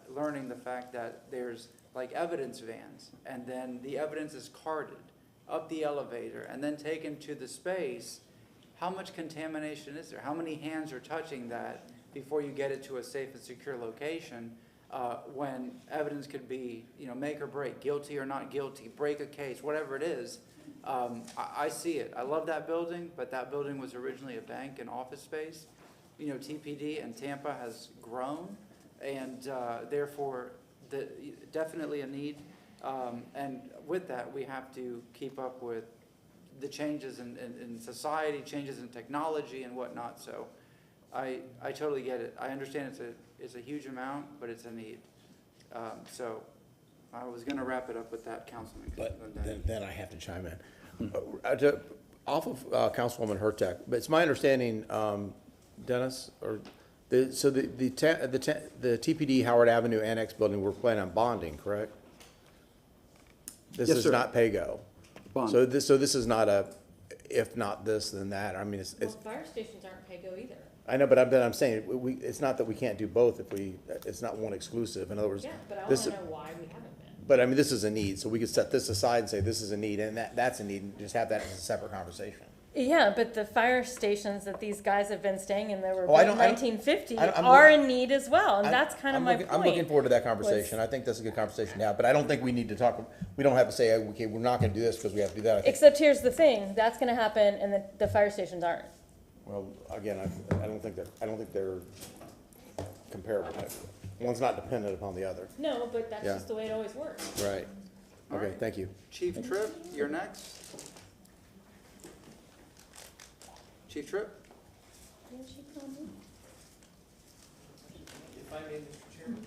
learning the fact that there's evidence vans, and then the evidence is carted up the elevator and then taken to the space. How much contamination is there? How many hands are touching that before you get it to a safe and secure location when evidence could be, make or break, guilty or not guilty, break a case, whatever it is. I see it. I love that building, but that building was originally a bank and office space. TPD and Tampa has grown, and therefore definitely a need. And with that, we have to keep up with the changes in society, changes in technology and whatnot. So I totally get it. I understand it's a huge amount, but it's a need. So I was going to wrap it up with that, Councilman. But then I have to chime in. Off of Councilwoman Hurtak, but it's my understanding, Dennis, The TPD Howard Avenue Annex Building, we're planning on bonding, correct? This Yes, is sir. not pay-go. Bond. So this is not a, if not this, then that. I mean, it's, fire stations aren't pay-go either. I know, but I'm saying, it's not that we can't do both if it's not one exclusive. In other words, Yeah, but I this, wanna know why we haven't been. but I mean, this is a need, so we could set this aside and say this is a need, and that's a need, and just have that as a separate conversation. Yeah, but the fire stations that these guys have been staying in, that were Oh, I built in don't- I don't- 1950, I'm are looking- in need as well, and that's kind of my point. I'm looking forward to that was- conversation. I think that's a good conversation to have, but I don't think we need to talk, we don't have to say, okay, we're not gonna do this because we have to do that. I think, Except here's the thing, that's gonna happen and the fire stations aren't. well, again, I don't think they're comparable. One's not dependent upon the other. No, but that's Yeah. just the way it always works. Right. All Okay, right. thank you. Chief Tripp, you're next. Chief Tripp?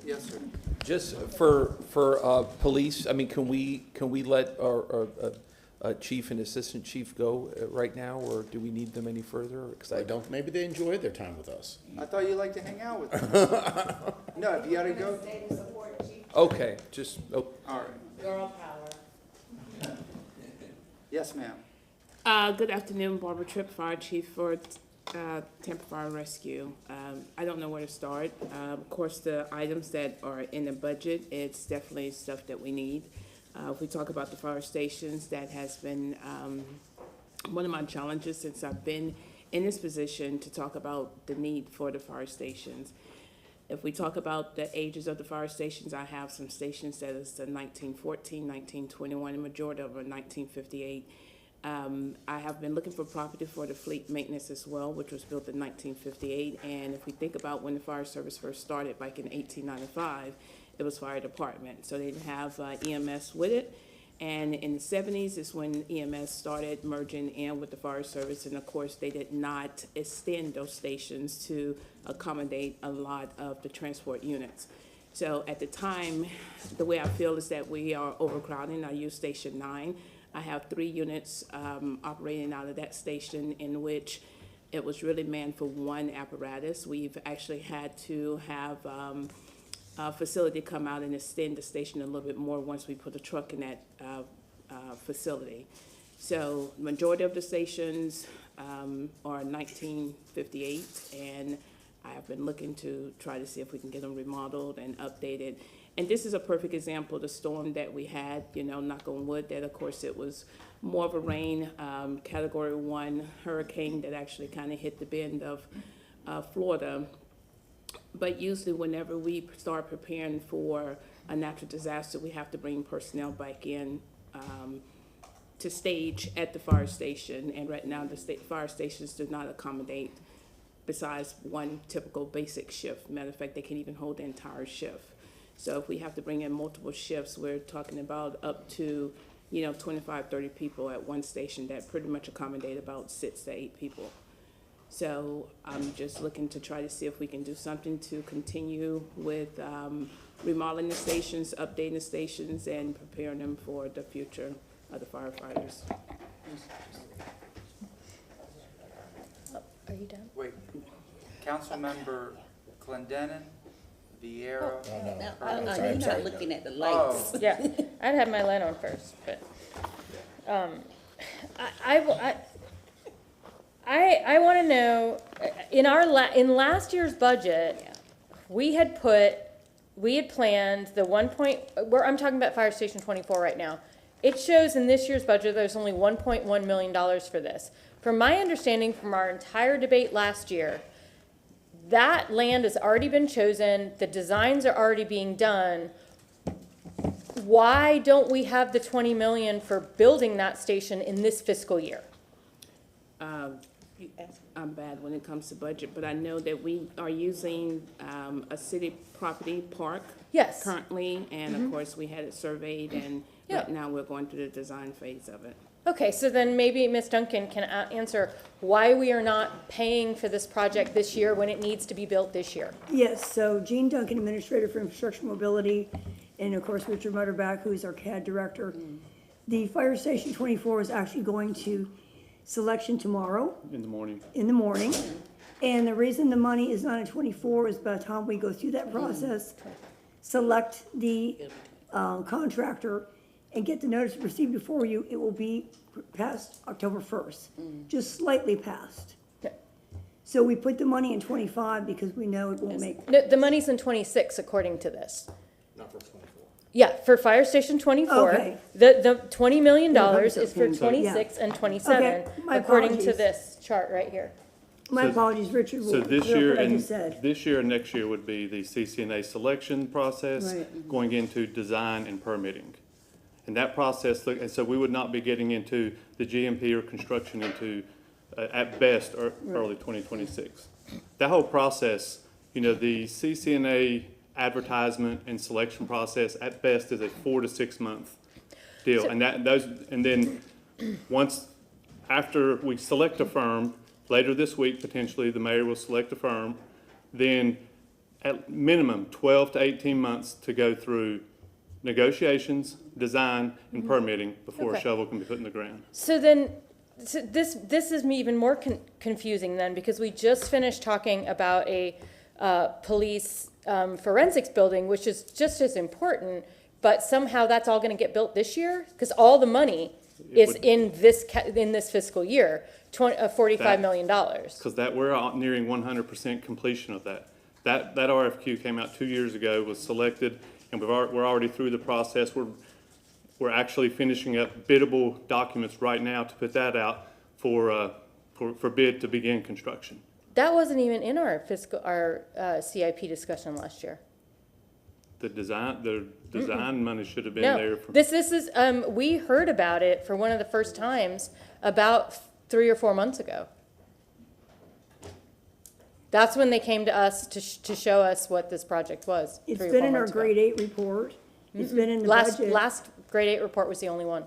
Yes, sir. Just for police, I mean, can we let our chief and assistant chief go right now, or do we need them any further? 'Cause I don't, maybe they enjoyed their time with us. I thought you liked to hang out with them. No, if you gotta go. Okay, just, oh, All right. Girl power. Yes, ma'am. Good afternoon, Barbara Tripp, Fire Chief for Tampa Fire Rescue. I don't know where to start. Of course, the items that are in the budget, it's definitely stuff that we need. If we talk about the fire stations, that has been one of my challenges since I've been in this position to talk about the need for the fire stations. If we talk about the ages of the fire stations, I have some stations that is the 1914, 1921, the majority of them are 1958. I have been looking for property for the fleet maintenance as well, which was built in 1958. And if we think about when the fire service first started back in 1895, it was fire department. So they didn't have EMS with it. And in the 70s is when EMS started merging in with the fire service. And of course, they did not extend those stations to accommodate a lot of the transport units. So at the time, the way I feel is that we are overcrowding. I use Station 9. I have 3 units operating out of that station, in which it was really manned for one apparatus. We've actually had to have a facility come out and extend the station a little bit more once we put a truck in that facility. So majority of the stations are 1958, and I have been looking to try to see if we can get them remodeled and updated. And this is a perfect example, the storm that we had, knock on wood, that of course it was more of a rain, Category 1 hurricane that actually kind of hit the bend of Florida. But usually whenever we start preparing for a natural disaster, we have to bring personnel back in to stage at the fire station. And right now, the fire stations do not accommodate besides one typical basic shift. Matter of fact, they can't even hold the entire shift. So if we have to bring in multiple shifts, we're talking about up to, 25, 30 people at one station that pretty much accommodate about 6 to 8 people. So I'm just looking to try to see if we can do something to continue with remodeling the stations, updating the stations, and preparing them for the future of the firefighters. Are you done? Wait, Councilmember Clendenin, Vieira. You're not looking at the lights. Oh, Yeah, I'd have my light on first, but, I want to know, in last year's budget, we had planned the I'm talking about Fire Station 24 right now. It shows in this year's budget, there's only $1.1 million for this. From my understanding from our entire debate last year, that land has already been chosen, the designs are already being done. Why don't we have the 20 million for building that station in this fiscal year? I'm bad when it comes to budget, but I know that we are using a city property park. Yes. Currently, and of course, we had it surveyed, and right now we're going through the design phase of it. Okay, so then maybe Ms. Duncan can answer why we are not paying for this project this year when it needs to be built this year. Yes, so Jean Duncan, Administrator for Infrastructure Mobility, and of course Richard Mutterback, who is our CAD Director. The Fire Station 24 is actually going to selection tomorrow. In the morning. In the morning. And the reason the money is not in 24 is by the time we go through that process, select the contractor, and get the notice to proceed before you, it will be past October 1st, just slightly past. So we put the money in 25 because we know it won't make. No, the money's in 26 according to this. Not for 24. Yeah, for Fire Station 24. Okay. The $20 million Yeah, is for yeah. 26 and 27, Okay, my according to apologies. this chart right here. My So- apologies, Richard. So will this clear up year what I and just said. this year and next year would be the CCNA selection process, Right. going into design and permitting. And that process, and so we would not be getting into the GMP or construction into, at best, early 2026. That whole process, you know, the CCNA advertisement and selection process at best is a 4 to 6 month deal. And then once, after we select a firm, later this week, potentially, the mayor will select a firm, then at minimum 12 to 18 months to go through negotiations, design, and permitting before a Okay. shovel can be put in the ground. So then, this is me even more confusing then, because we just finished talking about a police forensics building, which is just as important, but somehow that's all gonna get built this year? Because all the money is in this fiscal year, $45 million. Because we're nearing 100% completion of that. That RFQ came out 2 years ago, was selected, and we're already through the process. We're actually finishing up biddable documents right now to put that out for bid to begin construction. That wasn't even in our CIP discussion last year. The design money should have been No, there. this is, we heard about it for one of the first times about 3 or 4 months ago. That's when they came to us to show us what this project was. It's 3 or been 4 in our months ago. grade 8 report. It's been in the Last budget. grade 8 report was the only one.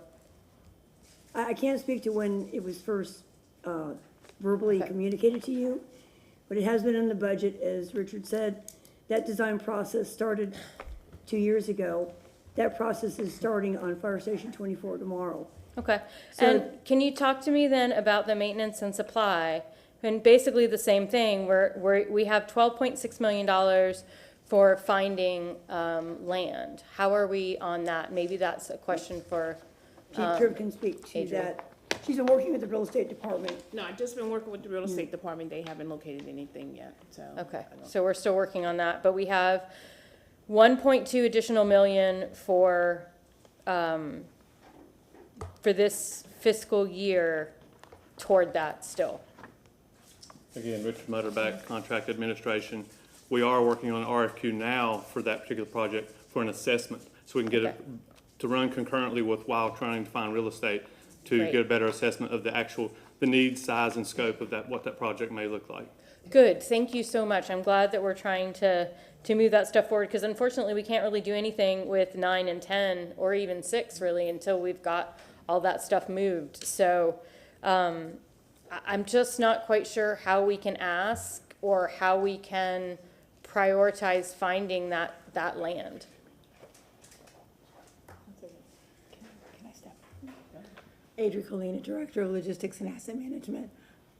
I can't speak to when it was first verbally communicated to you, but it has been in the budget, as Richard said. That design process started 2 years ago. That process is starting on Fire Station 24 tomorrow. Okay, So- and can you talk to me then about the maintenance and supply? And basically the same thing, we have $12.6 million for finding land. How are we on that? Maybe that's a question for Chief Tripp can speak to Adrian. that. She's been working with the real estate department. No, I've just been working with the real estate department. They haven't located anything yet, so. Okay, I don't- so we're still working on that, but we have 1.2 additional million for this fiscal year toward that still. Again, Richard Mutterback, Contract Administration. We are working on an RFQ now for that particular project for an assessment, so we can get it to run concurrently with while trying to find real estate to Great. get a better assessment of the need, size, and scope of what that project may look like. Good, thank you so much. I'm glad that we're trying to move that stuff forward, because unfortunately, we can't really do anything with 9 and 10, or even 6 really, until we've got all that stuff moved. So, I'm just not quite sure how we can ask, or how we can prioritize finding that land. Adria Colina, Director of Logistics and Asset Management.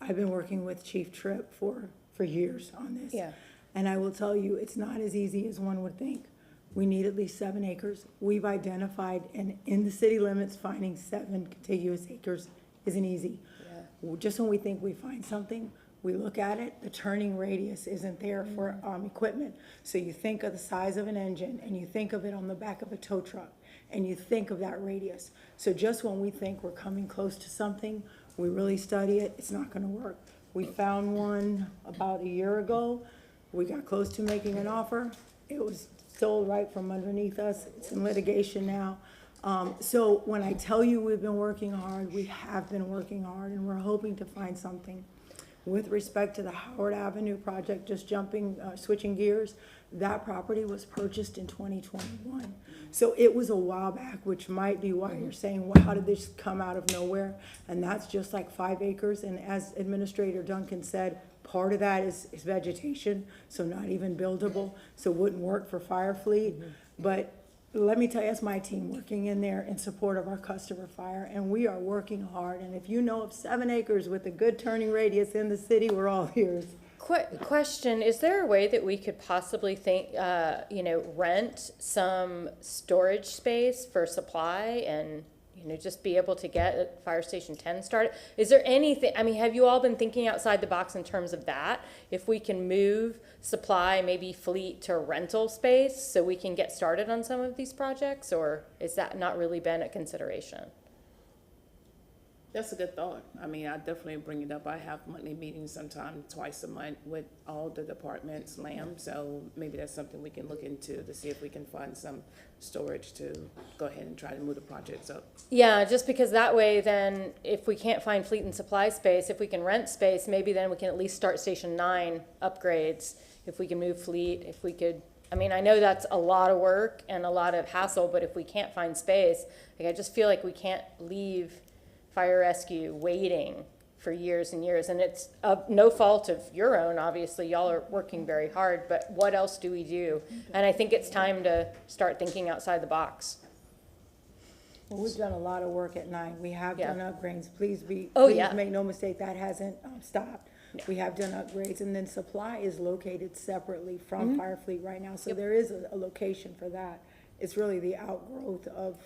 I've been working with Chief Tripp for years on this. Yeah. And I will tell you, it's not as easy as one would think. We need at least 7 acres. We've identified, and in the city limits, finding 7 contiguous acres isn't easy. Just when we think we find something, we look at it, the turning radius isn't there for equipment. So you think of the size of an engine, and you think of it on the back of a tow truck, and you think of that radius. So just when we think we're coming close to something, we really study it, it's not gonna work. We found one about a year ago. We got close to making an offer. It was sold right from underneath us. It's in litigation now. So when I tell you we've been working hard, we have been working hard, and we're hoping to find something. With respect to the Howard Avenue project, just switching gears, that property was purchased in 2021. So it was a while back, which might be why you're saying, well, how did this come out of nowhere? And that's just like 5 acres, and as Administrator Duncan said, part of that is vegetation, so not even buildable, so wouldn't work for fire fleet. But let me tell you, it's my team working in there in support of our customer fire, and we are working hard. And if you know of 7 acres with a good turning radius in the city, we're all ears. Question, is there a way that we could possibly think, rent some storage space for supply and, just be able to get Fire Station 10 started? Is there anything, have you all been thinking outside the box in terms of that? If we can move supply, maybe fleet to rental space so we can get started on some of these projects, or is that not really been a consideration? That's a good thought. I definitely bring it up. I have monthly meetings sometime twice a month with all the departments, so maybe that's something we can look into to see if we can find some storage to go ahead and try to move the projects up. Yeah, just because that way then, if we can't find fleet and supply space, if we can rent space, maybe then we can at least start Station 9 upgrades. If we can move fleet, if we could, I know that's a lot of work and a lot of hassle, but if we can't find space, I just feel like we can't leave fire rescue waiting for years and years. And it's no fault of your own, obviously. Y'all are working very hard, but what else do we do? And I think it's time to start thinking outside the box. Well, we've done a lot of work at 9. We have done upgrades. Please make no mistake, that hasn't stopped. Yeah. We have done upgrades, and then supply is located separately from Fire Fleet right now, so there is a location for that. It's really the outgrowth of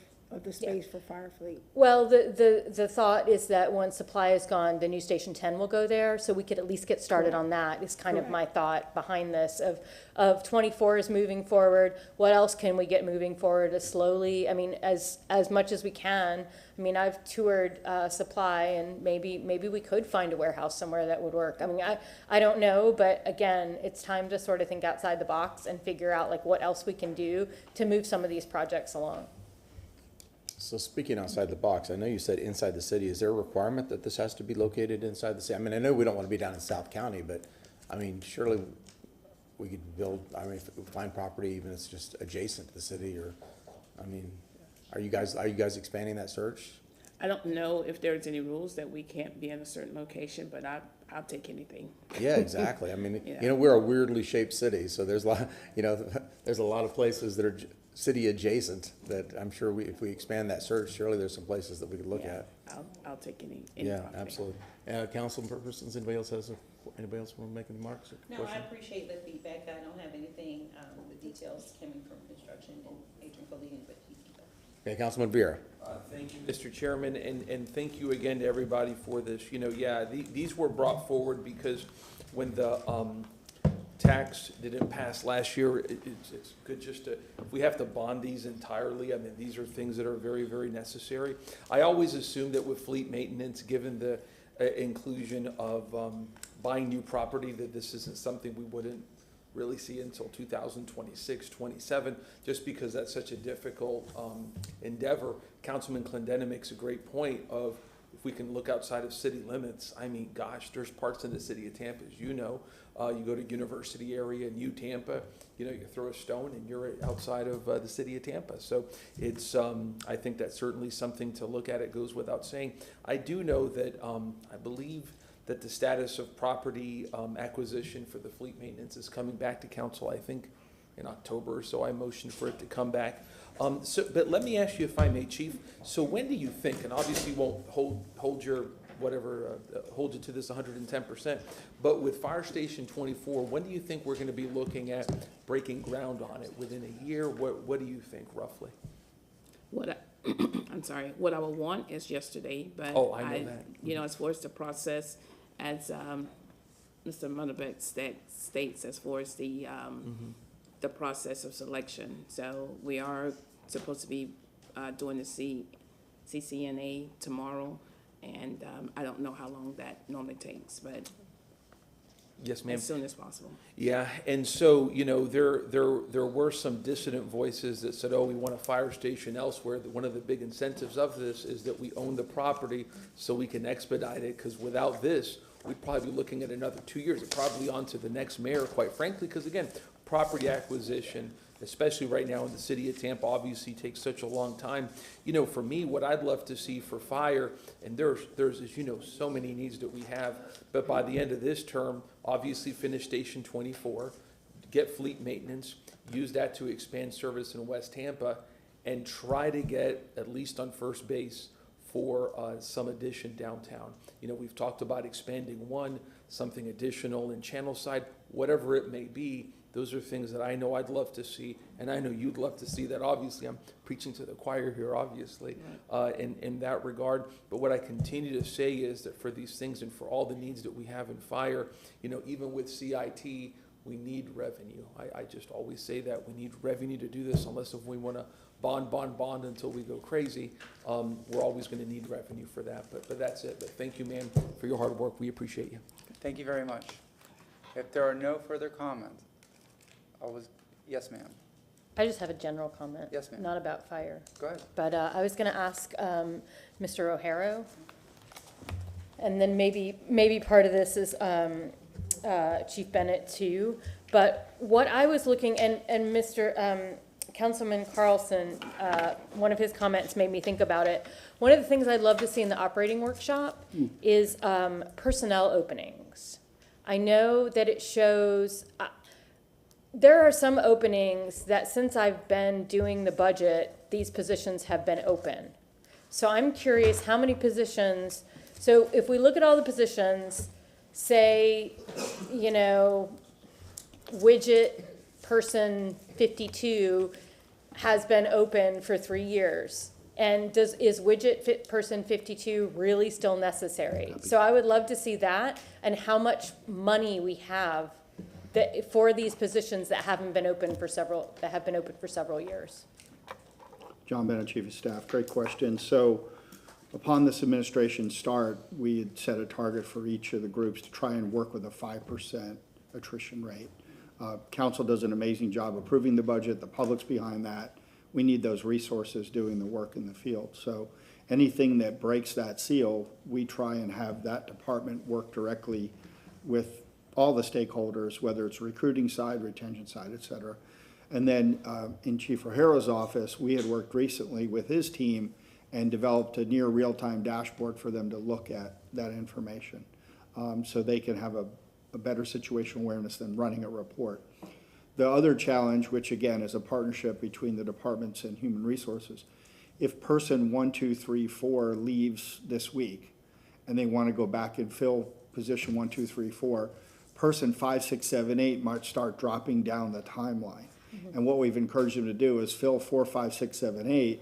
the space for Fire Fleet. Well, the thought is that once supply is gone, the new Station 10 will go there, so we could at least get started on that, is kind of my thought behind this, of 24 is moving forward. What else can we get moving forward as slowly, as much as we can. I've toured supply, and maybe we could find a warehouse somewhere that would work. I don't know, but again, it's time to sort of think outside the box and figure out like what else we can do to move some of these projects along. So speaking outside the box, I know you said inside the city. Is there a requirement that this has to be located inside the city? I know we don't want to be down in South County, but surely we could build, if we find property, even if it's just adjacent to the city, or, are you guys expanding that search? I don't know if there's any rules that we can't be in a certain location, but I'll take anything. Yeah, exactly. Yeah. We're a weirdly shaped city, so there's a lot, there's a lot of places that are city adjacent that I'm sure if we expand that search, surely there's some places that we could look at. I'll take any Yeah, property. absolutely. Council persons, anybody else want to make any remarks or No, questions? I appreciate the feedback. I don't have anything, the details coming from construction and Adrian Colleen, but he can go. Okay, Councilman Vera. Thank you, Mr. Chairman, and thank you again to everybody for this. These were brought forward because when the tax didn't pass last year, it's good just to, if we have to bond these entirely, these are things that are very, very necessary. I always assumed that with fleet maintenance, given the inclusion of buying new property, that this isn't something we wouldn't really see until 2026, 27, just because that's such a difficult endeavor. Councilman Clendenin makes a great point of, if we can look outside of city limits, gosh, there's parts in the city of Tampa, as you know, you go to University area in Tampa, you throw a stone and you're outside of the city of Tampa. So it's, I think that's certainly something to look at. It goes without saying. I do know that I believe that the status of property acquisition for the fleet maintenance is coming back to council, I think, in October or so. I motioned for it to come back. But let me ask you, if I may, Chief, so when do you think, and obviously won't hold your whatever, hold you to this 110%, but with Fire Station 24, when do you think we're going to be looking at breaking ground on it? Within a year? What do you think, roughly? I'm sorry, what I would want is yesterday, but I know that. As far as the process, as Mr. Munnebeck states, as far as the process of selection. So we are supposed to be doing the CCNA tomorrow, and I don't know how long that normally takes, but yes, ma'am. As soon as possible. Yeah, and so, there were some dissident voices that said, oh, we want a fire station elsewhere. One of the big incentives of this is that we own the property so we can expedite it, because without this, we'd probably be looking at another 2 years, probably on to the next mayor, quite frankly, because again, property acquisition, especially right now in the city of Tampa, obviously takes such a long time. For me, what I'd love to see for fire, and there's, as you know, so many needs that we have, but by the end of this term, obviously finish Station 24, get fleet maintenance, use that to expand service in West Tampa, and try to get at least on first base for some addition downtown. We've talked about expanding one, something additional in channel side, whatever it may be. Those are things that I know I'd love to see, and I know you'd love to see that. Obviously, I'm preaching to the choir here, obviously, in that regard. But what I continue to say is that for these things and for all the needs that we have in fire, you know, even with CIT, we need revenue. I just always say that we need revenue to do this, unless if we want to bond until we go crazy. We're always going to need revenue for that. But that's it. But thank you, ma'am, for your hard work. We appreciate you. Thank you very much. If there are no further comments, yes, ma'am. I just have a general comment. Yes, ma'am. Not about fire. Go ahead. But I was going to ask Mr. O'Hara, and then maybe part of this is Chief Bennett too. But what I was looking, and Mr. Councilman Carlson, one of his comments made me think about it. One of the things I'd love to see in the operating workshop is personnel openings. I know that it shows, there are some openings that since I've been doing the budget, these positions have been open. So I'm curious how many positions, so if we look at all the positions, say, you know, widget person 52 has been open for 3 years. And is widget person 52 really still necessary? So I would love to see that and how much money we have that for these positions that haven't been open for several, that have been open for several years. John Bennett, Chief of Staff. Great question. So upon this administration start, we had set a target for each of the groups to try and work with a 5% attrition rate. Council does an amazing job approving the budget. The public's behind that. We need those resources doing the work in the field. So anything that breaks that seal, we try and have that department work directly with all the stakeholders, whether it's recruiting side, retention side, et cetera. And then in Chief O'Hara's office, we had worked recently with his team and developed a near real-time dashboard for them to look at that information so they can have a better situational awareness than running a report. The other challenge, which again is a partnership between the departments and human resources, if person 1, 2, 3, 4 leaves this week and they want to go back and fill position 1, 2, 3, 4, person 5, 6, 7, 8 might start dropping down the timeline. And what we've encouraged them to do is fill 4, 5, 6, 7, 8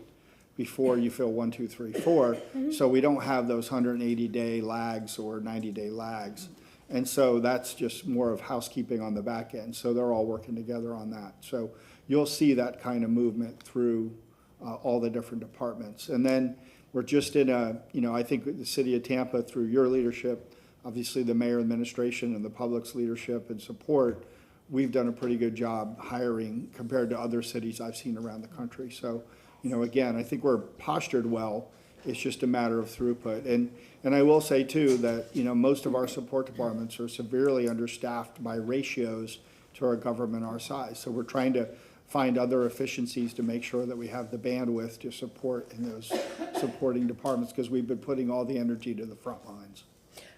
before you fill 1, 2, 3, 4, so we don't have those 180-day lags or 90-day lags. And so that's just more of housekeeping on the back end. So they're all working together on that. So you'll see that kind of movement through all the different departments. And then we're just in a, you know, I think the city of Tampa, through your leadership, obviously the mayor administration and the public's leadership and support, we've done a pretty good job hiring compared to other cities I've seen around the country. So, you know, again, I think we're postured well. It's just a matter of throughput. And I will say too that, you know, most of our support departments are severely understaffed by ratios to our government our size. So we're trying to find other efficiencies to make sure that we have the bandwidth to support in those supporting departments, because we've been putting all the energy to the front lines.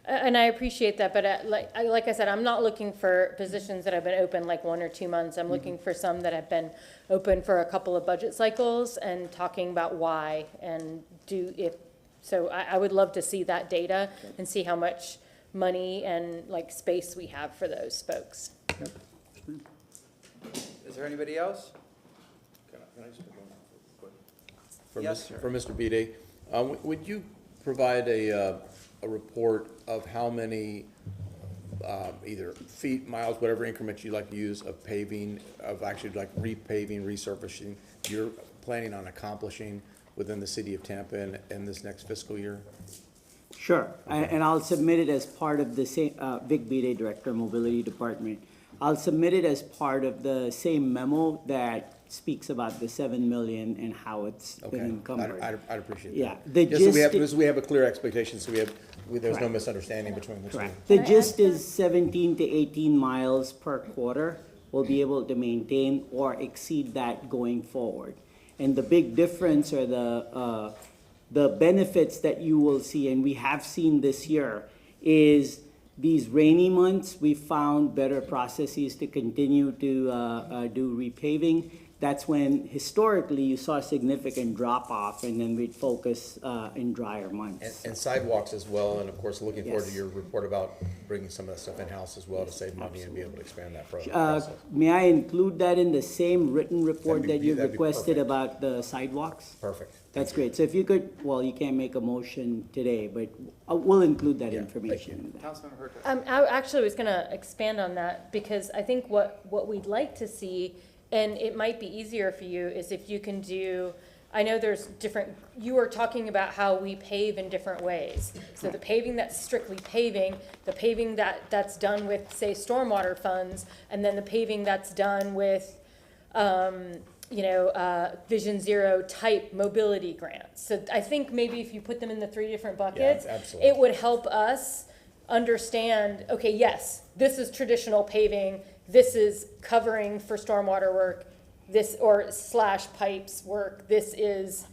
And I appreciate that, but like I said, I'm not looking for positions that have been open like 1 or 2 months. I'm looking for some that have been open for a couple of budget cycles and talking about why and so I would love to see that data and see how much money and like space we have for those folks. Is there anybody else? Can I just put one quick? Yes, sir. For Mr. Bede, would you provide a report of how many either feet, miles, whatever increments you like to use of paving, of actually like repaving, resurfacing you're planning on accomplishing within the city of Tampa in this next fiscal year? Sure, and I'll submit it as part of the same, Vic Bede, Director, Mobility Department. I'll submit it as part of the same memo that speaks about the 7 million and how it's been encumbered. I'd appreciate that. Yeah, the just so we have a clear expectation, so there's no misunderstanding between the two. The gist is 17 to 18 miles per quarter. We'll be able to maintain or exceed that going forward. And the big difference or the benefits that you will see, and we have seen this year, is these rainy months, we found better processes to continue to do repaving. that's when historically you saw a significant drop off, and then we'd focus in drier months. And sidewalks as well, and of course, looking forward to Yes. your report about bringing some of that stuff in-house as well to save money and be able to expand that process. May I include that in the same written report That'd be- that you that'd be requested perfect. about the sidewalks? Perfect. That's great. So if you could, well, you can't make a motion today, but we'll include that information in that. Councilman Hurta. I actually was gonna expand on that, because I think what we'd like to see, and it might be easier for you, is if you can do, I know there's different, you were talking about how we pave in different ways. So the paving that's strictly paving, the paving that's done with, say, stormwater funds, and then the paving that's done with, Vision Zero type mobility grants. So I think maybe if you put them in the 3 different buckets, absolutely. it would help us understand, okay, yes, this is traditional paving, this is covering for stormwater work, this, or / pipes work, this is,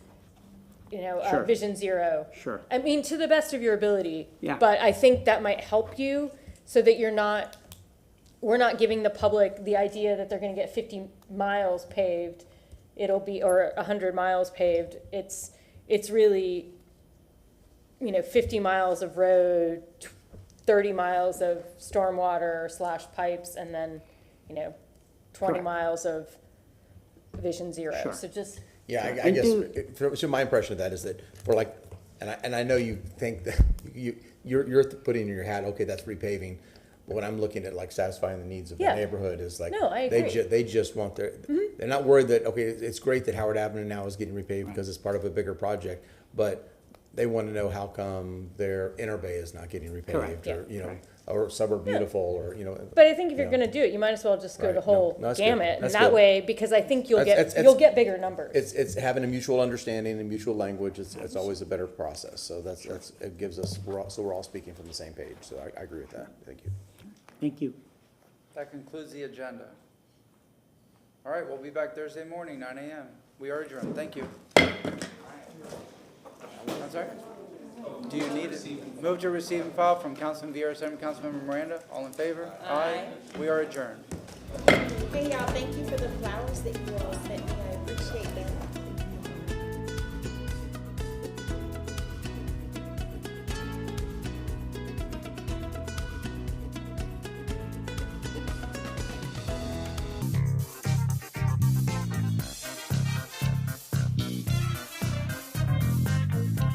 Sure. Vision Zero. Sure. I mean, to the best of your ability. Yeah. But I think that might help you, so that we're not giving the public the idea that they're gonna get 50 miles paved, or 100 miles paved. It's really, 50 miles of road, 30 miles of stormwater / pipes, and then, 20 Correct. miles of Vision Zero. Sure. So just, Yeah, I And guess, so my impression of that is that for like, and I know you think that you're putting in your hat, okay, that's repaving. But when I'm looking at like satisfying the needs of the Yeah. neighborhood is like, No, I agree. they just want they're not worried that, okay, it's great that Howard Avenue now is getting repaved because it's part of a bigger project, but they want to know how come their inner bay is not getting repaved, Correct. or, or Suburb Beautiful, or, but I think if you're Yeah. gonna do it, you might as well just go Right. the No, whole that's good. gamut, and That's that good. way, because I think you'll That's- get bigger numbers. it's having a mutual understanding and mutual language, it's always a better process, so it gives us, so we're all speaking from the same page, so I agree with that, thank you. Thank you. That concludes the agenda. All right, we'll be back Thursday morning, 9 a.m. We are adjourned. Thank you. I'm sorry? Do you need it? Move to receive and file from Councilman Vieira, second Councilmember Miranda. All in favor? Aye. We are adjourned. Hey, y'all, thank you for the flowers that you all